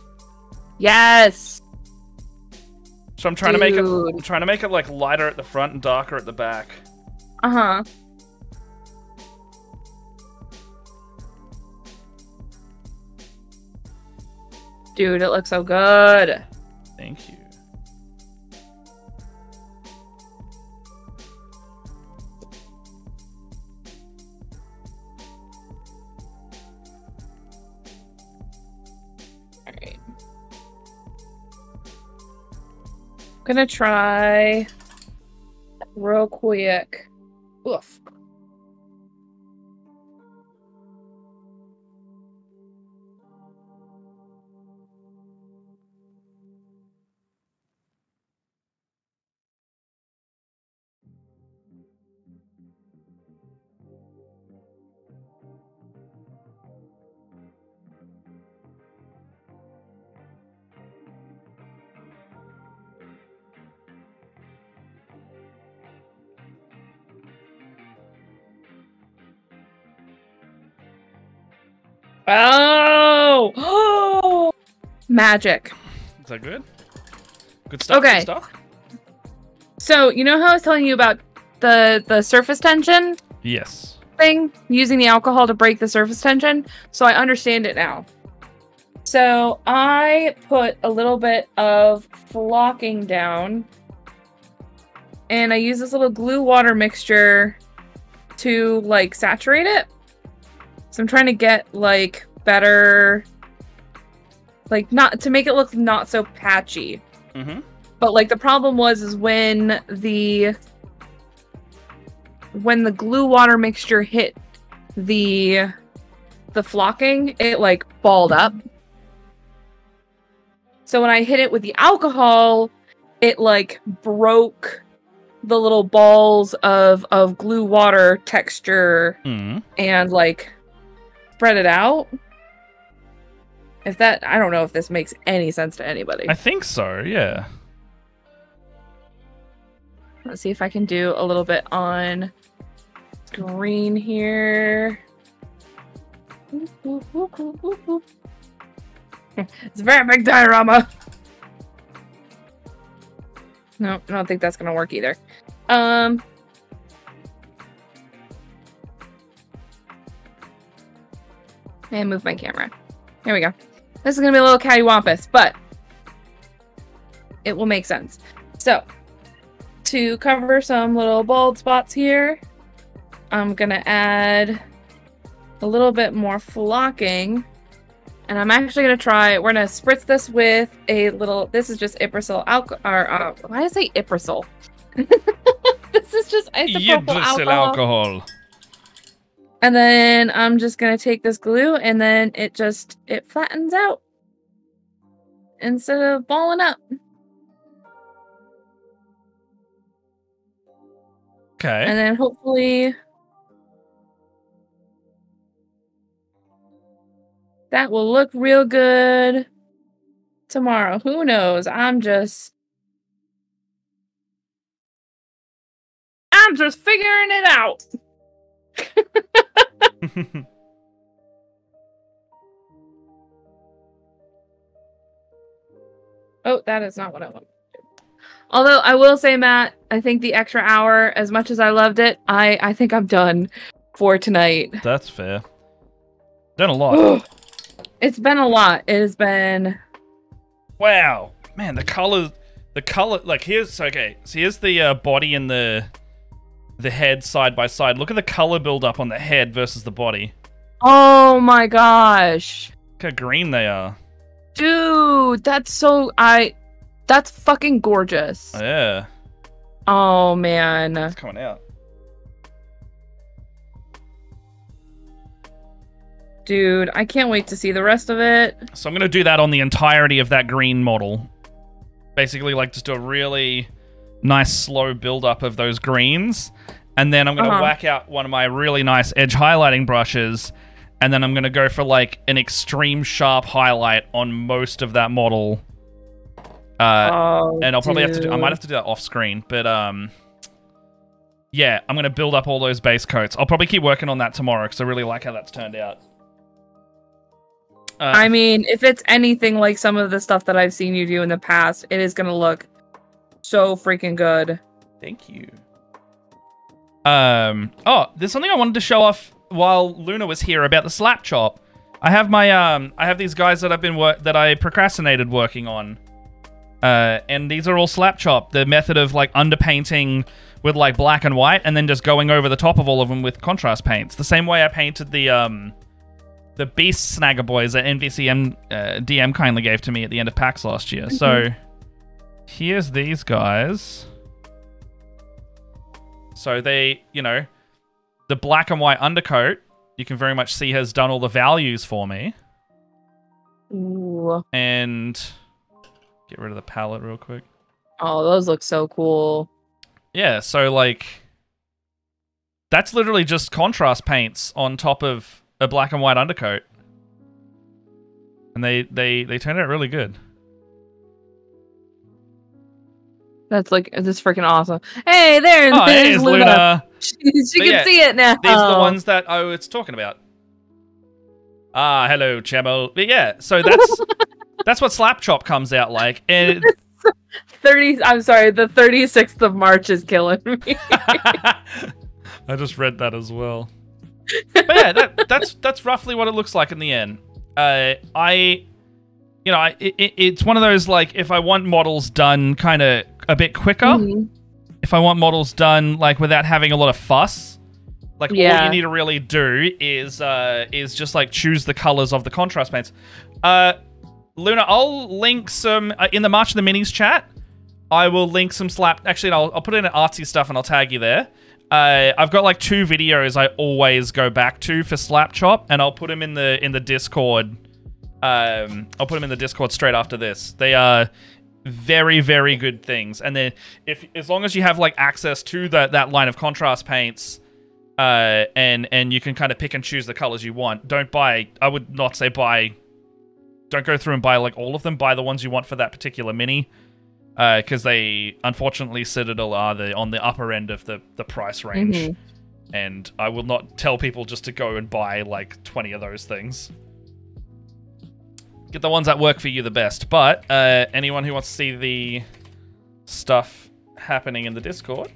Yes. So I'm trying to make it like lighter at the front and darker at the back. Uh-huh. Dude, it looks so good. Thank you. Alright. I'm gonna try real quick. Oof. Oh! Oh! Magic. Is that good? Good stuff. Okay. Good stuff? So, you know how I was telling you about the surface tension Yes. thing? Using the alcohol to break the surface tension? So I understand it now. So I put a little bit of flocking down. And I use this little glue water mixture to, like, saturate it. So I'm trying to get, like, better... Like, not... To make it look not so patchy. Mm-hmm. But, like, the problem is when the glue water mixture hit the flocking, it, like, balled up. So when I hit it with the alcohol, it, like, broke the little balls of glue water texture and, like, spread it out. If that... I don't know if this makes any sense to anybody. I think so, yeah. Let's see if I can do a little bit on screen here. It's a very big diorama. No, I don't think that's gonna work either. And move my camera. Here we go. This is gonna be a little cattywampus, but it will make sense. So, to cover some little bald spots here, I'm gonna add a little bit more flocking. And I'm actually gonna try. We're gonna spritz this with a little. This is just Iprasol alcohol. Or why did I say Iprasol? This is just isopropyl alcohol. And then I'm just gonna take this glue, and then it flattens out instead of balling up. Okay. And then hopefully that will look real good tomorrow. Who knows? I'm just figuring it out. Oh, that is not what I want. Although I will say, Matt, I think the extra hour, as much as I loved it, I think I'm done for tonight. That's fair. Done a lot. It's been a lot. It has been. Wow, man, the color. Like here's okay. So here's the body and the head side by side. Look at the color build up on the head versus the body. Oh my gosh, Look how green they are. dude, that's fucking gorgeous. Oh, yeah, Oh man. it's coming out. Dude, I can't wait to see the rest of it. So I'm gonna do that on the entirety of that green model. Basically, like just do a really nice slow build up of those greens, and then I'm gonna whack out one of my really nice edge highlighting brushes, and then I'm gonna go for like an extreme sharp highlight on most of that model. And I'll probably have to do, I might have to do that off screen, but yeah, I'm gonna build up all those base coats. I'll probably keep working on that tomorrow because I really like how that's turned out. I mean, if it's anything like some of the stuff that I've seen you do in the past, it is gonna look so freaking good. Thank you. Oh, there's something I wanted to show off while Luna was here about the slap chop. I have my I have these guys that I procrastinated working on. And these are all slap chop. The method of like underpainting with like black and white, and then just going over the top of all of them with contrast paints. The same way I painted the Beast Snagger Boys that NVCM DM kindly gave to me at the end of PAX last year. So here's these guys. So they, you know, the black and white undercoat, you can very much see has done all the values for me. Ooh. And get rid of the palette real quick. Oh, those look so cool. Yeah, so like that's literally just contrast paints on top of a black and white undercoat. And they turned out really good. That's like, this freaking awesome. Hey, there's Luna. Luna. She can see it now. These are the ones that I was talking about. Ah, hello, Chemo. But yeah, so that's what Slap Chop comes out like. And I'm sorry, the 36th of March is killing me. I just read that as well. But yeah, that's roughly what it looks like in the end. It's one of those, like, if I want models done kind of a bit quicker, if I want models done like without having a lot of fuss, like all you need to really do is just like choose the colors of the contrast paints. Luna, I'll link some in the March of the Minis chat. I will link some Actually, I'll put in artsy stuff and I'll tag you there. I've got like 2 videos I always go back to for Slap Chop, and I'll put them in the Discord. I'll put them in the Discord straight after this. They are very, very good things. And then as long as you have like access to that line of contrast paints, and you can kind of pick and choose the colors you want. I would not say buy. Don't go through and buy like all of them. Buy the ones you want for that particular mini. Because they, unfortunately, Citadel are on the upper end of the price range. And I will not tell people just to go and buy like 20 of those things. get the ones that work for you the best. But anyone who wants to see the stuff happening in the Discord,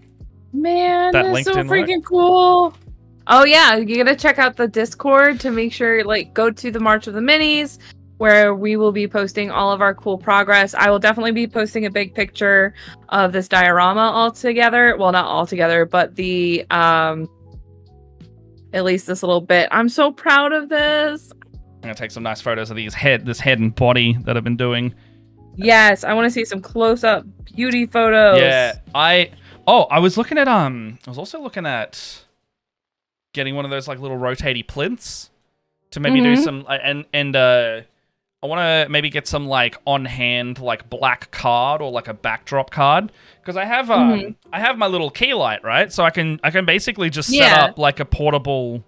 Man, that that's so LinkedIn freaking cool. Oh yeah, you gotta check out the Discord to make sure, like, go to the March of the Minis, where we will be posting all of our cool progress. I will definitely be posting a big picture of this diorama all together. Well, not all together, but the at least this little bit. I'm so proud of this. I'm gonna take some nice photos of this head and body that I've been doing. Yes, I want to see some close-up beauty photos. Yeah, I was looking at I was also looking at getting one of those like little rotating plinths to maybe do some I want to maybe get some like on hand like black card or like a backdrop card because I have my little key light, right? So I can basically just set up like a portable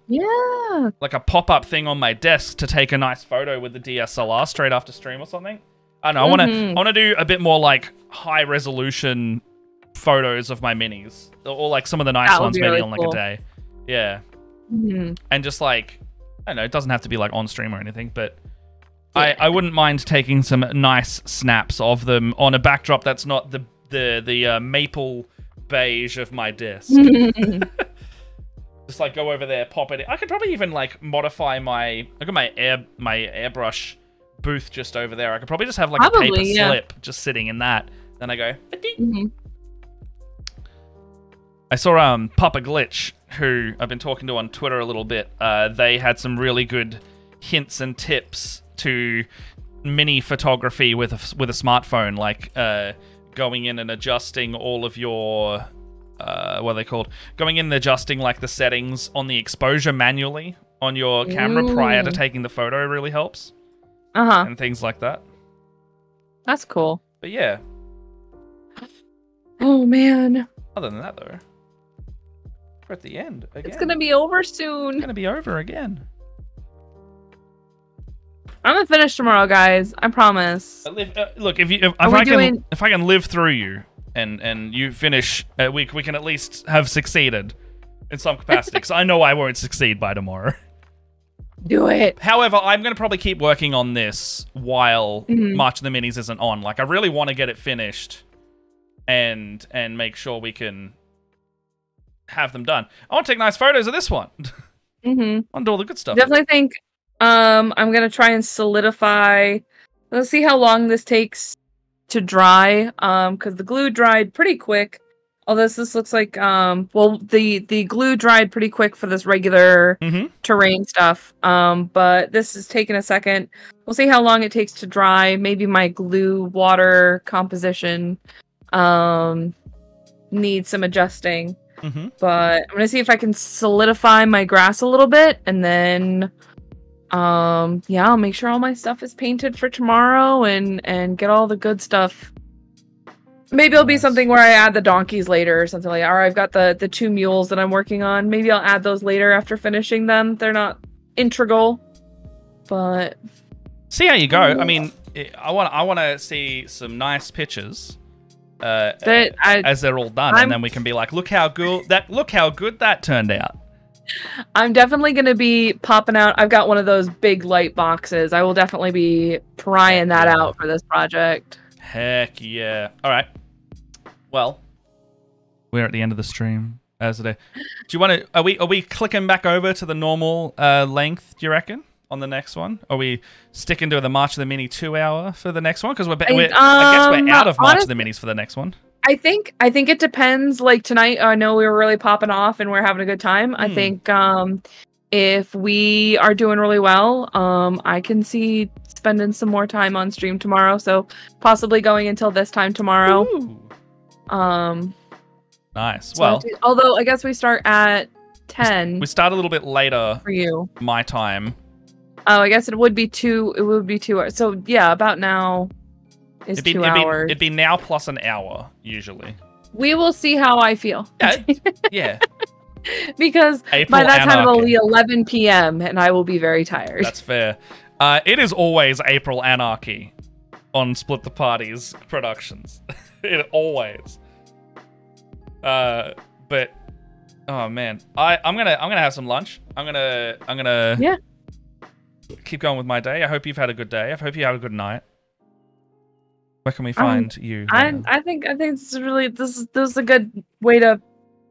like a pop-up thing on my desk to take a nice photo with the DSLR straight after stream or something. I don't know. I want to do a bit more like high resolution photos of my minis or like some of the nice ones maybe on like a day. Yeah. And just like I don't know, it doesn't have to be like on stream or anything, but I wouldn't mind taking some nice snaps of them on a backdrop that's not the maple beige of my desk. Just like go over there, pop it in. I could probably even like modify I got my airbrush booth just over there. I could probably just have like a paper slip just sitting in that. Then I go. I saw Papa Glitch, who I've been talking to on Twitter a little bit. They had some really good hints and tips to mini photography with a smartphone, like going in and adjusting all of your what are they called? Going in and adjusting like the settings on the exposure manually on your camera prior to taking the photo really helps. And things like that. That's cool. But yeah. Oh man. Other than that though, we're at the end again. It's gonna be over soon. It's gonna be over again. I'm gonna finish tomorrow, guys. I promise. Look, if I can live through you and you finish, we can at least have succeeded in some capacity. Because I know I won't succeed by tomorrow. Do it. However, I'm gonna probably keep working on this while March of the Minis isn't on. Like, I really want to get it finished and make sure we can have them done. I want to take nice photos of this one. I want to do all the good stuff. Definitely think. I'm gonna try and solidify. Let's see how long this takes to dry. Because the glue dried pretty quick. Although this looks like well, the glue dried pretty quick for this regular terrain stuff. But this is taking a second. We'll see how long it takes to dry. Maybe my glue water composition needs some adjusting. But I'm gonna see if I can solidify my grass a little bit, and then yeah, I'll make sure all my stuff is painted for tomorrow and get all the good stuff. Maybe it'll be something where I add the donkeys later or something like that. Or I've got the 2 mules that I'm working on. Maybe I'll add those later after finishing them. They're not integral, but see how you go. I mean, I want to see some nice pictures as they're all done, and then we can be like, look how good that turned out. I'm definitely going to be popping out. I've got one of those big light boxes. I will definitely be prying that out for this project. Heck yeah. All right. Well, we're at the end of the stream as today. Do you want to? Are we clicking back over to the normal length? Do you reckon on the next one? Are we sticking to the March of the Mini 2 hour for the next one? Because I guess we're out of March of the Minis for the next one. I think it depends. Like tonight, I know we were really popping off and we're having a good time. I think if we are doing really well, I can see spending some more time on stream tomorrow. So possibly going until this time tomorrow. Nice. So well, although I guess we start at 10. We start a little bit later for you. My time. Oh, I guess it would be 2. It would be 2 hours. So yeah, about now. Is 2 hours. It'd be now plus an hour, usually. We will see how I feel. Yeah. Because April by that time anarchy. it'll be 11 p.m. and I will be very tired. That's fair. It is always April anarchy on Split the Parties productions. It always. But oh man, I'm gonna have some lunch. I'm gonna keep going with my day. I hope you've had a good day. I hope you had a good night. Where can we find you? I think this is really this is a good way to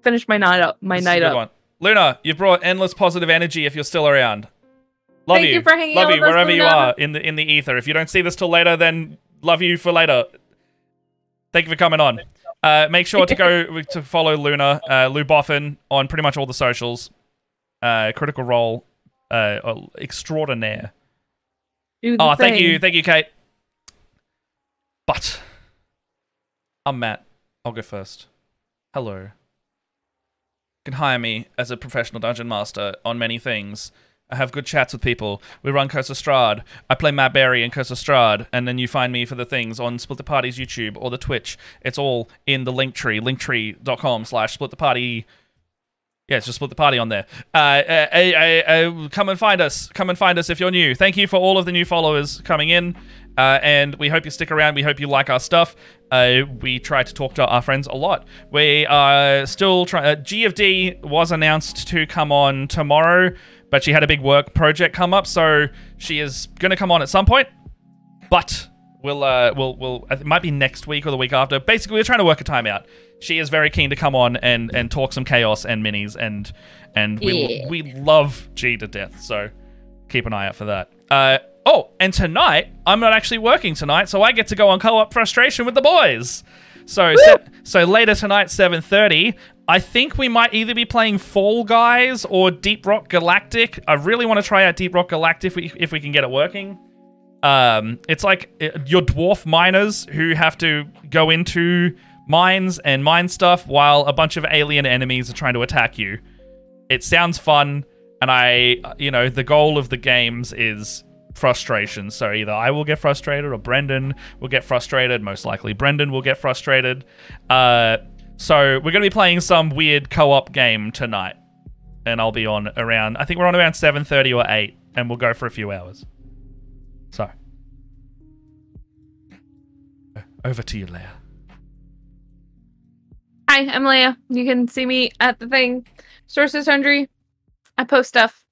finish my night up. This is a good one. Luna, you've brought endless positive energy. If you're still around, love Thank you for hanging out love with you us, wherever you Luna. are in the ether. If you don't see this till later, then love you for later. Thank you for coming on. Make sure to go to follow Luna, Luboffin on pretty much all the socials. Critical Role extraordinaire. Thank you, Kate. But I'm Matt. I'll go first. Hello. You can hire me as a professional dungeon master on many things. I have good chats with people. We run Curse of Strahd. I play Matt Berry in Curse of Strahd, and then you find me for the things on Split the Party's YouTube or the Twitch. It's all in the Linktree, linktree.com/splittheparty. Yeah, it's just Split the Party on there. Come and find us. Come and find us if you're new. Thank you for all of the new followers coming in, and we hope you stick around. We hope you like our stuff. We try to talk to our friends a lot. We are still trying... G of D was announced to come on tomorrow, but she had a big work project come up, so she is going to come on at some point. But we'll it might be next week or the week after. Basically, we're trying to work a time out. She is very keen to come on and talk some chaos and minis, and we love G to death, so keep an eye out for that. Oh, and tonight, I'm not actually working tonight, so I get to go on co-op frustration with the boys. So later tonight, 7:30, I think we might either be playing Fall Guys or Deep Rock Galactic. I really want to try out Deep Rock Galactic if we can get it working. It's like your dwarf miners who have to go into mines and mine stuff while a bunch of alien enemies are trying to attack you. It sounds fun, and the goal of the games is frustration. So either I will get frustrated or Brendan will get frustrated. Most likely Brendan will get frustrated. So we're going to be playing some weird co-op game tonight, and I'll be on around, I think we're on around 7:30 or 8, and we'll go for a few hours. So over to you, Leia. Hi, I'm Leia. You can see me at the thing. Sources Sundry. I post stuff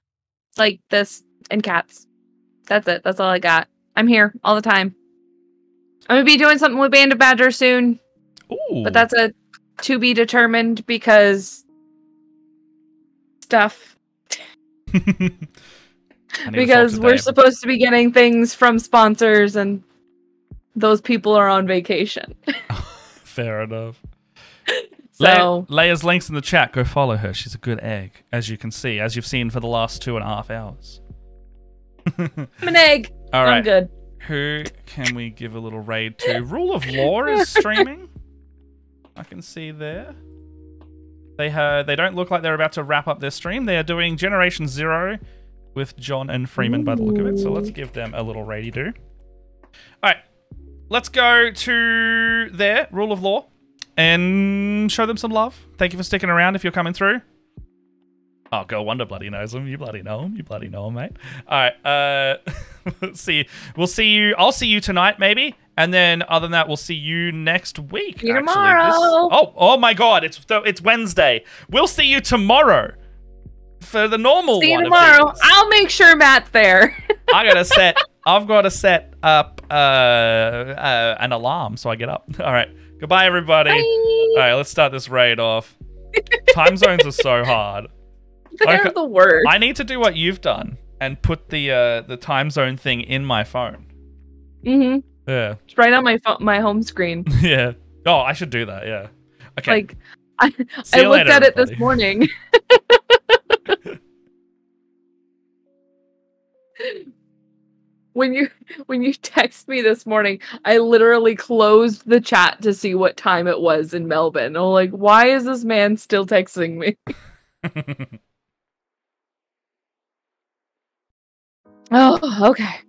like this and cats. That's it. That's all I got. I'm here all the time. I'm going to be doing something with Band of Badger soon. Ooh. But that's a to be determined because stuff. Because we're supposed to be getting things from sponsors and those people are on vacation. Fair enough. So Leia's links in the chat. Go follow her. She's a good egg, as you can see, as you've seen for the last 2.5 hours. I'm an egg. All right. I'm good. Who can we give a little raid to? Rule of Law is streaming. I can see there. They don't look like they're about to wrap up their stream. They are doing Generation Zero with John and Freeman by the look of it. So let's give them a little raid do. All right. Let's go to their Rule of Law and show them some love. Thank you for sticking around if you're coming through. Oh, Girl Wonder bloody knows him. You bloody know him. You bloody know him, mate. All right. Let's see. We'll see you. I'll see you tonight, maybe. And then, other than that, we'll see you next week. See you tomorrow. Oh my God! It's Wednesday. We'll see you tomorrow for the normal. See you tomorrow. I'll make sure Matt's there. I've got to set up an alarm so I get up. All right. Goodbye, everybody. Bye. All right. Let's start this raid off. Time zones are so hard. They're the worst. I need to do what you've done and put the time zone thing in my phone. Mm-hmm. Yeah. It's right on my home screen. Yeah. Oh, I should do that. Yeah. Okay. Like, I looked at it this morning. When you text me this morning, I literally closed the chat to see what time it was in Melbourne. I'm like, why is this man still texting me? Oh, okay.